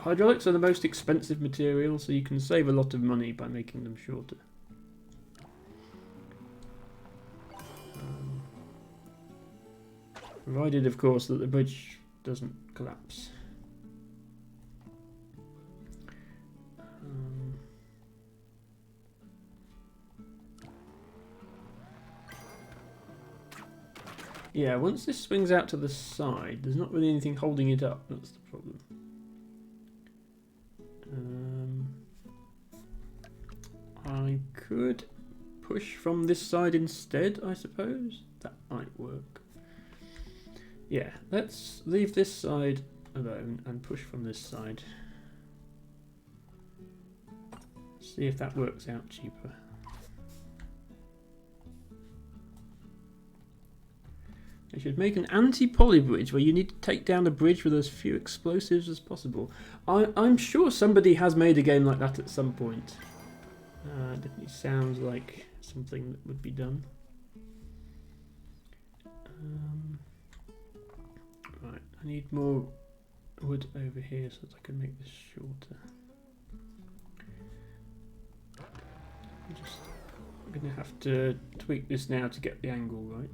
Hydraulics are the most expensive material, so you can save a lot of money by making them shorter. Provided, of course, that the bridge doesn't collapse. Yeah, once this swings out to the side, there's not really anything holding it up. That's the problem. I could push from this side instead, I suppose. That might work. Yeah, let's leave this side alone and push from this side. See if that works out cheaper. I should make an anti-poly bridge where you need to take down a bridge with as few explosives as possible. I'm sure somebody has made a game like that at some point. Definitely sounds like something that would be done. Right, I need more wood over here so that I can make this shorter. I'm going to have to tweak this now to get the angle right.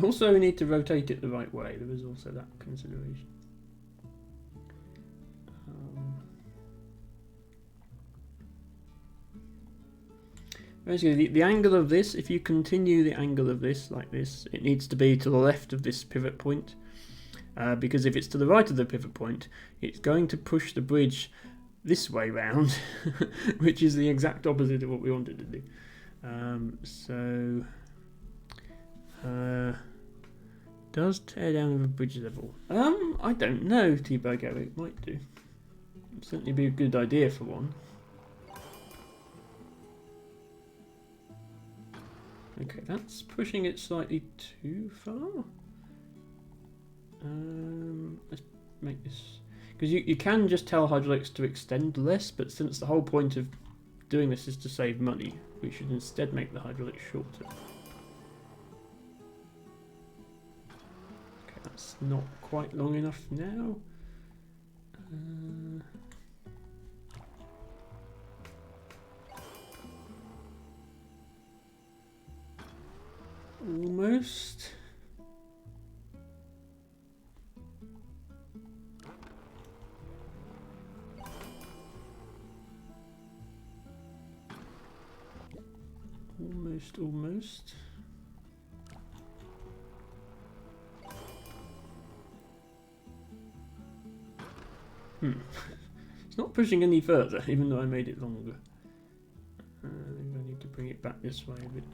Also, we need to rotate it the right way. There is also that consideration. Basically, the angle of this, if you continue the angle of this like this, it needs to be to the left of this pivot point. Because if it's to the right of the pivot point, it's going to push the bridge this way round, which is the exact opposite of what we wanted to do. Does tear down of a bridge level? I don't know, T-Bago, it might do. It'd certainly be a good idea for one. Okay, that's pushing it slightly too far. Let's make this... Because you can just tell hydraulics to extend less, but since the whole point of doing this is to save money, we should instead make the hydraulics shorter. That's not quite long enough now. Almost. Almost. It's not pushing any further, even though I made it longer. I think I need to bring it back this way a bit.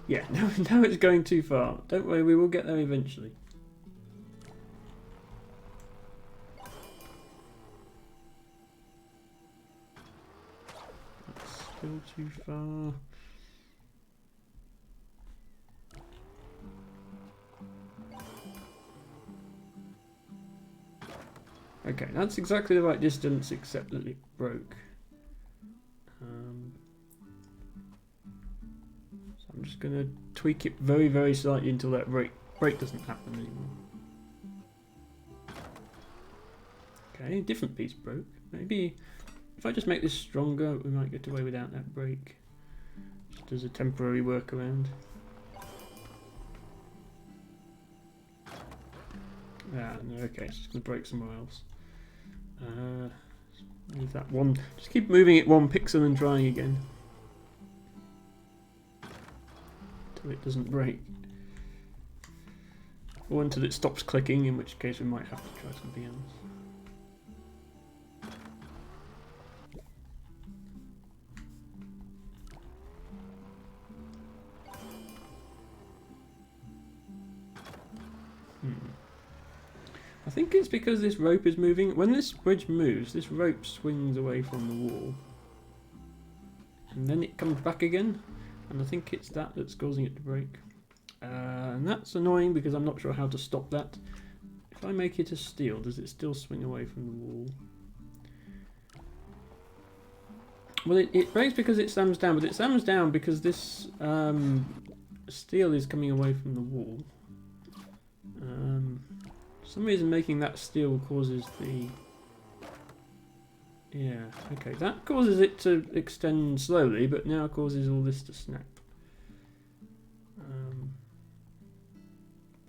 Yeah, now it's going too far. Don't worry, we will get there eventually. That's still too far. Okay, that's exactly the right distance, except that it broke. So I'm just going to tweak it very, very slightly until that break doesn't happen anymore. Okay, a different piece broke. Maybe if I just make this stronger, we might get away without that break. Just as a temporary workaround. Ah, no, okay, it's just going to break somewhere else. Leave that one. Just keep moving it one pixel and trying again. Until it doesn't break. Or until it stops clicking, in which case we might have to try something else. I think it's because this rope is moving. When this bridge moves, this rope swings away from the wall. And then it comes back again. And I think it's that that's causing it to break. And that's annoying because I'm not sure how to stop that. If I make it a steel, does it still swing away from the wall? Well, it breaks because it slams down, but it slams down because this steel is coming away from the wall. For some reason making that steel causes the... Yeah, okay, that causes it to extend slowly, but now causes all this to snap.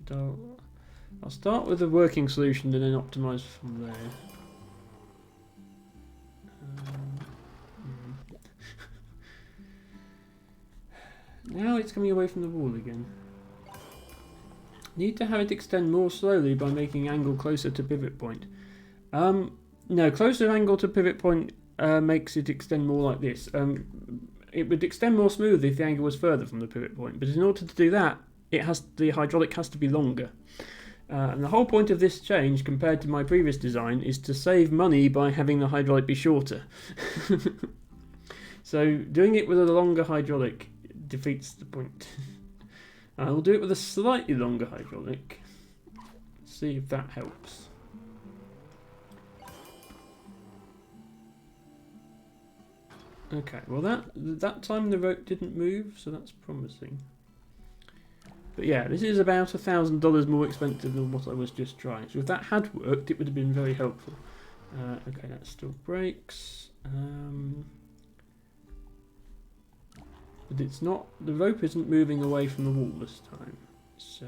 But I'll start with a working solution and then optimise from there. Now it's coming away from the wall again. Need to have it extend more slowly by making angle closer to pivot point. No, closer angle to pivot point makes it extend more like this. It would extend more smoothly if the angle was further from the pivot point, but in order to do that, the hydraulic has to be longer. And the whole point of this change, compared to my previous design, is to save money by having the hydraulic be shorter. So doing it with a longer hydraulic defeats the point. I'll do it with a slightly longer hydraulic. See if that helps. Okay, well that time the rope didn't move, so that's promising. But yeah, this is about $1,000 more expensive than what I was just trying. So if that had worked, it would have been very helpful. Okay, that still breaks. But it's not, the rope isn't moving away from the wall this time. So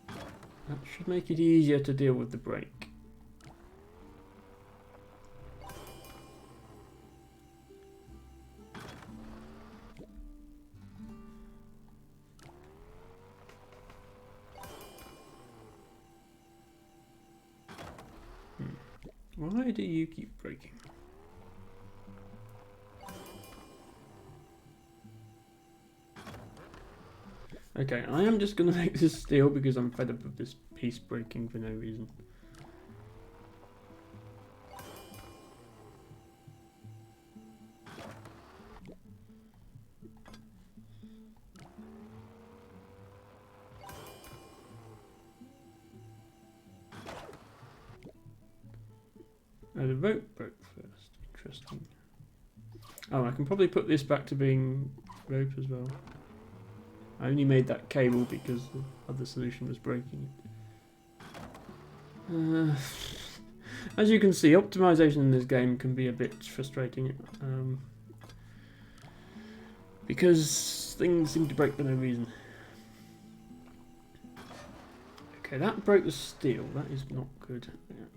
that should make it easier to deal with the break. Why do you keep breaking? Okay, I am just going to make this steel because I'm fed up of this piece breaking for no reason. Oh, the rope broke first. Interesting. Oh, I can probably put this back to being rope as well. I only made that cable because the other solution was breaking it. As you can see, optimization in this game can be a bit frustrating. Because things seem to break for no reason. Okay, that broke the steel. That is not good. Yeah.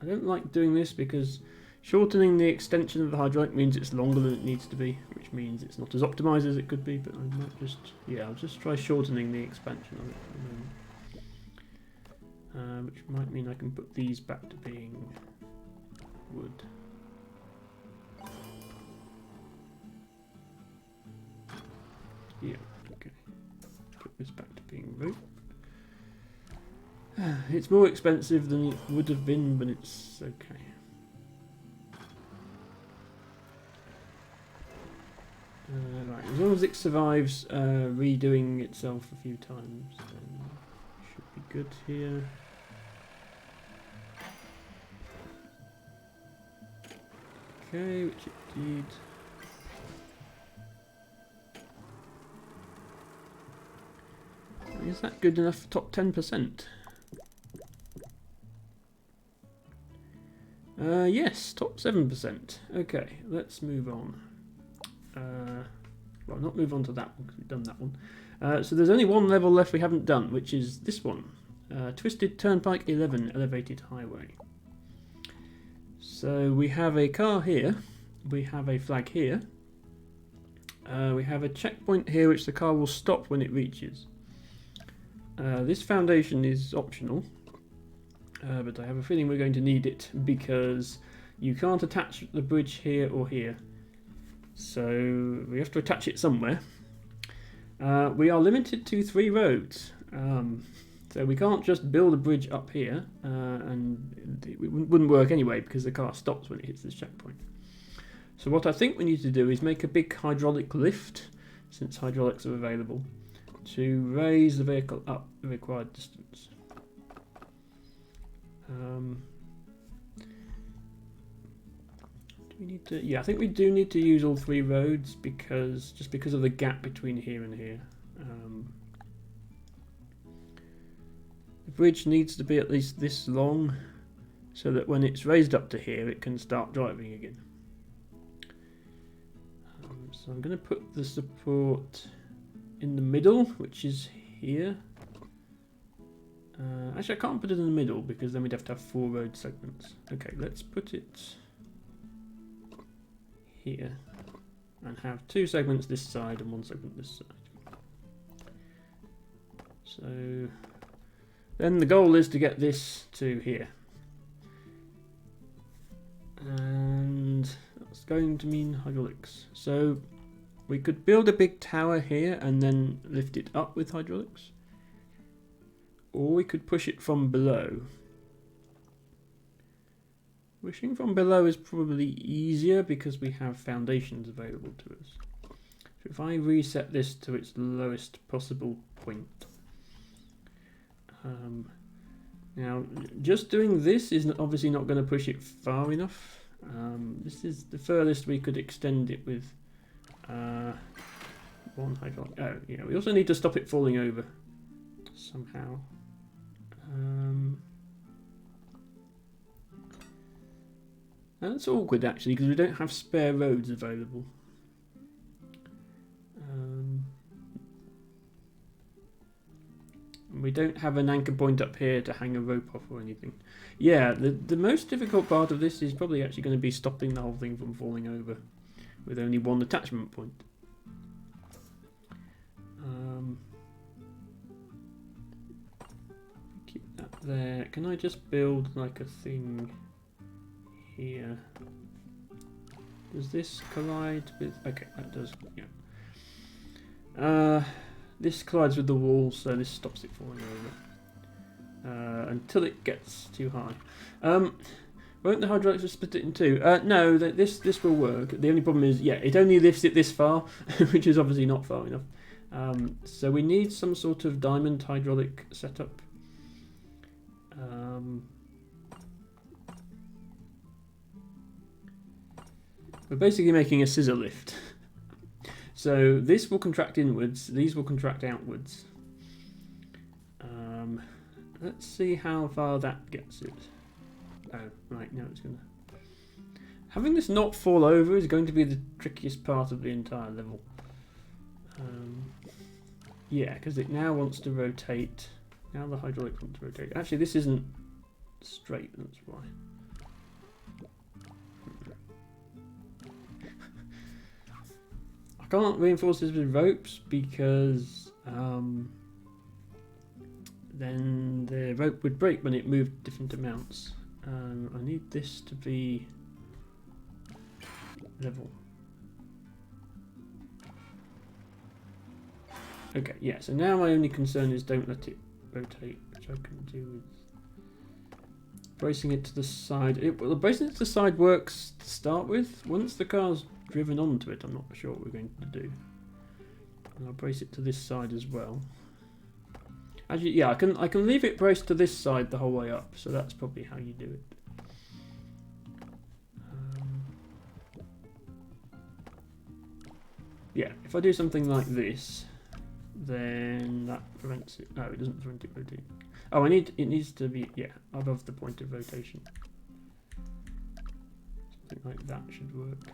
I don't like doing this because shortening the extension of the hydraulic means it's longer than it needs to be, which means it's not as optimized as it could be, but I might just, yeah, I'll just try shortening the expansion of it for the moment. Which might mean I can put these back to being wood. Yeah, okay. Put this back to being rope. It's more expensive than it would have been, but it's okay. Right, as long as it survives redoing itself a few times, then it should be good here. Okay, which it did. Is that good enough for top 10%? Yes, top 7%. Okay, let's move on. Well, not move on to that one because we've done that one. So there's only one level left we haven't done, which is this one. Twisted Turnpike 11 Elevated Highway. So we have a car here, we have a flag here, we have a checkpoint here which the car will stop when it reaches. This foundation is optional, but I have a feeling we're going to need it because you can't attach the bridge here or here. So we have to attach it somewhere. We are limited to 3 roads. So we can't just build a bridge up here, and it wouldn't work anyway because the car stops when it hits this checkpoint. So what I think we need to do is make a big hydraulic lift, since hydraulics are available, to raise the vehicle up the required distance. Do we need to? Yeah, I think we do need to use all 3 roads because of the gap between here and here. The bridge needs to be at least this long so that when it's raised up to here it can start driving again. So I'm going to put the support in the middle, which is here. Actually, I can't put it in the middle because then we'd have to have 4 road segments. Okay, let's put it here and have 2 segments this side and 1 segment this side. So then the goal is to get this to here. And that's going to mean hydraulics. So we could build a big tower here and then lift it up with hydraulics. Or we could push it from below. Pushing from below is probably easier because we have foundations available to us. So if I reset this to its lowest possible point. Now, just doing this is obviously not going to push it far enough. This is the furthest we could extend it with 1 hydraulic. Oh, yeah, we also need to stop it falling over somehow. That's awkward actually because we don't have spare roads available. We don't have an anchor point up here to hang a rope off or anything. Yeah, the most difficult part of this is probably actually going to be stopping the whole thing from falling over with only 1 attachment point. Keep that there. Can I just build like a thing here? Does this collide with... Okay, that does, yeah. This collides with the wall, so this stops it falling over. Until it gets too high. Won't the hydraulics just split it in 2? No, this will work. The only problem is, yeah, it only lifts it this far, which is obviously not far enough. So we need some sort of diamond hydraulic setup. We're basically making a scissor lift. So this will contract inwards, these will contract outwards. Let's see how far that gets it. Oh, right, now it's going to... Having this not fall over is going to be the trickiest part of the entire level. Yeah, because it now wants to rotate. Now the hydraulics want to rotate. Actually, this isn't straight, that's why. I can't reinforce this with ropes because then the rope would break when it moved different amounts. I need this to be level. Okay, yeah, so now my only concern is don't let it rotate, which I can do with bracing it to the side. Well, bracing it to the side works to start with. Once the car's driven onto it, I'm not sure what we're going to do. And I'll brace it to this side as well. Actually, yeah, I can leave it braced to this side the whole way up, so that's probably how you do it. Yeah, if I do something like this, then that prevents it. No, it doesn't prevent it rotating. Oh, it needs to be, yeah, above the point of rotation. Something like that should work.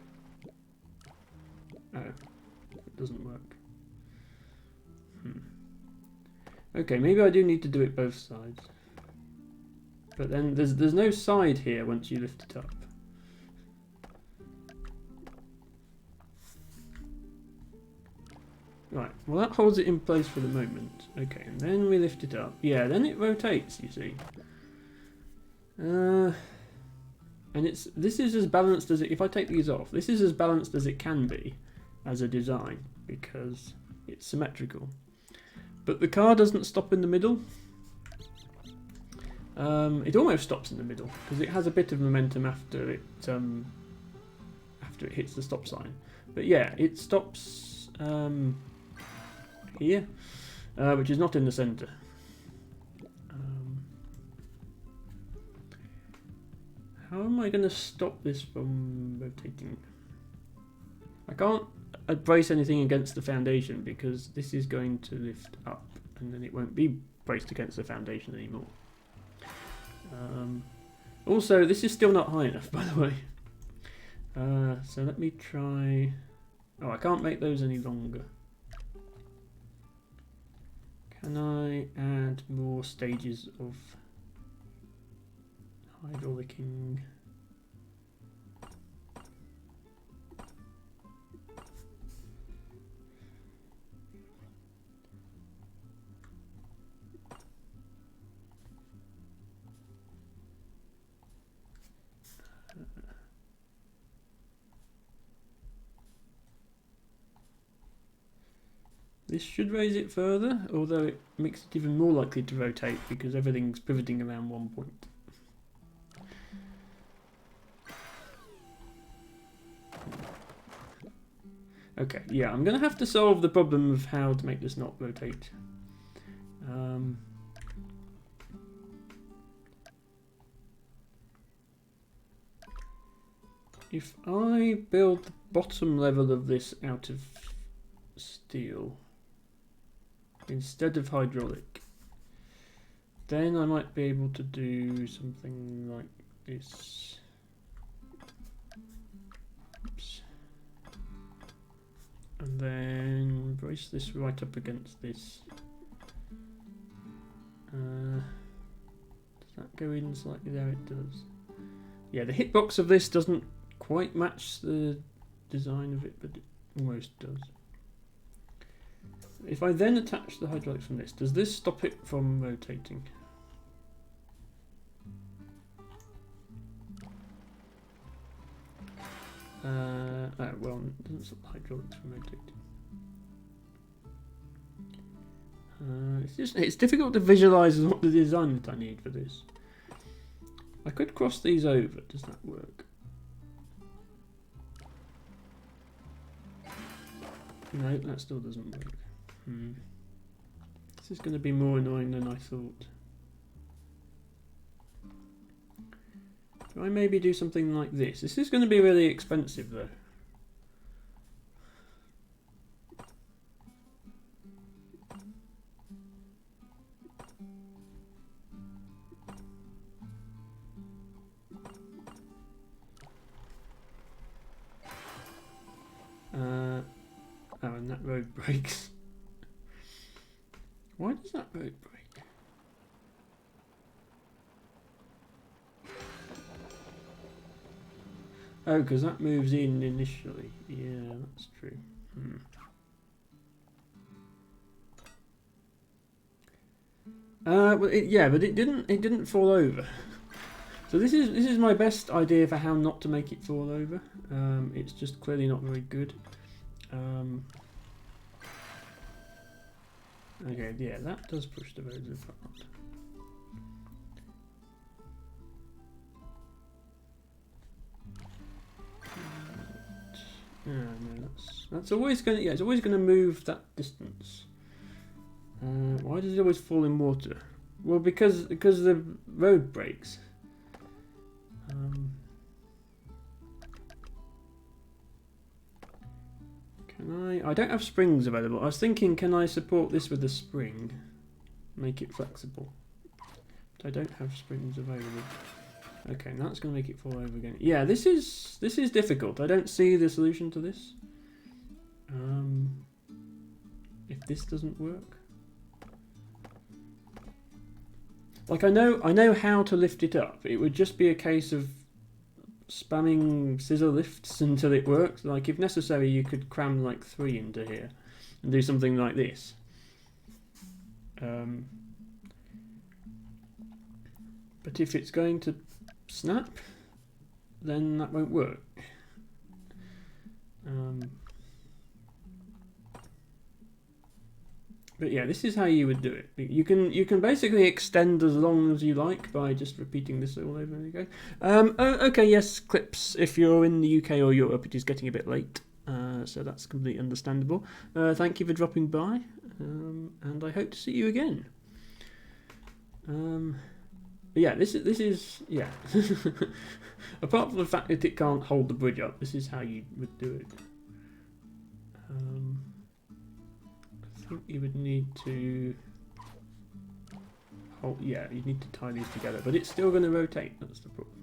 Oh, it doesn't work. Okay, maybe I do need to do it both sides. But then there's no side here once you lift it up. Right, well that holds it in place for the moment. Okay, and then we lift it up. Yeah, then it rotates, you see. And this is as balanced as it, if I take these off, this is as balanced as it can be as a design because it's symmetrical. But the car doesn't stop in the middle. It almost stops in the middle because it has a bit of momentum after it hits the stop sign. But yeah, it stops here, which is not in the centre. How am I going to stop this from rotating? I can't brace anything against the foundation because this is going to lift up and then it won't be braced against the foundation anymore. Also, this is still not high enough, by the way. So let me try... Oh, I can't make those any longer. Can I add more stages of hydraulicking? This should raise it further, although it makes it even more likely to rotate because everything's pivoting around one point. Okay, yeah, I'm going to have to solve the problem of how to make this not rotate. If I build the bottom level of this out of steel instead of hydraulic, then I might be able to do something like this. Oops. And then brace this right up against this. Does that go in slightly? There it does. Yeah, the hitbox of this doesn't quite match the design of it, but it almost does. If I then attach the hydraulics from this, does this stop it from rotating? Oh, well, it doesn't stop the hydraulics from rotating. It's difficult to visualise what the design that I need for this. I could cross these over, does that work? No, that still doesn't work. This is going to be more annoying than I thought. Do I maybe do something like this? This is going to be really expensive though. Oh, and that road breaks. Why does that road break? Oh, because that moves in initially. Yeah, that's true. Well, yeah, but it didn't fall over. So this is my best idea for how not to make it fall over. It's just clearly not very good. Okay, yeah, that does push the roads apart. No, that's always going to, yeah, it's always going to move that distance. Why does it always fall in water? Well, because the road breaks. Can I don't have springs available. I was thinking, can I support this with a spring? Make it flexible. But I don't have springs available. Okay, and that's going to make it fall over again. Yeah, this is difficult. I don't see the solution to this. If this doesn't work, like I know how to lift it up. It would just be a case of spamming scissor lifts until it works. Like if necessary, you could cram like 3 into here and do something like this. But if it's going to snap, then that won't work. But yeah, this is how you would do it. You can basically extend as long as you like by just repeating this all over again. Okay, yes, Clips. If you're in the UK or Europe, it is getting a bit late, so that's completely understandable. Thank you for dropping by, and I hope to see you again. Yeah, this is yeah. Apart from the fact that it can't hold the bridge up, this is how you would do it. I think you would need to hold, yeah, you need to tie these together, but it's still going to rotate. That's the problem.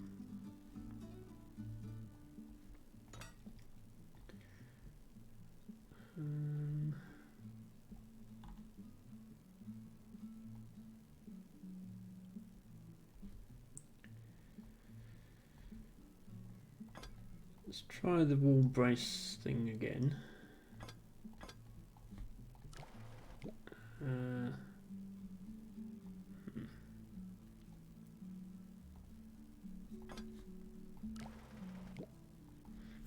Let's try the wall brace thing again.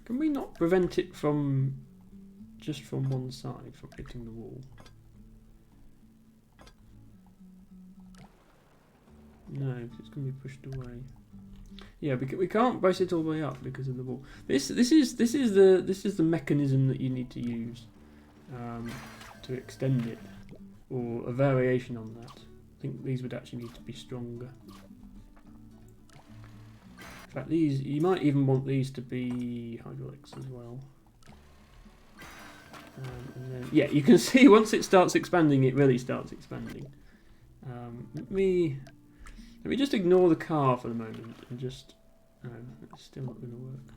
Can we not prevent it from just from one side, from hitting the wall? No, because it's going to be pushed away. Yeah, because we can't brace it all the way up because of the wall. This is the mechanism that you need to use to extend it, or a variation on that. I think these would actually need to be stronger. In fact, these, you might even want these to be hydraulics as well. And then, yeah, you can see once it starts expanding, it really starts expanding. Let me just ignore the car for the moment and just... No, it's still not going to work.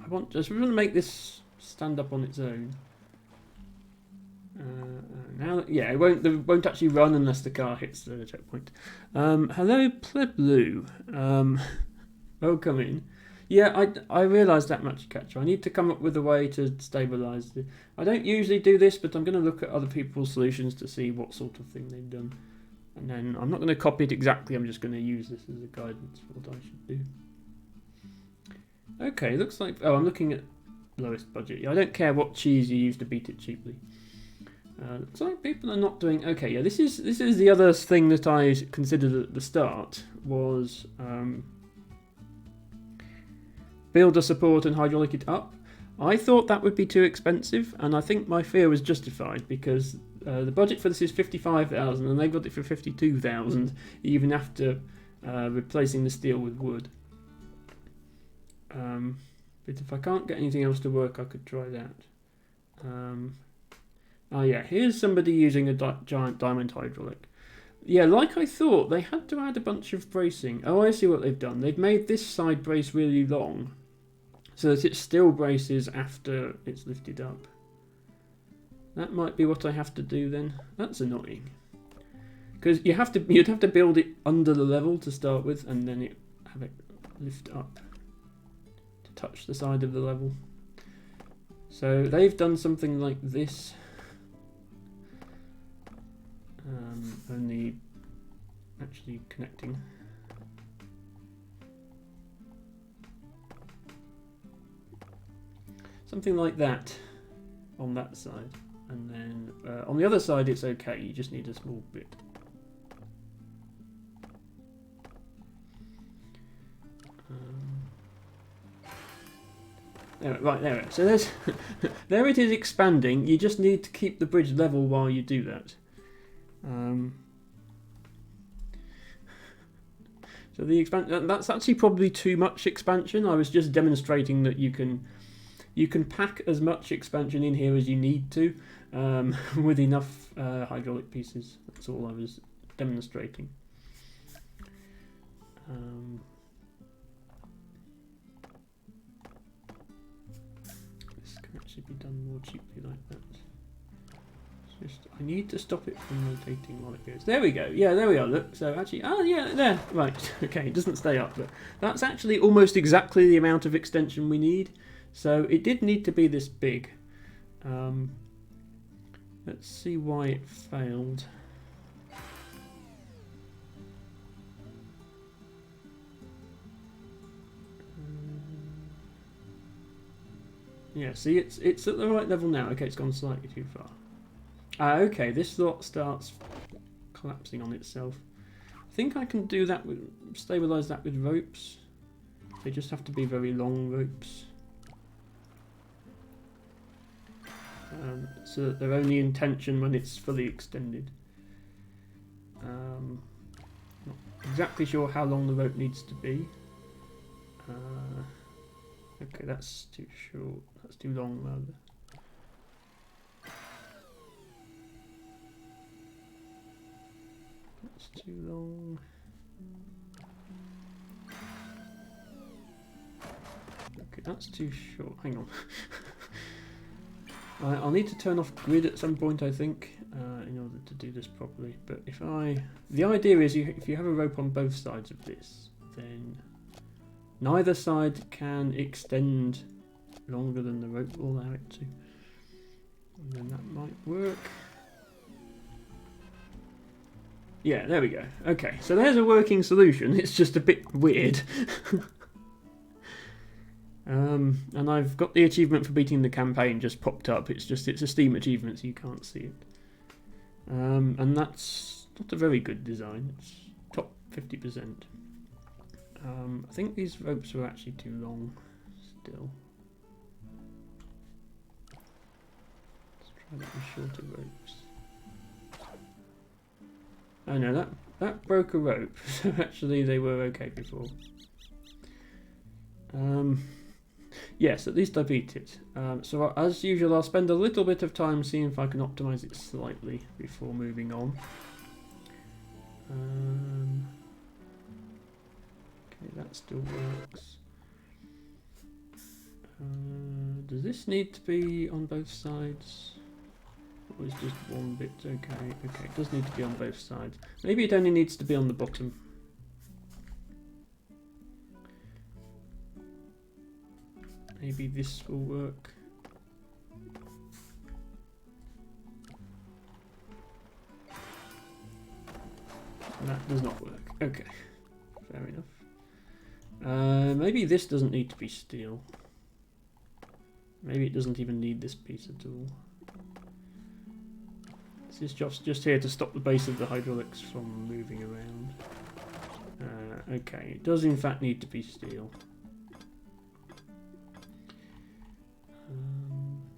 I just want to make this stand up on its own. Now, yeah, it won't actually run unless the car hits the checkpoint. Hello, Pleblu. Welcome in. Yeah, I realised that, Matchy Catcher. I need to come up with a way to stabilise it. I don't usually do this, but I'm going to look at other people's solutions to see what sort of thing they've done. And then I'm not going to copy it exactly, I'm just going to use this as a guidance for what I should do. Okay, looks like... Oh, I'm looking at lowest budget. Yeah, I don't care what cheese you use to beat it cheaply. Looks like people are not doing... Okay, yeah, this is the other thing that I considered at the start, was builder support and hydraulic it up. I thought that would be too expensive, and I think my fear was justified, because the budget for this is 55,000 and they got it for 52,000, even after replacing the steel with wood. But if I can't get anything else to work, I could try that. Oh yeah, here's somebody using a giant diamond hydraulic. Yeah, like I thought, they had to add a bunch of bracing. Oh, I see what they've done. They've made this side brace really long, so that it still braces after it's lifted up. That might be what I have to do then. That's annoying. Because you'd have to build it under the level to start with, and then have it lift up to touch the side of the level. So they've done something like this, only actually connecting. Something like that on that side, and then on the other side it's okay, you just need a small bit. Right, there it is. So there's there it is expanding. You just need to keep the bridge level while you do that. So the that's actually probably too much expansion. I was just demonstrating that you can pack as much expansion in here as you need to with enough hydraulic pieces. That's all I was demonstrating. This can actually be done more cheaply like that. I need to stop it from rotating while it goes. There we go. Yeah, there we are. Look. So actually, yeah, there. Right. Okay, it doesn't stay up, but that's actually almost exactly the amount of extension we need. So it did need to be this big. Let's see why it failed. Yeah, see, it's at the right level now. Okay, it's gone slightly too far. Okay, this lot starts collapsing on itself. I think I can do that with stabilize that with ropes. They just have to be very long ropes. So that they're only in tension when it's fully extended. Not exactly sure how long the rope needs to be. Okay, that's too short. That's too long, rather. That's too long. Okay, that's too short. Hang on. I'll need to turn off grid at some point, I think, in order to do this properly. But the idea is if you have a rope on both sides of this, then neither side can extend longer than the rope will allow it to. And then that might work. Yeah, there we go. Okay, so there's a working solution. It's just a bit weird. And I've got the achievement for beating the campaign just popped up. It's a Steam achievement, so you can't see it. And that's not a very good design. It's top 50%. I think these ropes are actually too long still. Let's try that with shorter ropes. Oh no, that broke a rope. So actually they were okay before. Yes, at least I beat it. So as usual, I'll spend a little bit of time seeing if I can optimize it slightly before moving on. Okay, that still works. Does this need to be on both sides? Or is just one bit okay? Okay, it does need to be on both sides. Maybe it only needs to be on the bottom. Maybe this will work. That does not work. Okay, fair enough. Maybe this doesn't need to be steel. Maybe it doesn't even need this piece at all. This is just here to stop the base of the hydraulics from moving around. Okay, it does in fact need to be steel.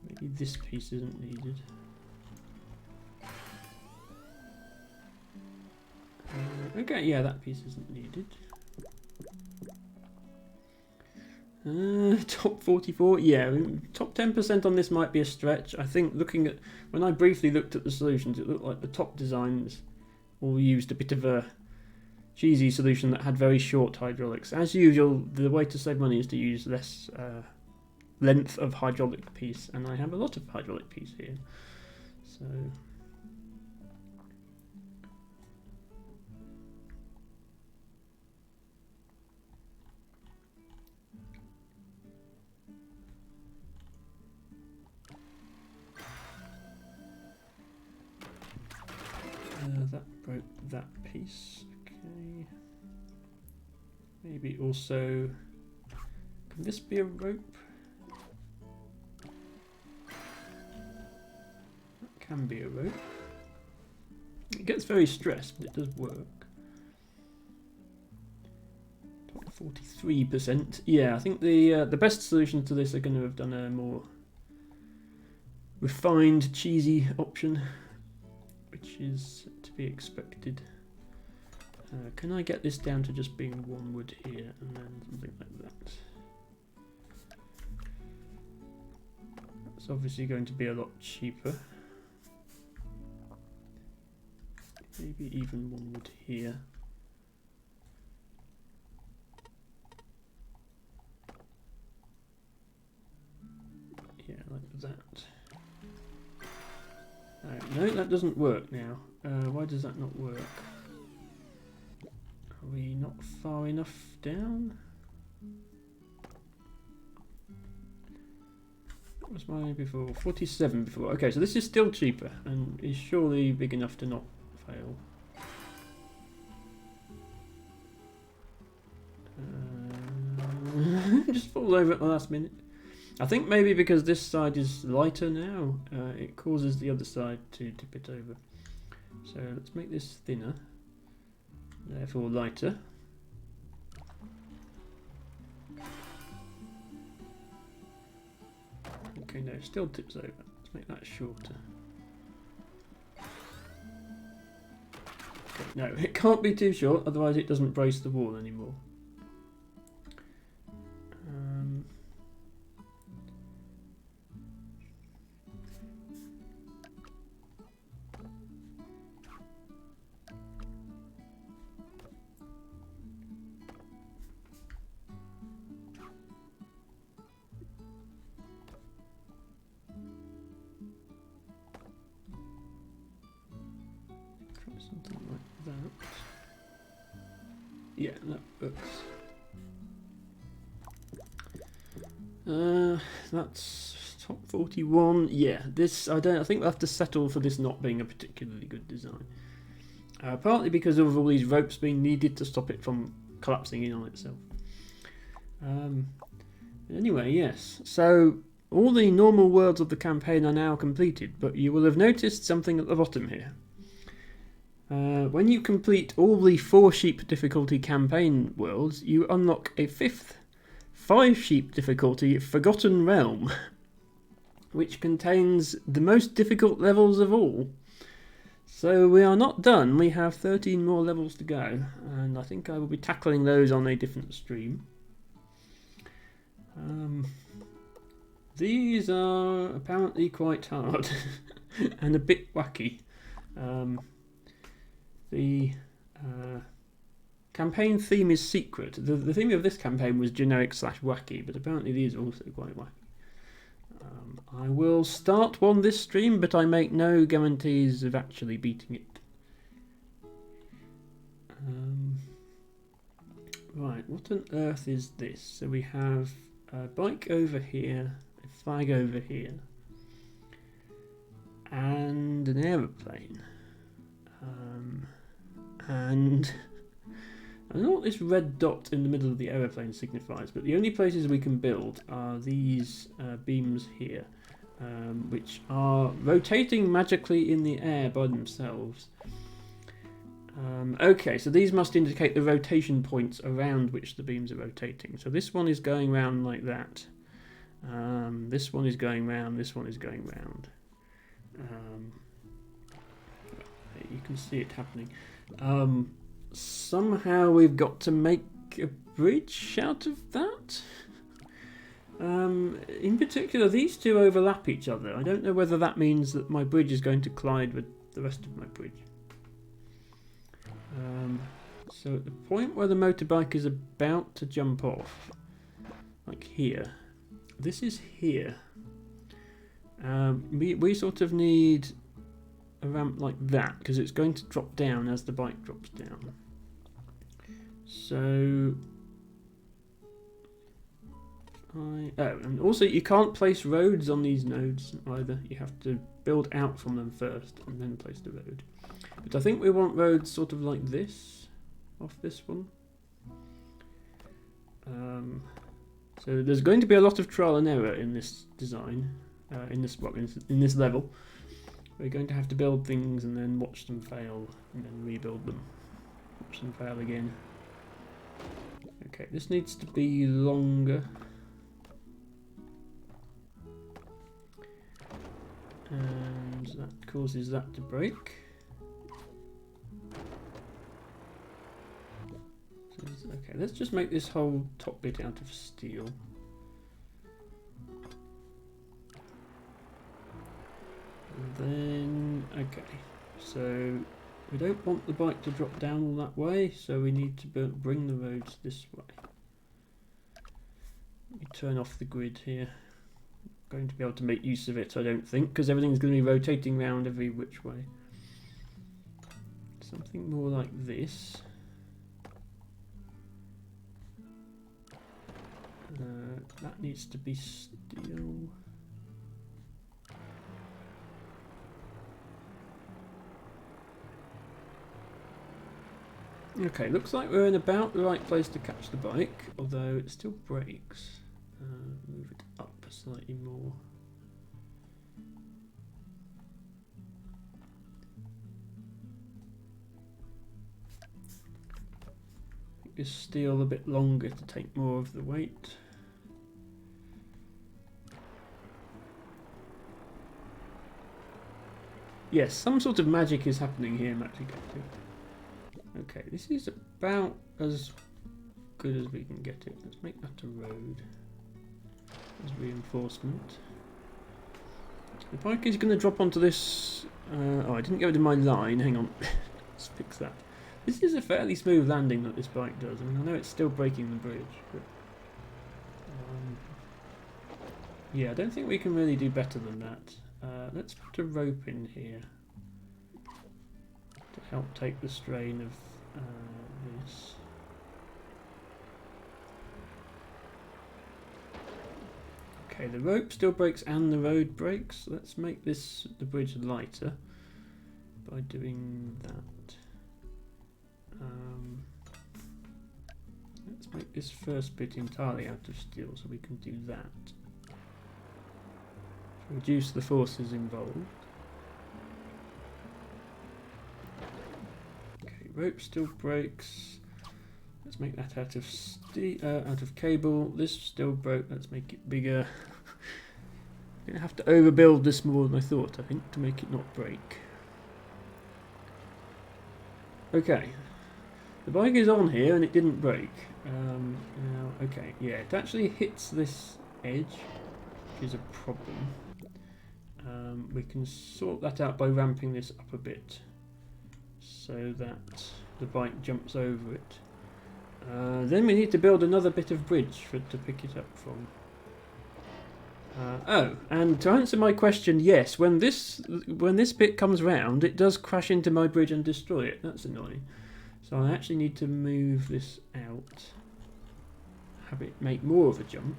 Maybe this piece isn't needed. Okay, yeah, that piece isn't needed. Top 44, yeah, top 10% on this might be a stretch. I think when I briefly looked at the solutions, it looked like the top designs all used a bit of a cheesy solution that had very short hydraulics. As usual, the way to save money is to use less length of hydraulic piece, and I have a lot of hydraulic piece here. So that broke that piece. Okay. Maybe also, can this be a rope? That can be a rope. It gets very stressed, but it does work. 43%. Yeah, I think the best solution to this are going to have done a more refined, cheesy option, which is to be expected. Can I get this down to just being one wood here and then something like that? That's obviously going to be a lot cheaper. Maybe even one wood here. Yeah, like that. No, that doesn't work now. Why does that not work? Are we not far enough down? What was mine before? 47 before. Okay, so this is still cheaper and is surely big enough to not fail. Just fall over at the last minute. I think maybe because this side is lighter now, it causes the other side to tip it over. So let's make this thinner, therefore lighter. Okay, no, it still tips over. Let's make that shorter. Okay, no, it can't be too short, otherwise it doesn't brace the wall anymore. Something like that. Yeah, that works. That's top 41. Yeah, this I think we'll have to settle for this not being a particularly good design. Partly because of all these ropes being needed to stop it from collapsing in on itself. Anyway, yes. So all the normal worlds of the campaign are now completed, but you will have noticed something at the bottom here. When you complete all the 4 sheep difficulty campaign worlds, you unlock a 5th 5 sheep difficulty Forgotten Realm, which contains the most difficult levels of all. So we are not done, we have 13 more levels to go, and I think I will be tackling those on a different stream. These are apparently quite hard and a bit wacky. The campaign theme is secret. The theme of this campaign was generic / wacky, but apparently these are also quite wacky. I will start one this stream, but I make no guarantees of actually beating it. Right, what on earth is this? So we have a bike over here, a flag over here, and an aeroplane. And I don't know what this red dot in the middle of the aeroplane signifies, but the only places we can build are these beams here, which are rotating magically in the air by themselves. Okay, so these must indicate the rotation points around which the beams are rotating. So this one is going round like that. This one is going round, this one is going round. You can see it happening. Somehow we've got to make a bridge out of that. In particular, these two overlap each other. I don't know whether that means that my bridge is going to collide with the rest of my bridge. So at the point where the motorbike is about to jump off, like here, this is here. We sort of need a ramp like that because it's going to drop down as the bike drops down. So, and also you can't place roads on these nodes either. You have to build out from them first and then place the road. But I think we want roads sort of like this, off this one. So there's going to be a lot of trial and error in this design, in this level. We're going to have to build things and then watch them fail and then rebuild them. Watch them fail again. Okay, this needs to be longer. And that causes that to break. Okay, let's just make this whole top bit out of steel. And then, okay, so we don't want the bike to drop down all that way, so we need to bring the roads this way. Let me turn off the grid here. Going to be able to make use of it, I don't think, because everything's going to be rotating around every which way. Something more like this. That needs to be steel. Okay, looks like we're in about the right place to catch the bike, although it still breaks. Move it up slightly more. Make this steel a bit longer to take more of the weight. Yes, some sort of magic is happening here, Magic. Okay, this is about as good as we can get it. Let's make that a road as reinforcement. The bike is going to drop onto this. Oh, I didn't get rid of my line. Hang on. Let's fix that. This is a fairly smooth landing that this bike does. I mean, I know it's still breaking the bridge, but yeah, I don't think we can really do better than that. Let's put a rope in here to help take the strain of this. Okay, the rope still breaks and the road breaks. Let's make the bridge lighter by doing that. Let's make this first bit entirely out of steel so we can do that. Reduce the forces involved. Okay, rope still breaks. Let's make that out of out of cable. This still broke. Let's make it bigger. I'm gonna have to overbuild this more than I thought, I think, to make it not break. Okay, the bike is on here and it didn't break. Now, okay, yeah, it actually hits this edge, which is a problem. We can sort that out by ramping this up a bit so that the bike jumps over it. Then we need to build another bit of bridge for it to pick it up from. Oh, and to answer my question, yes, when this bit comes round, it does crash into my bridge and destroy it. That's annoying. So I actually need to move this out, have it make more of a jump.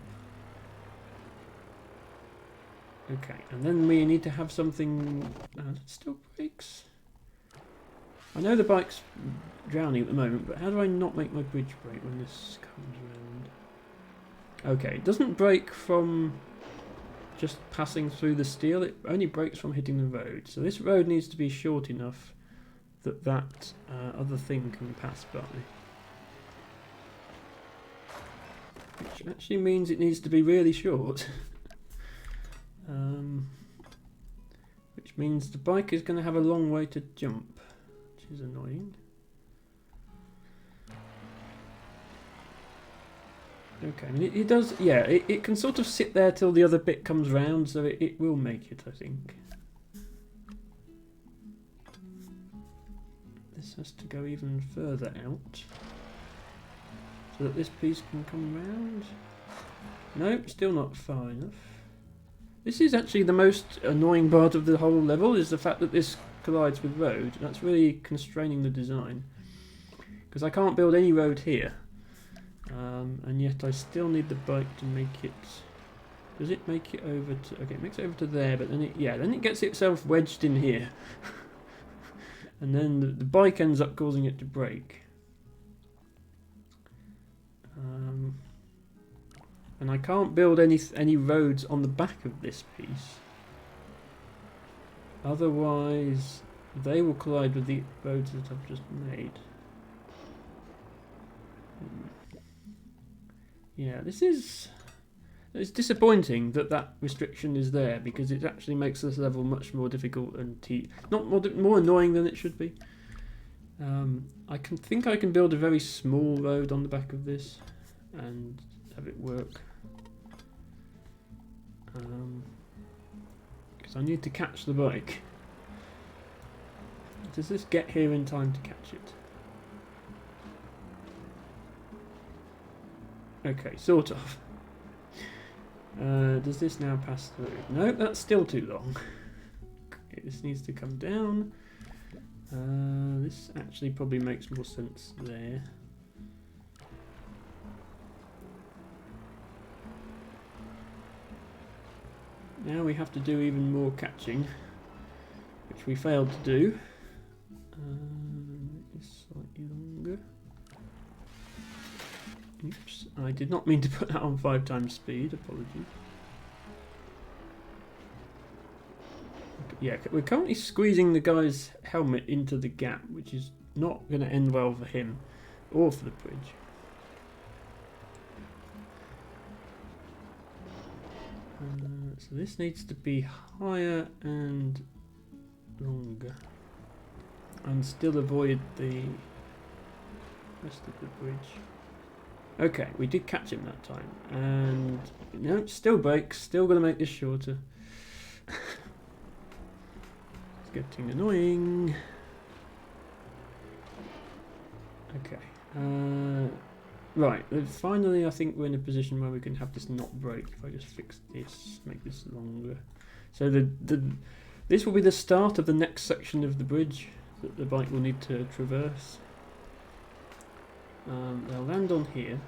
Okay, and then we need to have something that still breaks. I know the bike's drowning at the moment, but how do I not make my bridge break when this comes around? Okay, it doesn't break from just passing through the steel, it only breaks from hitting the road. So this road needs to be short enough that that other thing can pass by. Which actually means it needs to be really short. Which means the bike is going to have a long way to jump, which is annoying. Okay, I mean, it does, yeah, it can sort of sit there till the other bit comes round, so it will make it, I think. This has to go even further out, so that this piece can come round. Nope, still not far enough. This is actually the most annoying part of the whole level, is the fact that this collides with road. That's really constraining the design. Because I can't build any road here. And yet I still need the bike to make it... Does it make it over to... Okay, it makes it over to there, but then it gets itself wedged in here. And then the bike ends up causing it to break. And I can't build any roads on the back of this piece. Otherwise, they will collide with the roads that I've just made. Yeah, it's disappointing that that restriction is there, because it actually makes this level much more difficult and more annoying than it should be. I think I can build a very small road on the back of this and have it work. Because I need to catch the bike. Does this get here in time to catch it? Okay, sort of. Does this now pass through? Nope, that's still too long. Okay, this needs to come down. This actually probably makes more sense there. Now we have to do even more catching, which we failed to do. It's slightly longer. Oops, I did not mean to put that on 5 times speed, apologies. Yeah, we're currently squeezing the guy's helmet into the gap, which is not going to end well for him or for the bridge. So this needs to be higher and longer, and still avoid the rest of the bridge. Okay, we did catch him that time, and no, still breaks, still going to make this shorter. It's getting annoying. Okay, right, finally I think we're in a position where we can have this not break. If I just fix this, make this longer. So this will be the start of the next section of the bridge that the bike will need to traverse. They'll land on here,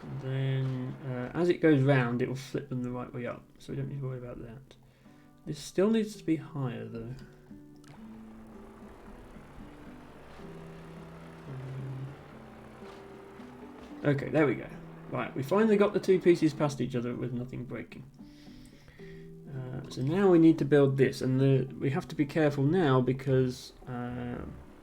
and then as it goes round it will flip them the right way up, so we don't need to worry about that. This still needs to be higher though. Okay, there we go. Right, we finally got the two pieces past each other with nothing breaking. So now we need to build this, and we have to be careful now because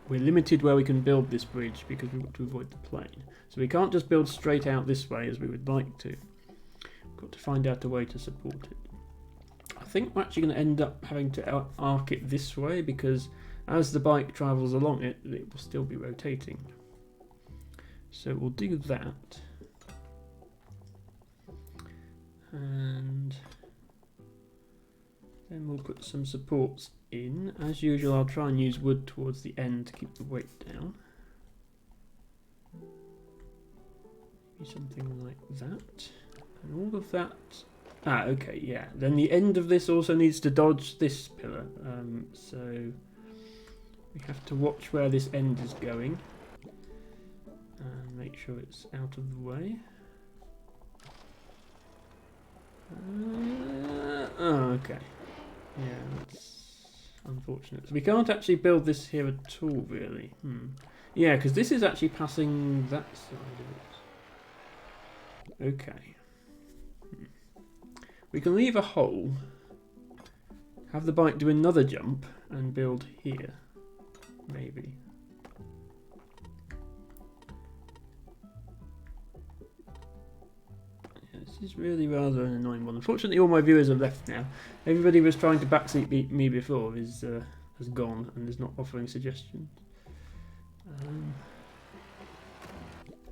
we're limited where we can build this bridge because we want to avoid the plane. So we can't just build straight out this way as we would like to. We've got to find out a way to support it. I think we're actually going to end up having to arc it this way because as the bike travels along it, it will still be rotating. So we'll do that. And then we'll put some supports in. As usual, I'll try and use wood towards the end to keep the weight down. Maybe something like that. And all of that... Ah, okay, yeah. Then the end of this also needs to dodge this pillar. So we have to watch where this end is going. And make sure it's out of the way. Oh, okay. Yeah, that's unfortunate. So we can't actually build this here at all, really. Yeah, because this is actually passing that side of it. Okay. We can leave a hole, have the bike do another jump, and build here. Maybe. This is really rather an annoying one. Unfortunately, all my viewers are left now. Everybody who was trying to backseat me before has gone and is not offering suggestions.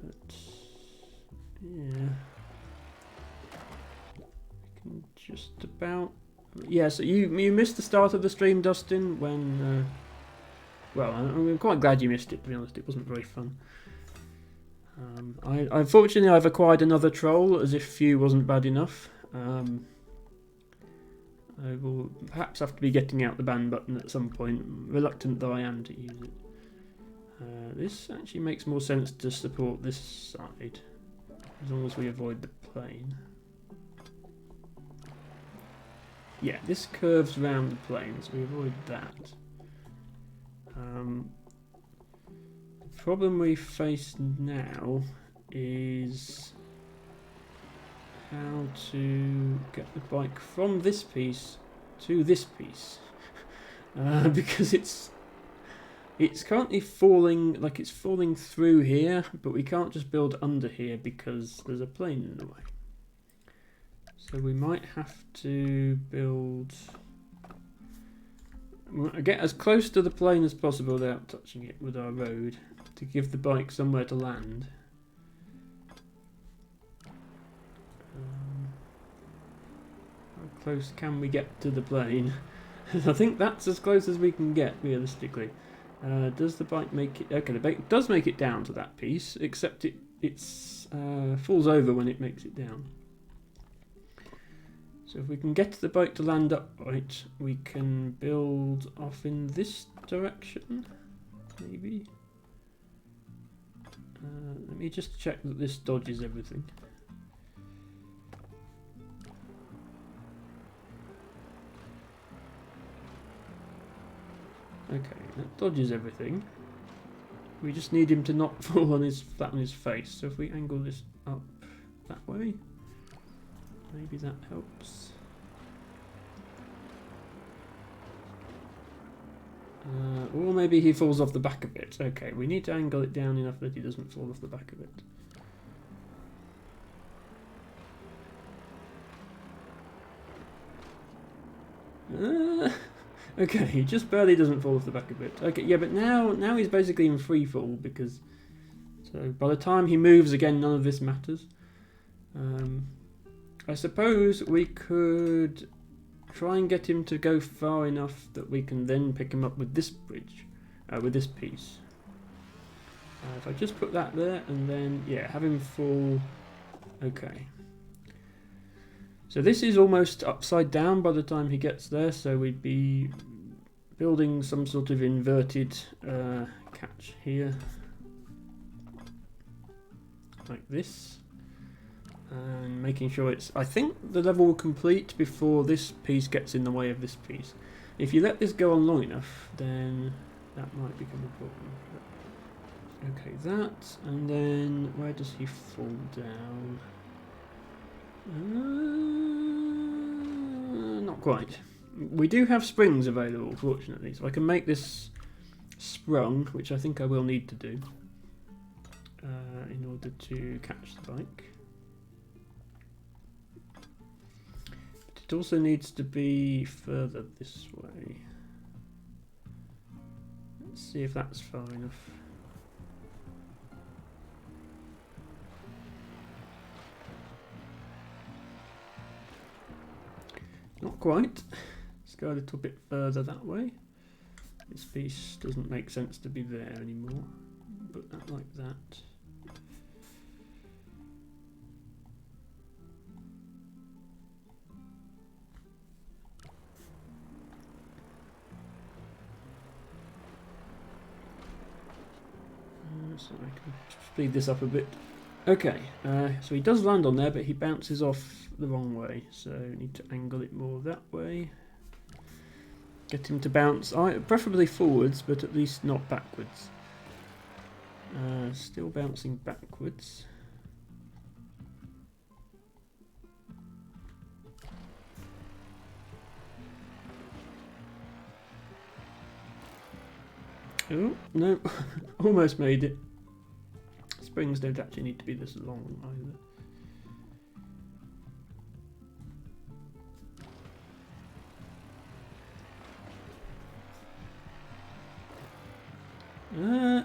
But yeah, we can just about. Yeah, so you missed the start of the stream, Dustin. When well, I'm quite glad you missed it. To be honest, it wasn't very fun. Unfortunately, I've acquired another troll, as if few wasn't bad enough. I will perhaps have to be getting out the ban button at some point, reluctant though I am to use it. This actually makes more sense to support this side, as long as we avoid the plane. Yeah, this curves round the plane, so we avoid that. The problem we face now is how to get the bike from this piece to this piece. Because it's currently falling, like it's falling through here, but we can't just build under here because there's a plane in the way. So we might have to build, get as close to the plane as possible without touching it with our road to give the bike somewhere to land. How close can we get to the plane? I think that's as close as we can get realistically. Does the bike make it? Okay, the bike does make it down to that piece, except it falls over when it makes it down. So if we can get the bike to land upright, we can build off in this direction, maybe. Let me just check that this dodges everything. Okay, that dodges everything. We just need him to not fall on flat on his face. So if we angle this up that way, maybe that helps. Or maybe he falls off the back of it. Okay, we need to angle it down enough that he doesn't fall off the back of it. Okay, he just barely doesn't fall off the back of it. Okay, yeah, but now he's basically in free fall because, so by the time he moves again, none of this matters. I suppose we could try and get him to go far enough that we can then pick him up with this bridge, with this piece. If I just put that there and then, yeah, have him fall. Okay. So this is almost upside down by the time he gets there, so we'd be building some sort of inverted catch here, like this, and making sure it's, I think the level will complete before this piece gets in the way of this piece. If you let this go on long enough, then that might become a problem. Okay, that, and then where does he fall down? Not quite. We do have springs available, fortunately, so I can make this sprung, which I think I will need to do in order to catch the bike. But it also needs to be further this way. Let's see if that's far enough. Not quite. Let's go a little bit further that way. This piece doesn't make sense to be there anymore. Put that like that. So I can speed this up a bit. Okay, so he does land on there, but he bounces off the wrong way, so need to angle it more that way. Get him to bounce, preferably forwards, but at least not backwards. Still bouncing backwards. Oh, no, almost made it. Springs don't actually need to be this long either.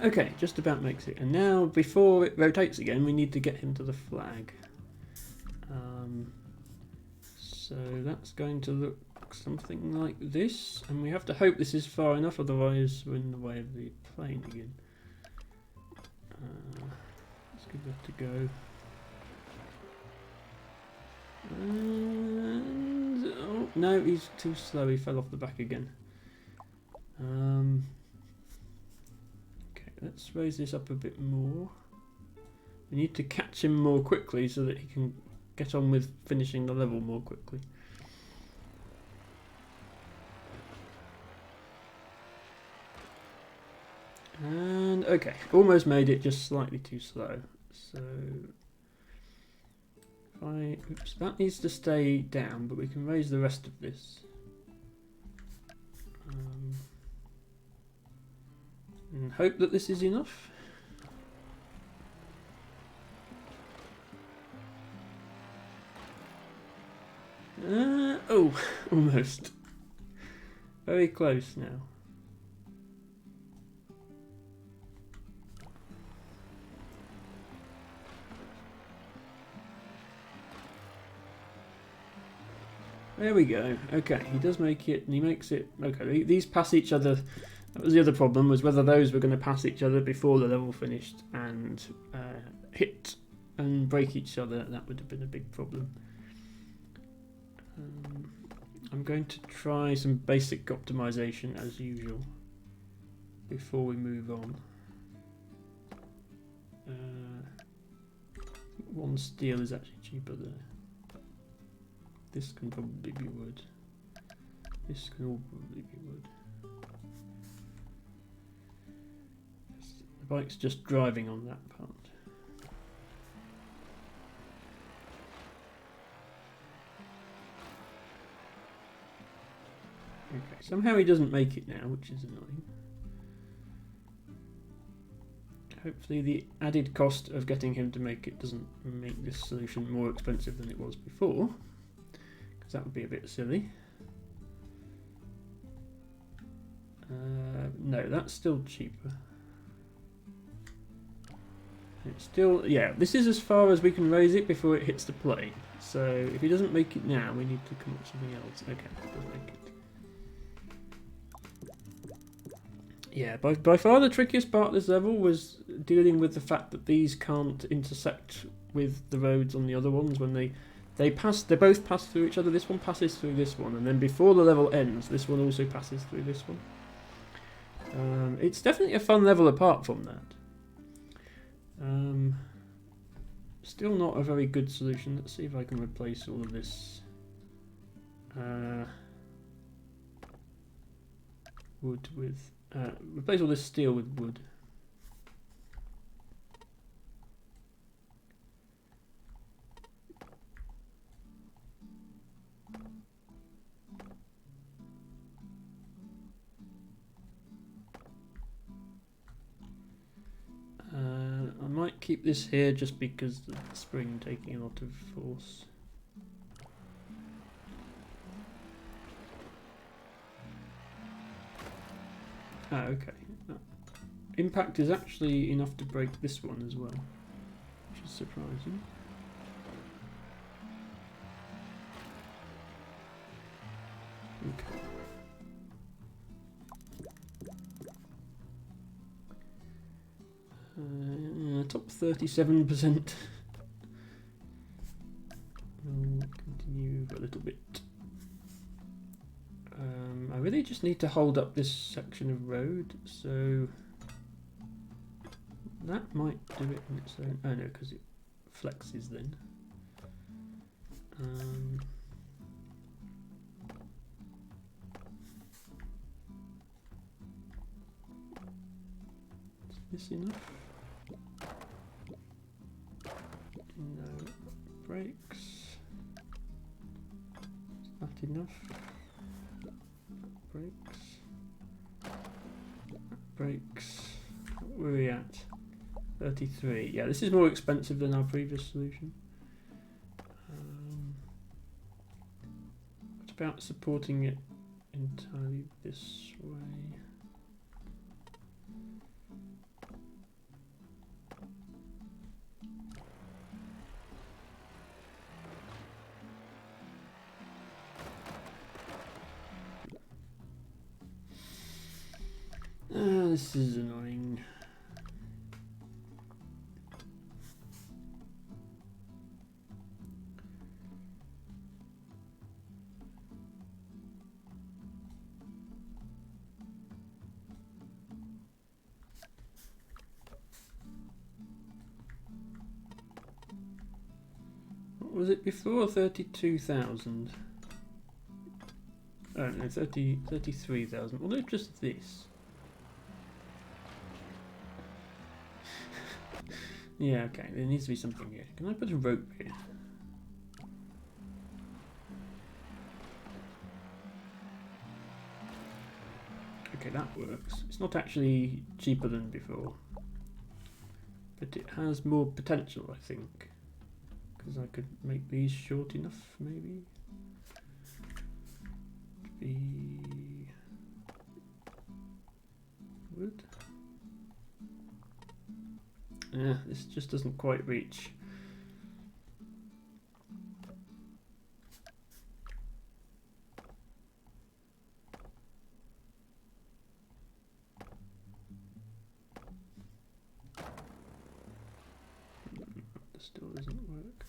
Okay, just about makes it. And now, before it rotates again, we need to get him to the flag. So that's going to look something like this. And we have to hope this is far enough, otherwise we're in the way of the plane again. Let's give that a go. And, oh, no, he's too slow. He fell off the back again. Okay, let's raise this up a bit more. We need to catch him more quickly so that he can get on with finishing the level more quickly. And okay, almost made it, just slightly too slow. So oops, that needs to stay down, but we can raise the rest of this. And hope that this is enough. Oh, almost. Very close now. There we go. Okay, he does make it, and he makes it. Okay, these pass each other. That was the other problem, was whether those were going to pass each other before the level finished and hit and break each other. That would have been a big problem. I'm going to try some basic optimization as usual before we move on. One steel is actually cheaper there. This can probably be wood. This can all probably be wood. The bike's just driving on that part. Okay, somehow he doesn't make it now, which is annoying. Hopefully the added cost of getting him to make it doesn't make this solution more expensive than it was before, because that would be a bit silly. No, that's still cheaper. It's still, yeah, this is as far as we can raise it before it hits the plane. So if he doesn't make it now, we need to come up with something else. Okay, doesn't make it. Yeah, by far the trickiest part of this level was dealing with the fact that these can't intersect with the roads on the other ones when they both pass through each other. This one passes through this one, and then before the level ends, this one also passes through this one. It's definitely a fun level apart from that. Still not a very good solution. Let's see if I can replace all of this wood with replace all this steel with wood. I might keep this here just because of the spring taking a lot of force. Ah, okay. Impact is actually enough to break this one as well, which is surprising. Okay. Top 37%. We'll continue a little bit. I really just need to hold up this section of road, so that might do it on its own. Oh no, because it flexes then. Is this enough? No. Brakes. Is that enough? Brakes. Brakes. Where are we at? 33. Yeah, this is more expensive than our previous solution. What about supporting it entirely this way? This is annoying. Was it before 32,000? Oh no, 33,000. Well, it's just this. Yeah, okay, there needs to be something here. Can I put a rope here? Okay, that works. It's not actually cheaper than before, but it has more potential, I think, because I could make these short enough, maybe. Be wood. Yeah, this just doesn't quite reach. Still doesn't work.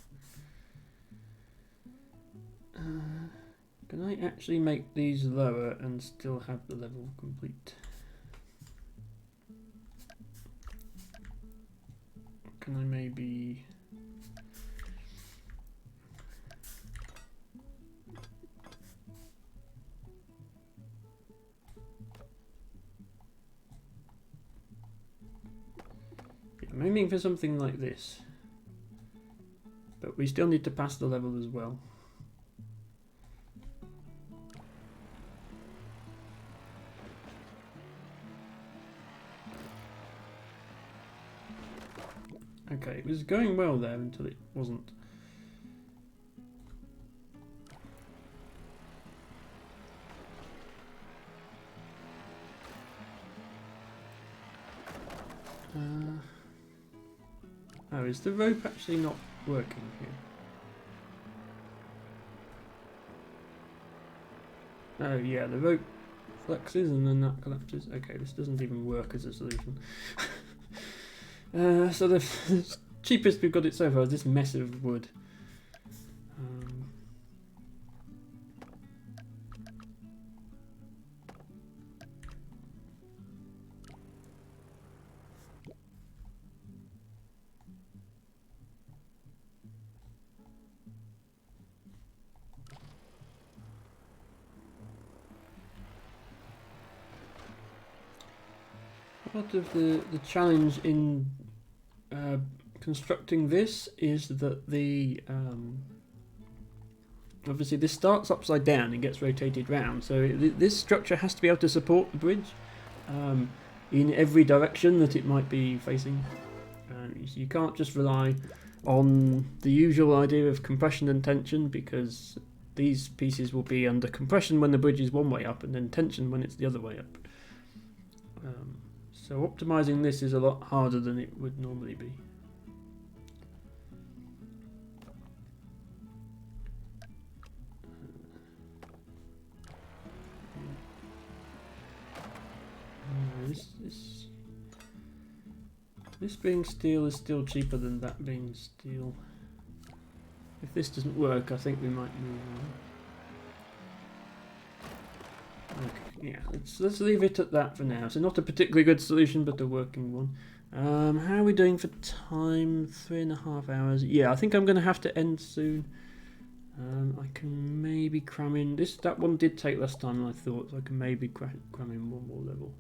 Can I actually make these lower and still have the level complete? Can I maybe... Yeah, I'm aiming for something like this. But we still need to pass the level as well. Okay, it was going well there until it wasn't. Oh, is the rope actually not working here? Oh yeah, the rope flexes and then that collapses. Okay, this doesn't even work as a solution. So the cheapest we've got it so far is this mess of wood. Part of the challenge in constructing this is that the obviously this starts upside down and gets rotated round, so this structure has to be able to support the bridge in every direction that it might be facing. You can't just rely on the usual idea of compression and tension, because these pieces will be under compression when the bridge is one way up and then tension when it's the other way up. So optimizing this is a lot harder than it would normally be. This being steel is still cheaper than that being steel. If this doesn't work, I think we might move on. Okay, yeah, let's leave it at that for now. So not a particularly good solution, but a working one. How are we doing for time? 3.5 hours. Yeah, I think I'm going to have to end soon. I can maybe cram in this. That one did take less time than I thought, so I can maybe cram in one more level.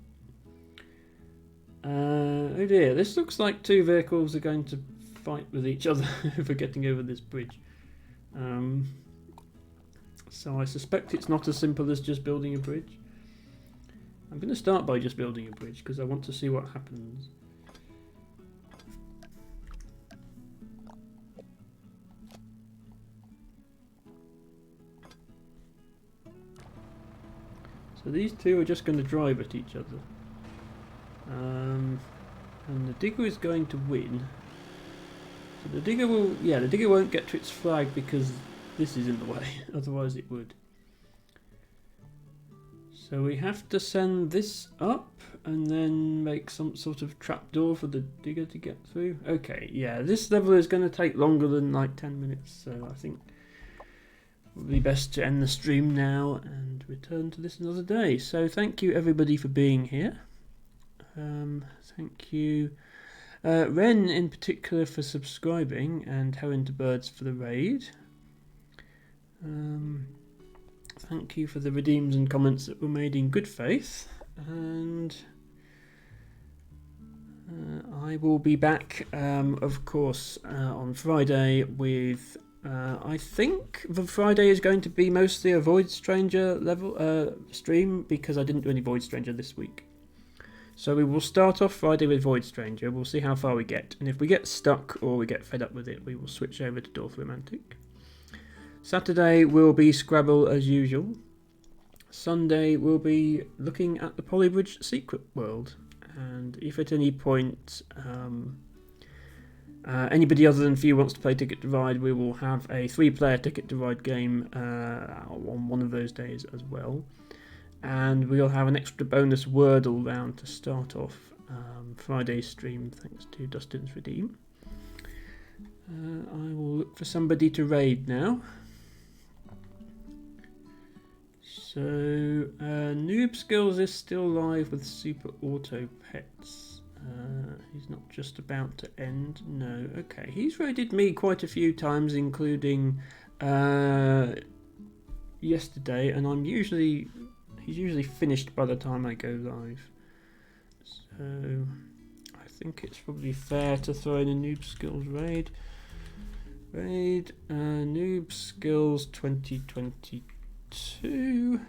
Oh dear, this looks like two vehicles are going to fight with each other for getting over this bridge. So I suspect it's not as simple as just building a bridge. I'm going to start by just building a bridge because I want to see what happens. So these two are just going to drive at each other. And the digger is going to win. So the digger will, yeah, the digger won't get to its flag because this is in the way, otherwise it would. So we have to send this up and then make some sort of trapdoor for the digger to get through. Okay, yeah, this level is going to take longer than like 10 minutes, so I think it would be best to end the stream now and return to this another day. So thank you everybody for being here. Thank you Ren in particular for subscribing, and Heron to Birds for the raid. Thank you for the redeems and comments that were made in good faith, and I will be back, of course, on Friday with. I think the Friday is going to be mostly a Void Stranger level stream, because I didn't do any Void Stranger this week. So we will start off Friday with Void Stranger. We'll see how far we get, and if we get stuck or we get fed up with it, we will switch over to Dorfromantic. Saturday will be Scrabble as usual. Sunday we'll be looking at the Polybridge Secret World, and if at any point anybody other than Few wants to play Ticket to Ride, we will have a 3-player Ticket to Ride game on one of those days as well. And we'll have an extra bonus Wordle round to start off Friday's stream, thanks to Dustin's Redeem. I will look for somebody to raid now. So, Noob Skills is still live with Super Auto Pets. He's not just about to end. No, okay. He's raided me quite a few times, including yesterday, and he's usually finished by the time I go live. So, I think it's probably fair to throw in a Noob Skills raid. Noob Skills 2022.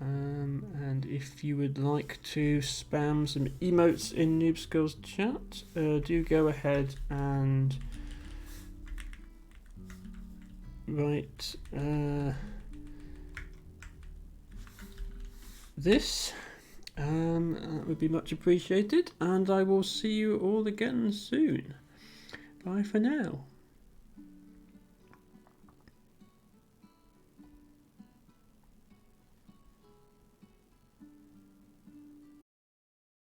And if you would like to spam some emotes in Noob Skills chat, do go ahead and write this. That would be much appreciated, and I will see you all again soon. Bye for now.